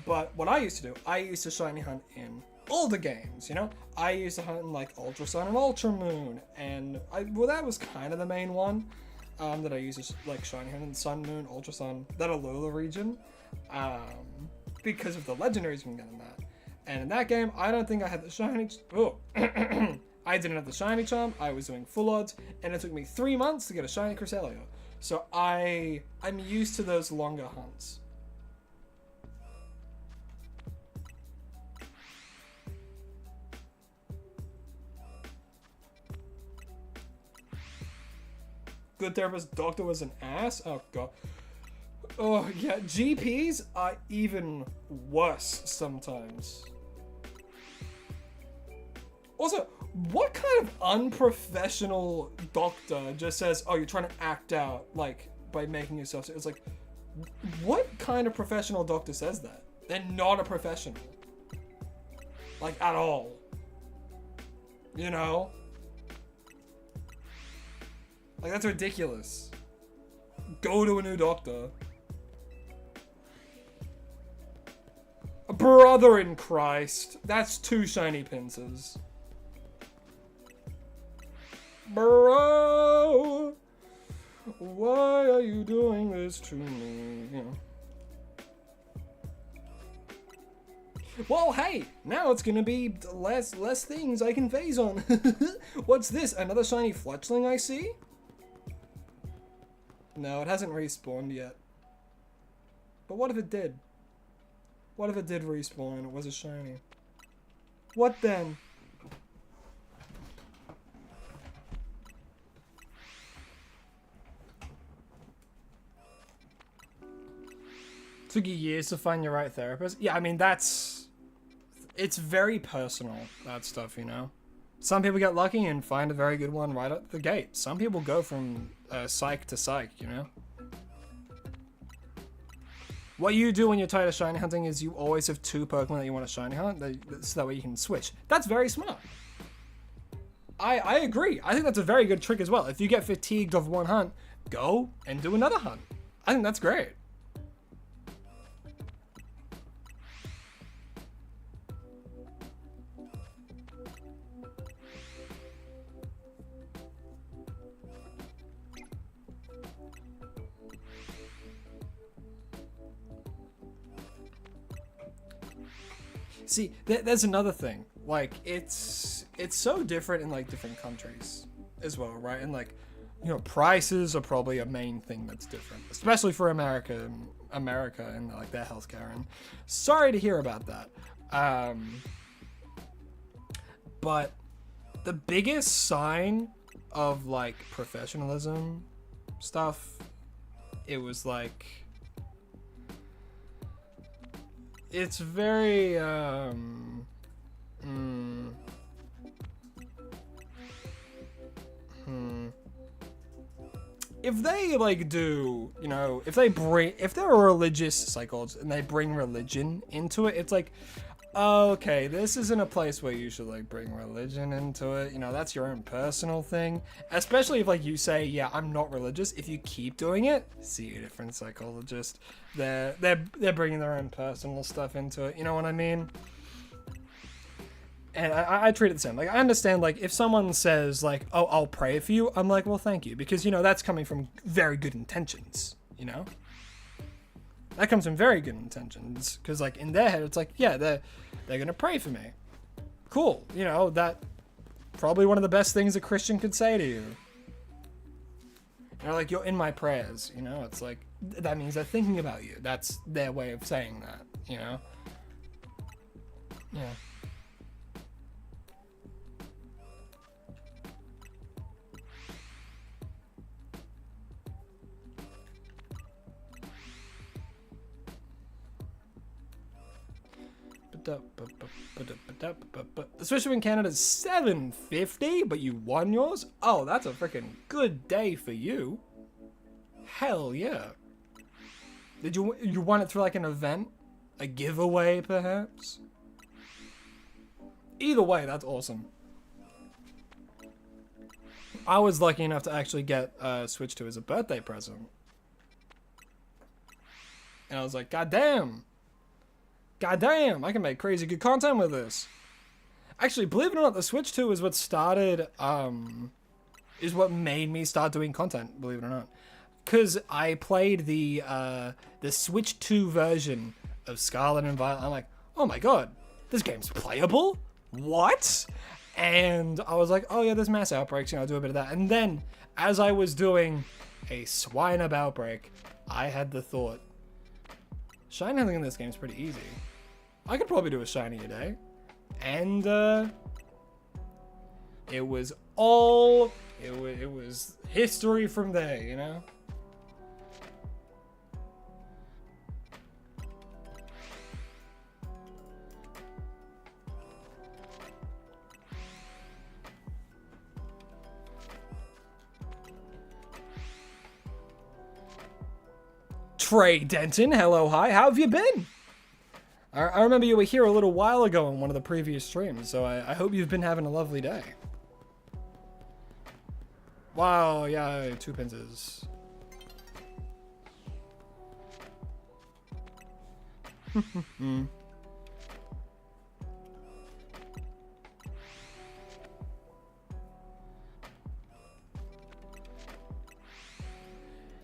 But what I used to do, I used to shiny hunt in all the games, you know? I used to hunt in like Ultra Sun and Ultra Moon, and well, that was kind of the main one. that I use is like Shiny Hunt and Sun, Moon, Ultra Sun, that Alola region, because of the legendaries you can get in that. And in that game, I don't think I had the shiny. Oh, I didn't have the shiny charm. I was doing full odds, and it took me 3 months to get a shiny Cresselia. So I'm used to those longer hunts. Good therapist doctor was an ass. Oh god. Oh yeah, GPs are even worse sometimes. Also, what kind of unprofessional doctor just says, "Oh, you're trying to act out like by making yourself"? So it's like, what kind of professional doctor says that? They're not a professional, like at all. You know, like that's ridiculous. Go to a new doctor. Brother in Christ, that's 2 shiny pincers. Bro, why are you doing this to me? Well, hey, now it's gonna be less things I can phase on. What's this? Another shiny Fletchling I see? No, it hasn't respawned yet. But what if it did? What if it did respawn and it was a shiny? What then? Took you years to find your right therapist? Yeah, I mean, it's very personal, that stuff, you know? Some people get lucky and find a very good one right at the gate. Some people go from psych to psych, you know? What you do when you're tired of shiny hunting is you always have 2 Pokemon that you want to shiny hunt, so that way you can switch. That's very smart. I agree. I think that's a very good trick as well. If you get fatigued of one hunt, go and do another hunt. I think that's great. See, there's another thing. Like, it's so different in, like, different countries as well, right? And, like, you know, prices are probably a main thing that's different. Especially for America and, like, their healthcare. And sorry to hear about that. But the biggest sign of, like, professionalism stuff, it was, like... It's very, if they, like, do, you know, if they're a religious psychologist and they bring religion into it, it's like, okay, this isn't a place where you should, like, bring religion into it. You know, that's your own personal thing. Especially if, like, you say, yeah, I'm not religious. If you keep doing it, see a different psychologist. They're bringing their own personal stuff into it. You know what I mean? And I treat it the same. Like, I understand, like, if someone says, like, oh, I'll pray for you, I'm like, well, thank you. Because, you know, that's coming from very good intentions, you know? That comes from very good intentions. Because, like, in their head, it's like, yeah, they're going to pray for me. Cool. You know, that probably one of the best things a Christian could say to you. You know, like, you're in my prayers, you know? It's like, that means they're thinking about you. That's their way of saying that, you know? Yeah. The Switch in Canada is $7.50, but you won yours? Oh, that's a freaking good day for you. Hell yeah. Did you won it through like an event? A giveaway, perhaps? Either way, that's awesome. I was lucky enough to actually get Switch 2 as a birthday present. And I was like, God damn, I can make crazy good content with this. Actually, believe it or not, the Switch 2 is what started is what made me start doing content, believe it or not. Because I played the Switch 2 version of Scarlet and Violet. I'm like, oh my god, this game's playable? What? And I was like, oh yeah, there's mass outbreaks, I'll do a bit of that. And then, as I was doing a swine up outbreak, I had the thought, shine handling in this game's pretty easy. I could probably do a shiny a day. And it was history from there, Trey Denton, hello, hi, how have you been? I remember you were here a little while ago on one of the previous streams, so I hope you've been having a lovely day. Wow, yeah, 2 pincers.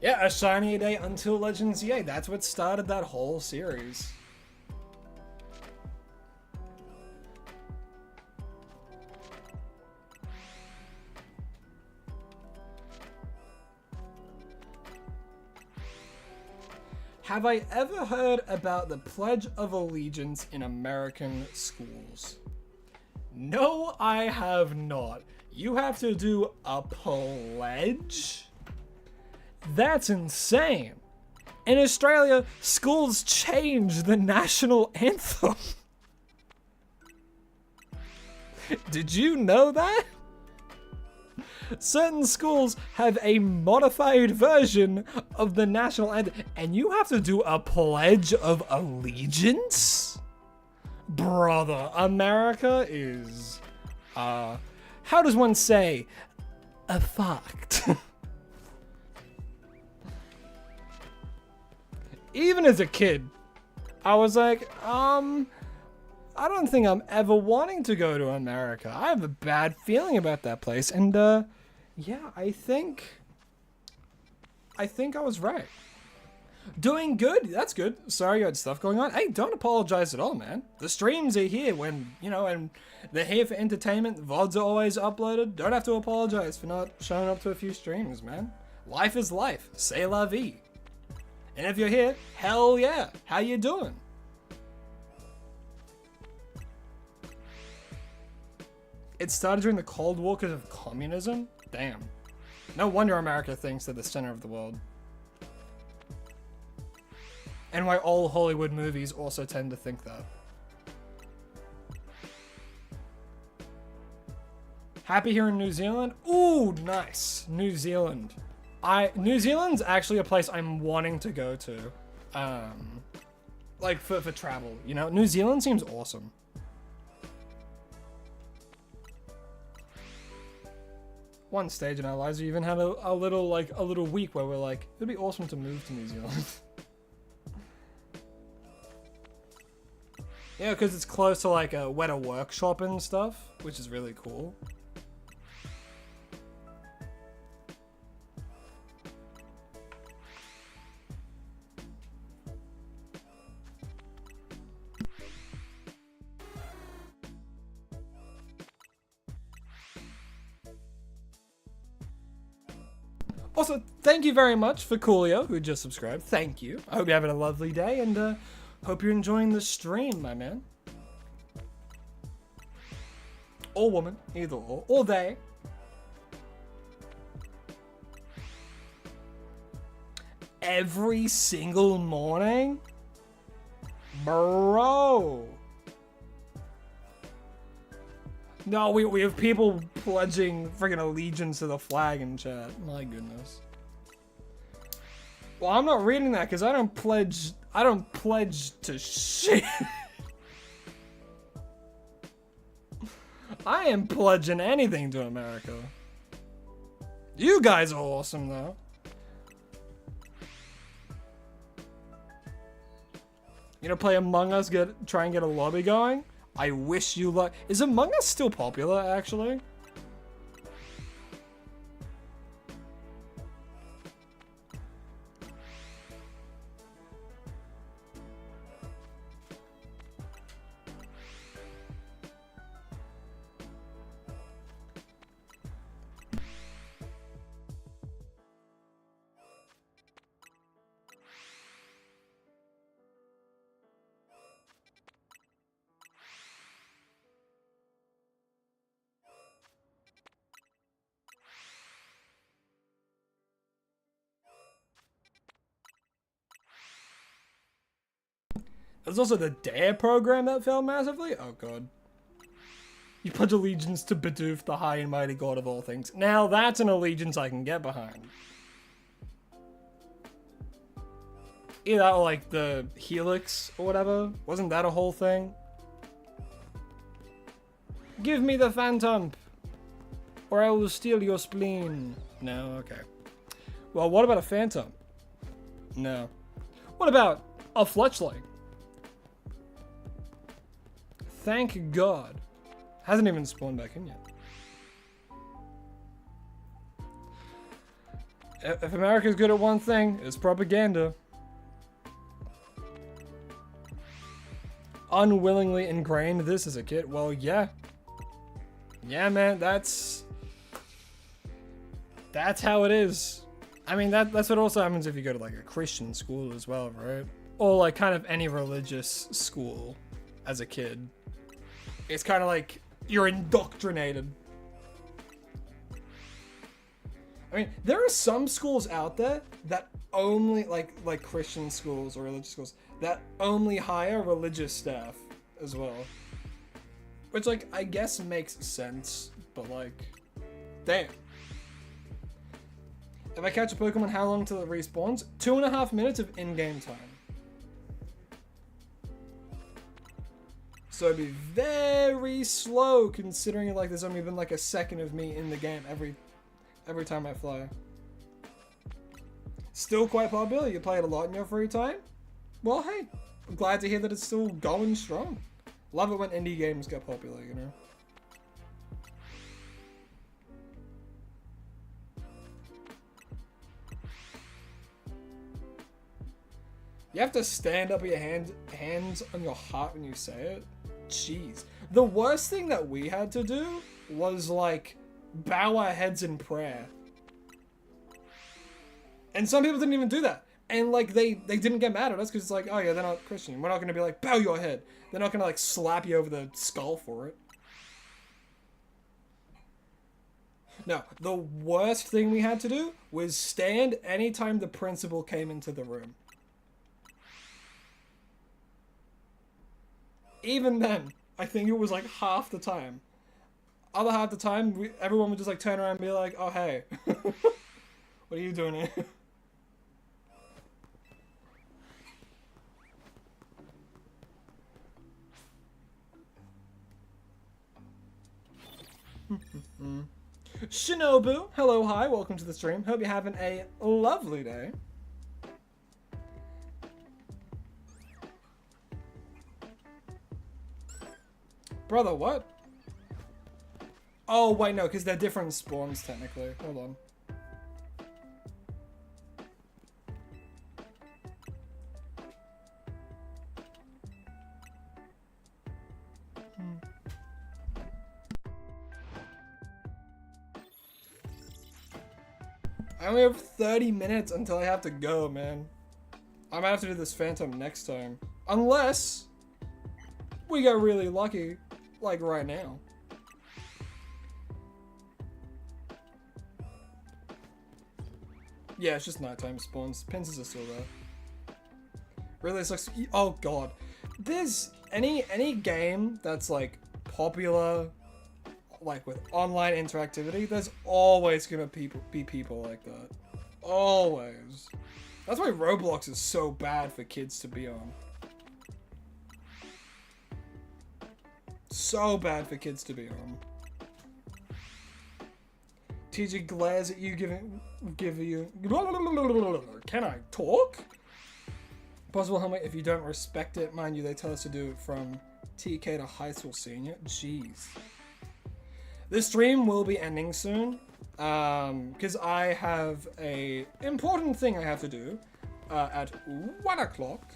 Yeah, a shiny a day until Legends EA. That's what started that whole series. Have I ever heard about the Pledge of Allegiance in American schools? No, I have not. You have to do a pledge? That's insane. In Australia, schools change the national anthem. Did you know that? Certain schools have a modified version of the national anthem, and you have to do a Pledge of Allegiance? Brother, America is, how does one say, a fucked? Even as a kid, I was like, I don't think I'm ever wanting to go to America. I have a bad feeling about that place. And, yeah, I think I was right. Doing good. That's good. Sorry you had stuff going on. Hey, don't apologize at all, man. The streams are here when, and they're here for entertainment. The VODs are always uploaded. Don't have to apologize for not showing up to a few streams, man. Life is life. C'est la vie. And if you're here, hell yeah. How you doing? It started during the Cold War because of communism? Damn. No wonder America thinks they're the center of the world. And why all Hollywood movies also tend to think that. Happy here in New Zealand? Ooh, nice. New Zealand. New Zealand's actually a place I'm wanting to go to. Like for travel, New Zealand seems awesome. One stage in our lives, we even had a little week where we're like, it'd be awesome to move to New Zealand. Yeah, because it's close to like a Weta Workshop and stuff, which is really cool. Also, thank you very much for Coolio, who just subscribed. Thank you. I hope you're having a lovely day, and hope you're enjoying the stream, my man. Or woman, either or they. Every single morning? Bro. No, we have people pledging friggin' allegiance to the flag in chat. My goodness. Well, I'm not reading that because I don't pledge to shit. I am pledging anything to America. You guys are awesome though. Play Among Us, try and get a lobby going? I wish you luck. Is Among Us still popular, actually? There's also the DARE program that failed massively. Oh god. You pledge allegiance to Bidoof, the high and mighty god of all things. Now that's an allegiance I can get behind. Either that or like the Helix or whatever. Wasn't that a whole thing? Give me the Phantom, or I will steal your spleen. No, okay. Well, what about a Phantom? No. What about a Fletchling? Thank God. Hasn't even spawned back in yet. If America's good at one thing, it's propaganda. Unwillingly ingrained this as a kid. Well, yeah. Yeah, man, that's how it is. I mean, that's what also happens if you go to like a Christian school as well, right? Or like kind of any religious school as a kid. It's kind of like you're indoctrinated. I mean, there are some schools out there that only like Christian schools or religious schools that only hire religious staff as well. Which, like, I guess makes sense, but, like, damn. If I catch a Pokemon, how long till it respawns? 2.5 minutes of in-game time. So it'd be very slow, considering, like, there's only been, like, a second of me in the game every time I fly. Still quite popular. You play it a lot in your free time? Well, hey, I'm glad to hear that it's still going strong. Love it when indie games get popular, you know? You have to stand up with your hands on your heart when you say it? Jeez. The worst thing that we had to do was, like, bow our heads in prayer. And some people didn't even do that. And, like, they didn't get mad at us because it's like, oh, yeah, they're not Christian. We're not going to be like, bow your head. They're not going to, like, slap you over the skull for it. No, the worst thing we had to do was stand anytime the principal came into the room. Even then, I think it was, like, half the time. Other half the time, everyone would just, like, turn around and be like, oh, hey. What are you doing here? Shinobu, hello, hi, welcome to the stream. Hope you're having a lovely day. Brother, what? Oh, wait, no, because they're different spawns, technically. Hold on. I only have 30 minutes until I have to go, man. I might have to do this Phantom next time. Unless we get really lucky, like right now. Yeah, it's just nighttime spawns. Pincers are still there. Really sucks. Oh god. There's any game that's like popular, like with online interactivity, there's always gonna be people like that. Always. That's why Roblox is so bad for kids to be on. So bad for kids to be on. TJ glares at you, give you. Can I talk? Possible helmet if you don't respect it. Mind you, they tell us to do it from TK to high school senior. Jeez. This stream will be ending soon, because I have a important thing I have to do at 1 o'clock.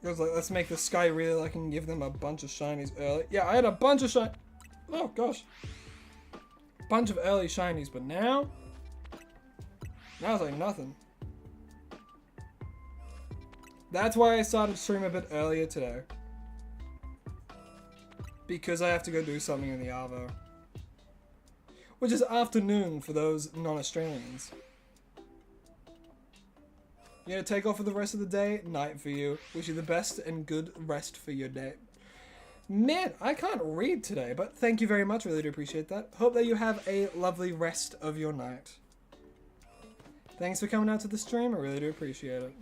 Because like, let's make the sky real. I can give them a bunch of shinies early. Yeah, I had a bunch of oh gosh, bunch of early shinies, but now it's like nothing. That's why I started stream a bit earlier today. Because I have to go do something in the Arvo. Which is afternoon for those non-Australians. You gonna take off for the rest of the day? Night for you. Wish you the best and good rest for your day. Man, I can't read today, but thank you very much. Really do appreciate that. Hope that you have a lovely rest of your night. Thanks for coming out to the stream. I really do appreciate it.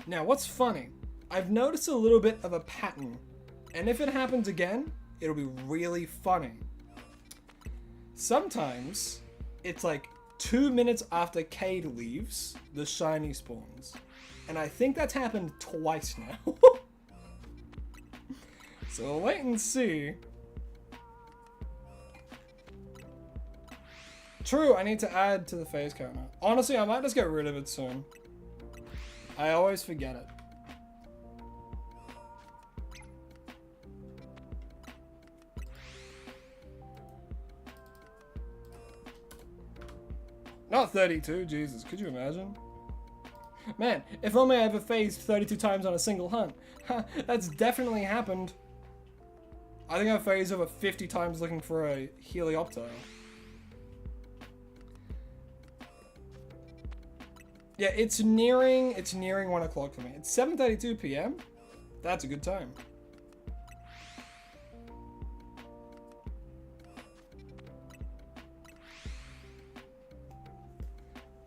Now, what's funny? I've noticed a little bit of a pattern, and if it happens again, it'll be really funny. Sometimes, it's like 2 minutes after Cade leaves, the shiny spawns. And I think that's happened twice now. So we'll wait and see. True, I need to add to the phase counter. Honestly, I might just get rid of it soon. I always forget it. Not 32, Jesus, could you imagine? Man, if only I ever phased 32 times on a single hunt. That's definitely happened. I think I've phased over 50 times looking for a Helioptile. Yeah, it's nearing 1 o'clock for me. It's 7:32 p.m. That's a good time.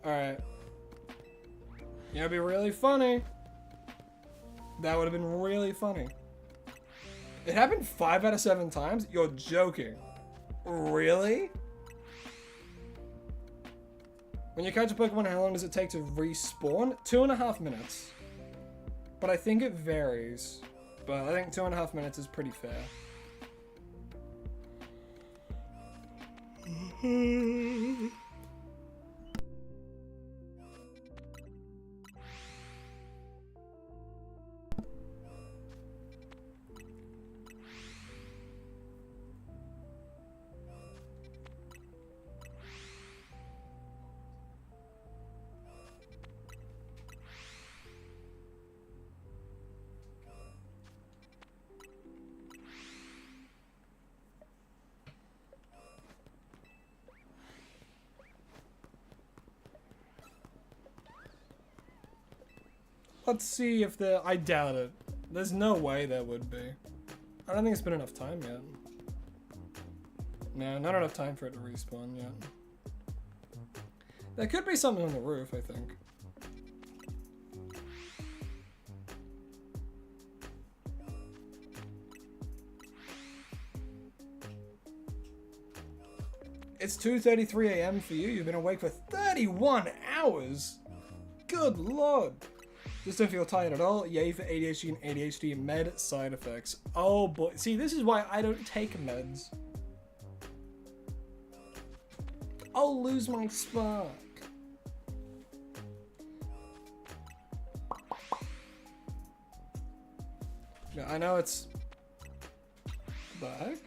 Alright. Yeah, it'd be really funny. That would have been really funny. It happened 5 out of 7 times? You're joking. Really? When you catch a Pokemon, how long does it take to respawn? 2.5 minutes. But I think it varies. But I think 2.5 minutes is pretty fair. Let's see if there... I doubt it. There's no way there would be. I don't think it's been enough time yet. No, not enough time for it to respawn yet. There could be something on the roof, I think. It's 2:33 a.m. for you. You've been awake for 31 hours. Good lord. Just don't feel tired at all. Yay for ADHD and ADHD med side effects. Oh boy. See, this is why I don't take meds. I'll lose my spark. Yeah, I know it's... The heck?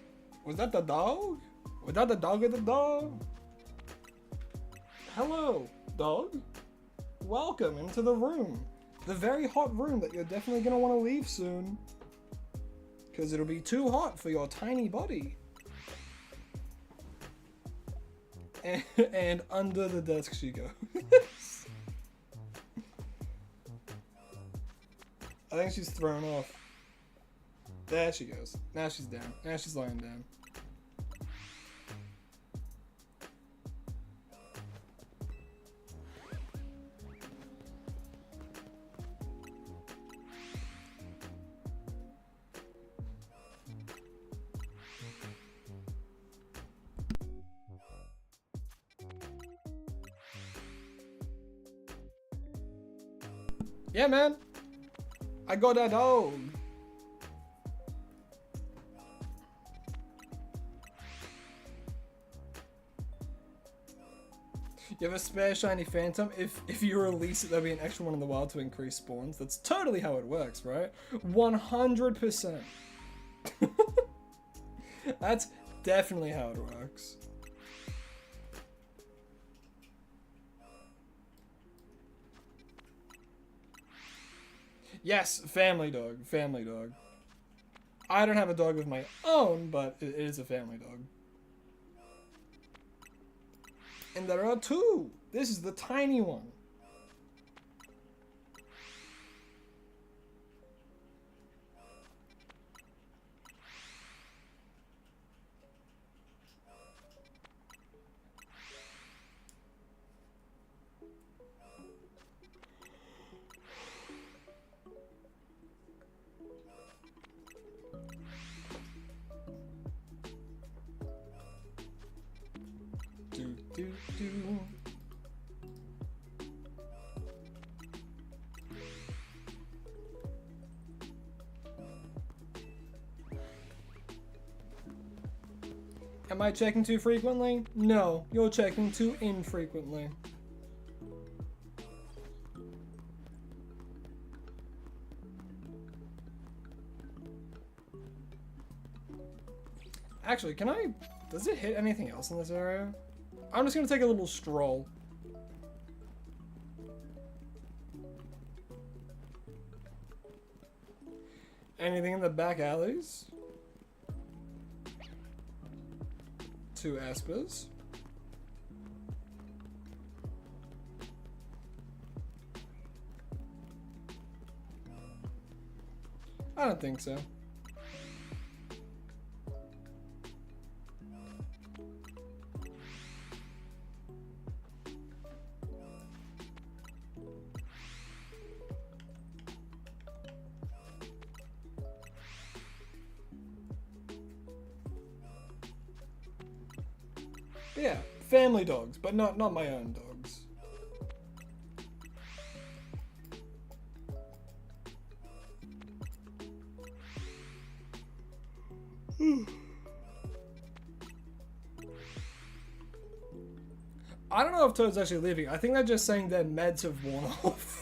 Was that the dog? Was that the dog or the dog? Hello, dog. Welcome into the room. The very hot room that you're definitely going to want to leave soon. Because it'll be too hot for your tiny body. And under the desk she goes. I think she's thrown off. There she goes. Now she's down. Now she's lying down. Yeah, man. I got that dog. You have a spare shiny phantom? If you release it, there'll be an extra one in the wild to increase spawns. That's totally how it works, right? 100%. That's definitely how it works. Yes, family dog, family dog. I don't have a dog of my own, but it is a family dog. And there are two. This is the tiny one. Do. Am I checking too frequently? No, you're checking too infrequently. Actually, does it hit anything else in this area? I'm just gonna take a little stroll. Anything in the back alleys? Two espers. I don't think so. But yeah, family dogs, but not my own dogs. I don't know if Toad's actually leaving. I think they're just saying their meds have worn off.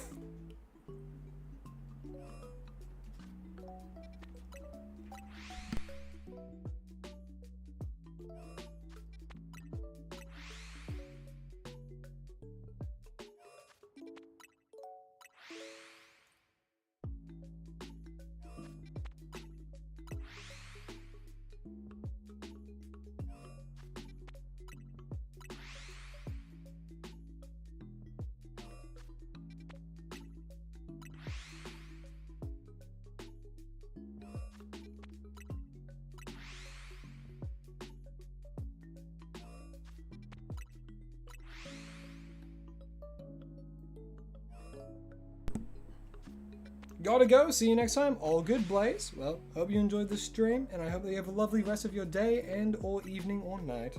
Gotta go. See you next time. All good, Blaze. Well, hope you enjoyed the stream, and I hope that you have a lovely rest of your day and or evening or night.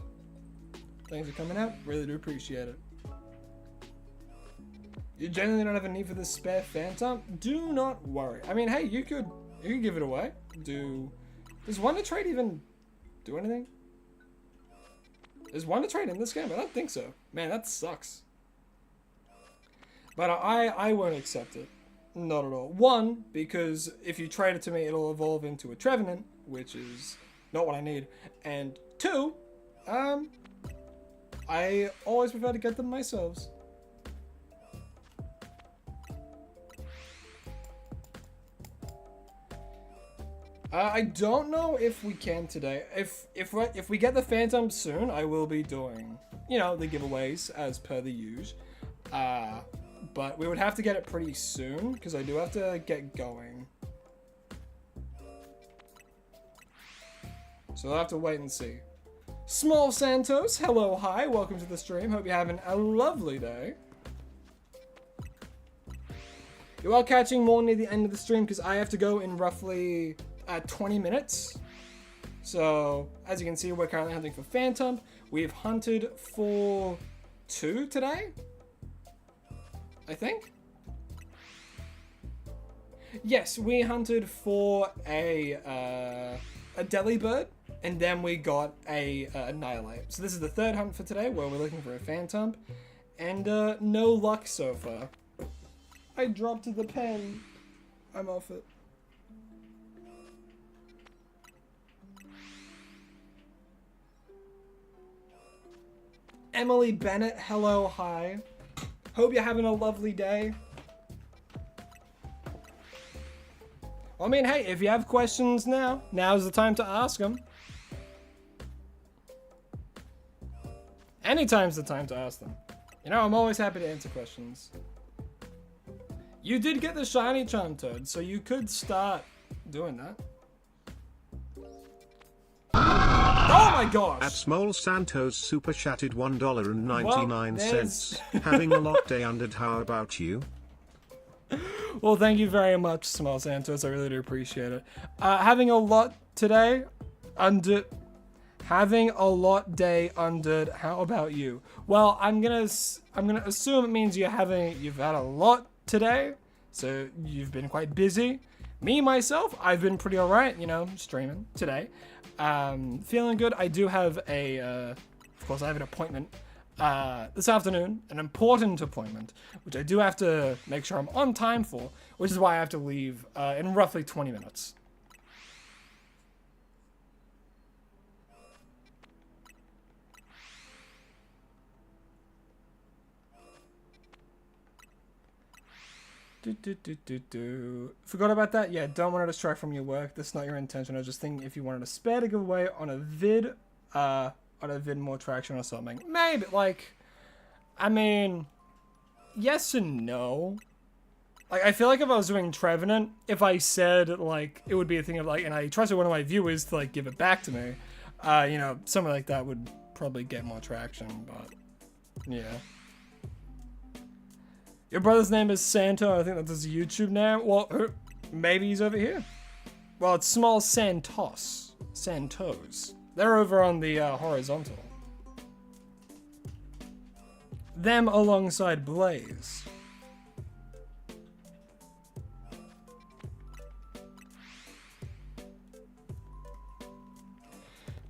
Thanks for coming out. Really do appreciate it. You genuinely don't have a need for this spare phantom? Do not worry. I mean, hey, you could give it away. Does Wonder Trade even do anything? Is Wonder Trade in this game? I don't think so. Man, that sucks. But I won't accept it. Not at all. One, because if you trade it to me, it'll evolve into a Trevenant, which is not what I need. And two, I always prefer to get them myself. I don't know if we can today. If we get the Phantom soon, I will be doing, the giveaways as per the usual. But we would have to get it pretty soon, because I do have to get going. So I'll have to wait and see. Small Santos, hello, hi, welcome to the stream. Hope you're having a lovely day. You are catching more near the end of the stream, because I have to go in roughly 20 minutes. So, as you can see, we're currently hunting for Phantom. We've hunted for 2 today, I think. Yes, we hunted for a Delibird, and then we got a Annihilate. So this is the 3rd hunt for today, where we're looking for a Phantom, and no luck so far. I dropped the pen. I'm off it. Emily Bennett, hello, hi. Hope you're having a lovely day. I mean, hey, if you have questions now's the time to ask them. Anytime's the time to ask them. You know, I'm always happy to answer questions. You did get the shiny charm toad, so you could start doing that. Oh my gosh! At Small Santos super chatted $1.99. Well, Having a lot day under. How about you? Well, thank you very much, Small Santos. I really do appreciate it. Having a lot today under. Having a lot day under. How about you? Well, I'm gonna assume it means you've had a lot today, so you've been quite busy. Me myself, I've been pretty alright. You know, streaming today. Feeling good. I do have of course, I have an appointment this afternoon, an important appointment, which I do have to make sure I'm on time for, which is why I have to leave in roughly 20 minutes. Forgot about that? Yeah, don't want to distract from your work. That's not your intention. I was just thinking if you wanted a spare to give away on a vid more traction or something. Maybe, like, I mean, yes and no. Like, I feel like if I was doing Trevenant, if I said, like, it would be a thing of, like, and I trusted one of my viewers to, like, give it back to me, you know, something like that would probably get more traction, but, yeah. Your brother's name is Santo. I think that's his YouTube name. Well, maybe he's over here. Well, it's Small Santos. Santos. They're over on the horizontal. Them alongside Blaze.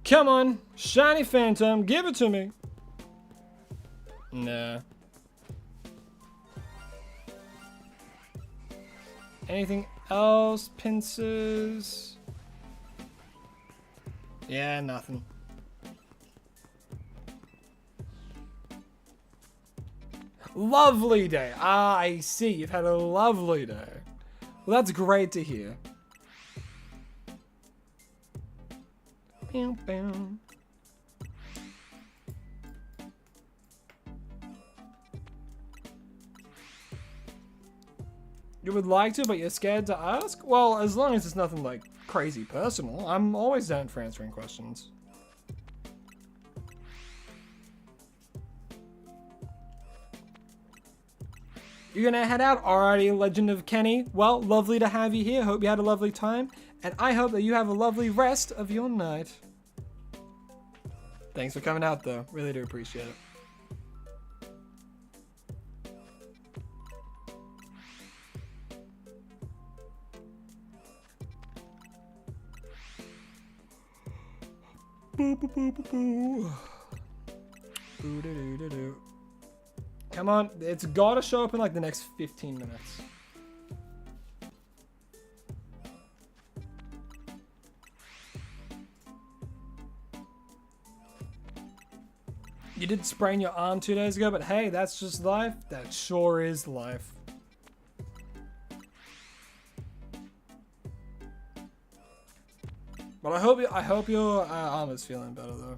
Come on, shiny phantom, give it to me. Nah. Anything else? Pincers? Yeah, nothing. Lovely day. Ah, I see. You've had a lovely day. Well, that's great to hear. Bam, bam. You would like to, but you're scared to ask? Well, as long as it's nothing like crazy personal, I'm always down for answering questions. You're gonna head out? Alrighty, Legend of Kenny. Well, lovely to have you here. Hope you had a lovely time. And I hope that you have a lovely rest of your night. Thanks for coming out, though. Really do appreciate it. Come on, it's gotta show up in like the next 15 minutes. You did sprain your arm 2 days ago, but hey, that's just life. That sure is life. But I hope your arm is feeling better though.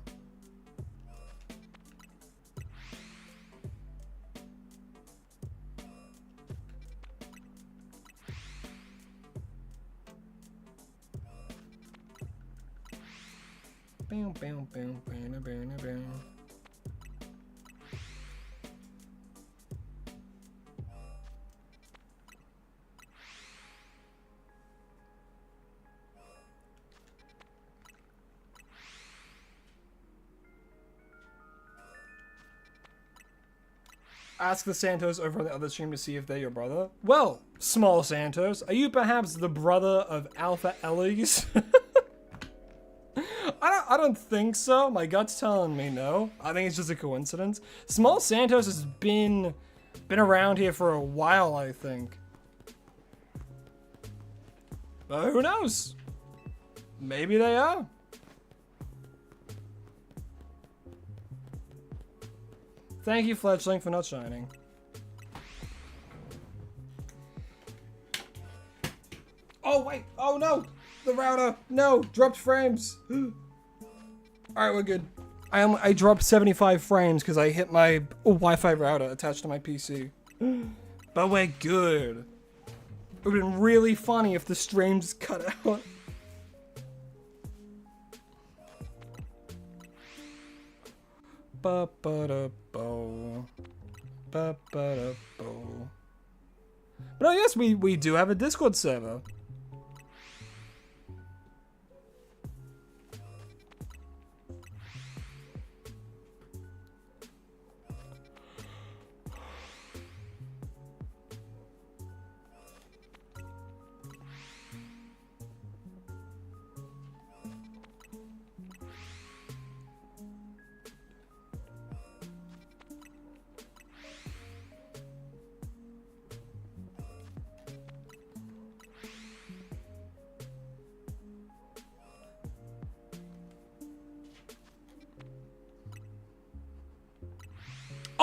Bam, bam, bam, bam, bam, bam. Ask the Santos over on the other stream to see if they're your brother. Well, Small Santos, are you perhaps the brother of Alpha Elise? I don't think so. My gut's telling me no. I think it's just a coincidence. Small Santos has been around here for a while, I think. But who knows? Maybe they are. Thank you, Fletchling, for not shining. Oh, wait. Oh no! The router! No! Dropped frames! Alright, we're good. I dropped 75 frames because I hit my Wi-Fi router attached to my PC. But we're good. It would have been really funny if the stream just cut out. Ba-ba-da-bo. Ba-ba-da-bo. But oh yes, we do have a Discord server.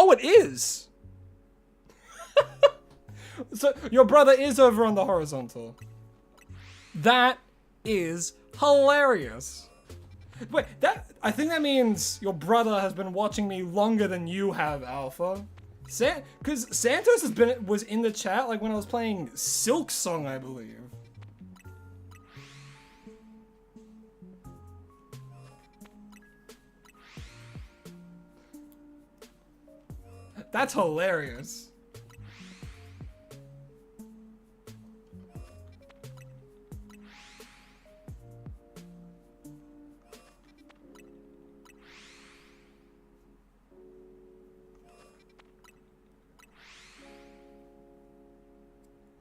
Oh, it is! So, your brother is over on the horizontal. That is hilarious. Wait, I think that means your brother has been watching me longer than you have, Alpha. Because Santos was in the chat like when I was playing Silk Song, I believe. That's hilarious.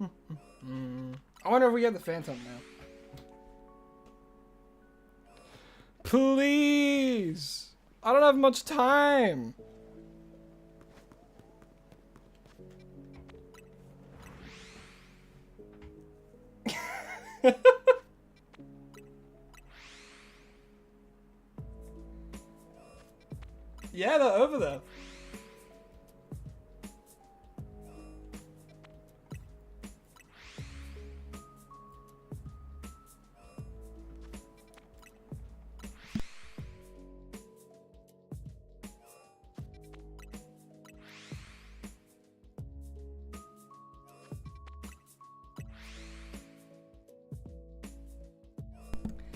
I wonder if we get the Phantom now. Please! I don't have much time! Yeah, they're over there.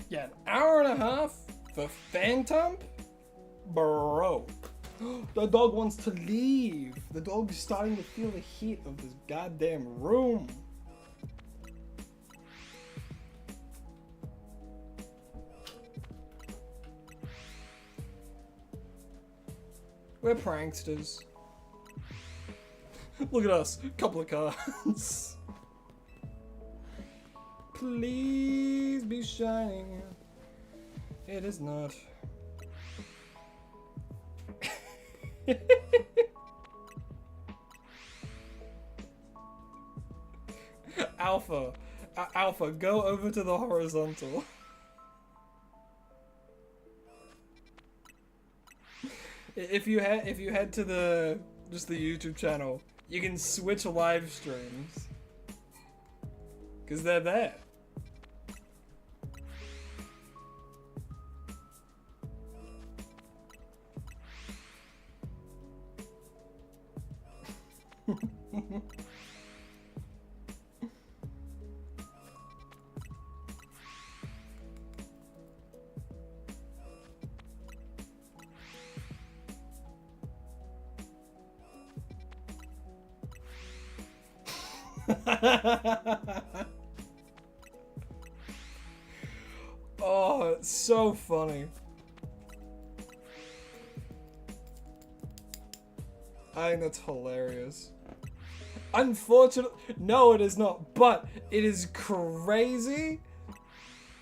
Yeah, an hour and a half for Phantom? Bro. The dog wants to leave. The dog's starting to feel the heat of this goddamn room. We're pranksters. Look at us, couple of cards. Please be shining. It is not. Alpha, go over to the horizontal. If you head to the YouTube channel, you can switch live streams. 'Cause they're there. Oh, it's so funny. I think that's hilarious. Unfortunately, no, it is not, but it is crazy.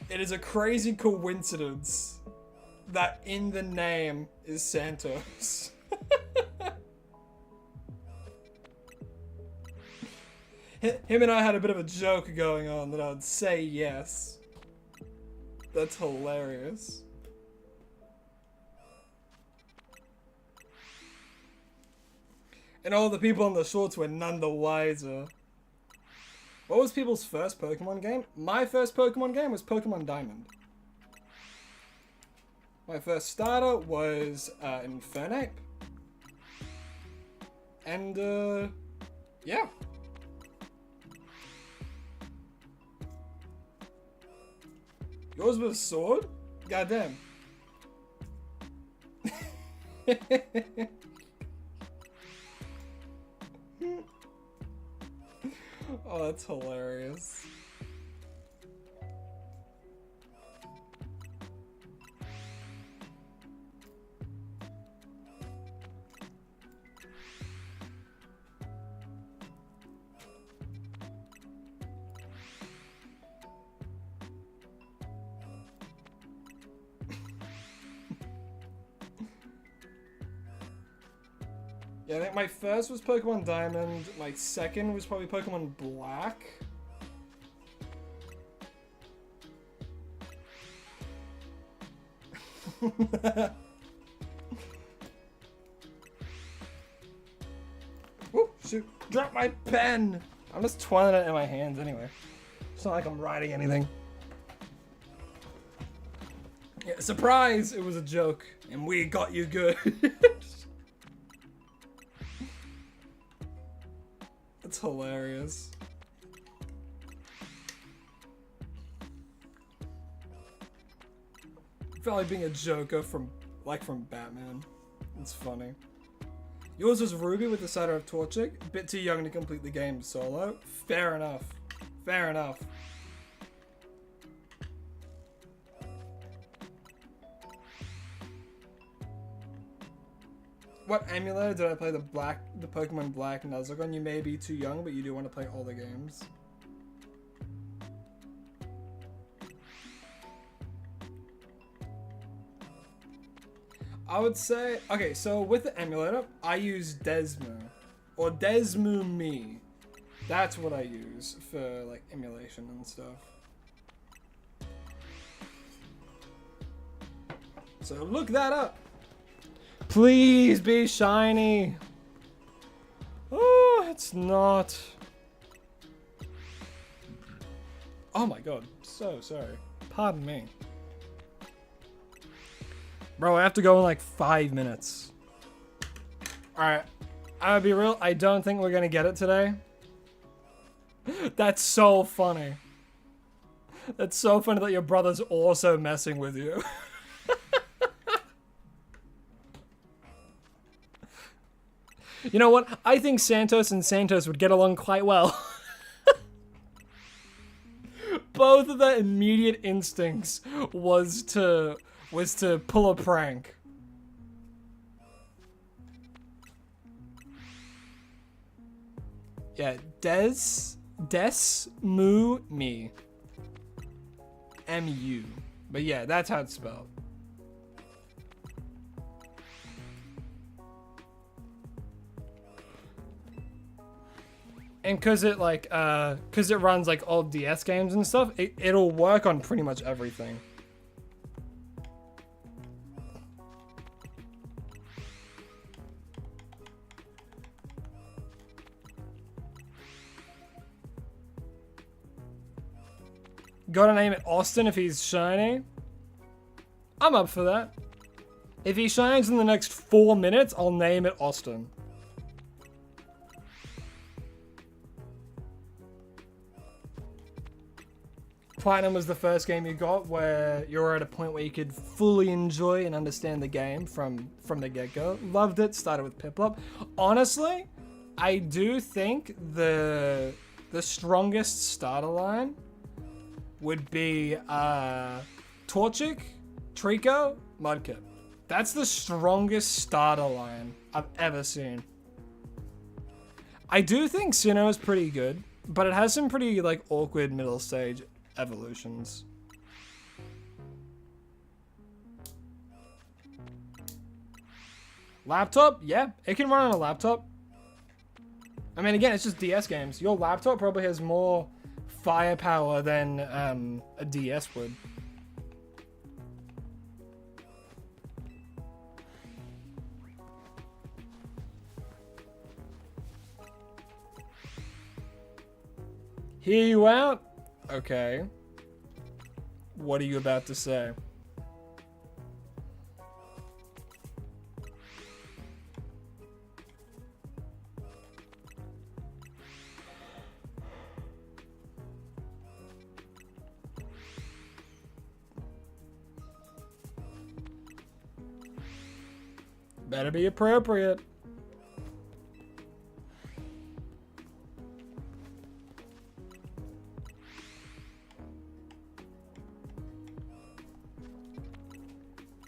It is a crazy coincidence that in the name is Santos. Him and I had a bit of a joke going on that I'd say yes. That's hilarious. And all the people on the shorts were none the wiser. What was people's first Pokemon game? My first Pokemon game was Pokemon Diamond. My first starter was Infernape. And, yeah. Yours was Sword? Goddamn. Oh, that's hilarious. Yeah, I think my first was Pokemon Diamond, my second was probably Pokemon Black. Oh, shoot. Drop my pen! I'm just twirling it in my hands anyway. It's not like I'm writing anything. Yeah, surprise! It was a joke, and we got you good. That's hilarious. Felt like being a Joker from Batman. It's funny. Yours was Ruby with the Cider of Torchic. Bit too young to complete the game solo. Fair enough. Fair enough. What emulator did I play the Pokemon Black Nuzlocke on? You may be too young, but you do want to play all the games. I would say, okay, so with the emulator, I use Desmo. Or Desmo Me. That's what I use for like emulation and stuff. So look that up. Please be shiny. Oh, it's not. Oh my god, so sorry. Pardon me. Bro, I have to go in like 5 minutes. Alright, I'll be real, I don't think we're gonna get it today. That's so funny. That's so funny that your brother's also messing with you. You know what? I think Santos and Santos would get along quite well. Both of their immediate instincts was to pull a prank. Yeah, Mu Me. M-U. But yeah, that's how it's spelled. And cause it runs like old DS games and stuff, it'll work on pretty much everything. Gotta name it Austin if he's shiny. I'm up for that. If he shines in the next 4 minutes, I'll name it Austin. Platinum was the first game you got where you were at a point where you could fully enjoy and understand the game from the get-go. Loved it, started with Piplup. Honestly, I do think the strongest starter line would be Torchic, Trico, Mudkip. That's the strongest starter line I've ever seen. I do think Sinnoh is pretty good, but it has some pretty like awkward middle stage evolutions. Laptop? Yeah, it can run on a laptop. I mean, again, it's just DS games. Your laptop probably has more firepower than a DS would. Hear you out? Okay. What are you about to say? Better be appropriate.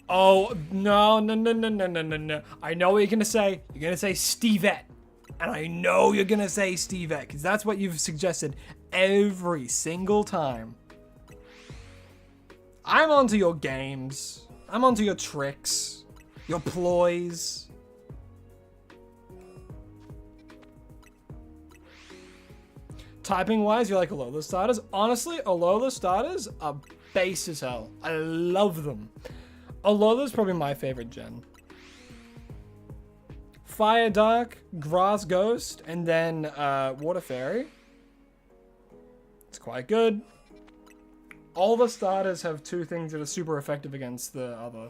Oh, no. I know what you're gonna say. You're gonna say Stevette. And I know you're gonna say Stevette, because that's what you've suggested every single time. I'm onto your games. I'm onto your tricks. Your ploys. Typing wise, you like Alola starters? Honestly, Alola starters are base as hell. I love them. Alola's probably my favorite gen. Fire Dark, Grass Ghost, and then Water Fairy. It's quite good. All the starters have two things that are super effective against the other.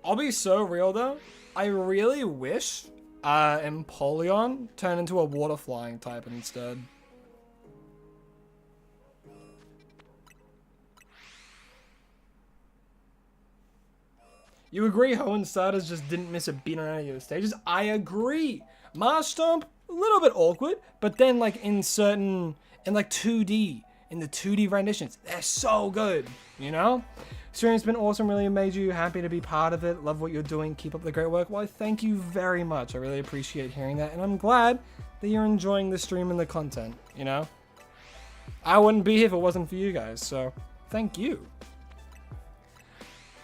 I'll be so real though. I really wish Empoleon turned into a water flying type instead. You agree Hoenn starters just didn't miss a beat on any of the stages? I agree. Mars Stomp, a little bit awkward, but then like in like 2D, in the 2D renditions, they're so good, you know? Stream's been awesome, really made you happy to be part of it. Love what you're doing, keep up the great work. Well, thank you very much. I really appreciate hearing that, and I'm glad that you're enjoying the stream and the content, you know? I wouldn't be here if it wasn't for you guys, so thank you.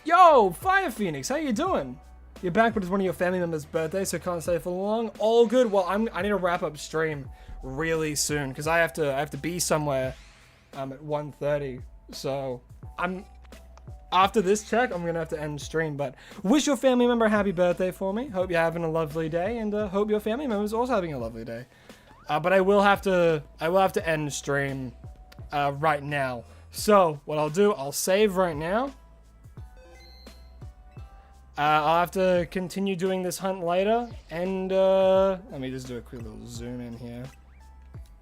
Yo, Fire Phoenix, how you doing? You're back, but it's one of your family members' birthdays, so can't stay for long. All good. Well, I need to wrap up stream really soon because I have to be somewhere at 1:30. So after this check, I'm gonna have to end stream. But wish your family member a happy birthday for me. Hope you're having a lovely day, and hope your family member is also having a lovely day. But I will have to end stream right now. So what I'll do, I'll save right now. I'll have to continue doing this hunt later, and let me just do a quick little zoom in here.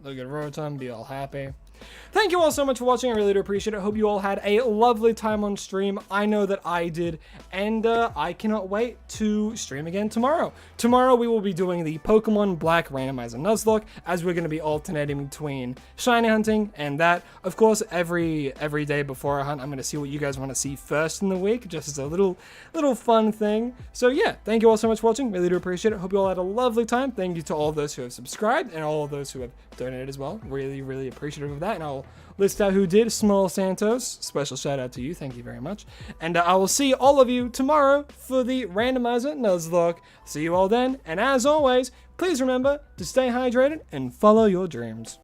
Look at Rotom, be all happy. Thank you all so much for watching. I really do appreciate it. Hope you all had a lovely time on stream. I know that I did, and I cannot wait to stream again tomorrow. Tomorrow we will be doing the Pokemon Black Randomizer Nuzlocke, as we're going to be alternating between shiny hunting and that. Of course, every day before I hunt, I'm going to see what you guys want to see first in the week, just as a little fun thing. So yeah, thank you all so much for watching. Really do appreciate it. Hope you all had a lovely time. Thank you to all those who have subscribed and all of those who have donated as well. Really appreciative of that. And I'll list out who did. Small Santos, special shout out to you. Thank you very much. And I will see all of you tomorrow for the Randomizer Nuzlocke. See you all then. And as always, please remember to stay hydrated and follow your dreams.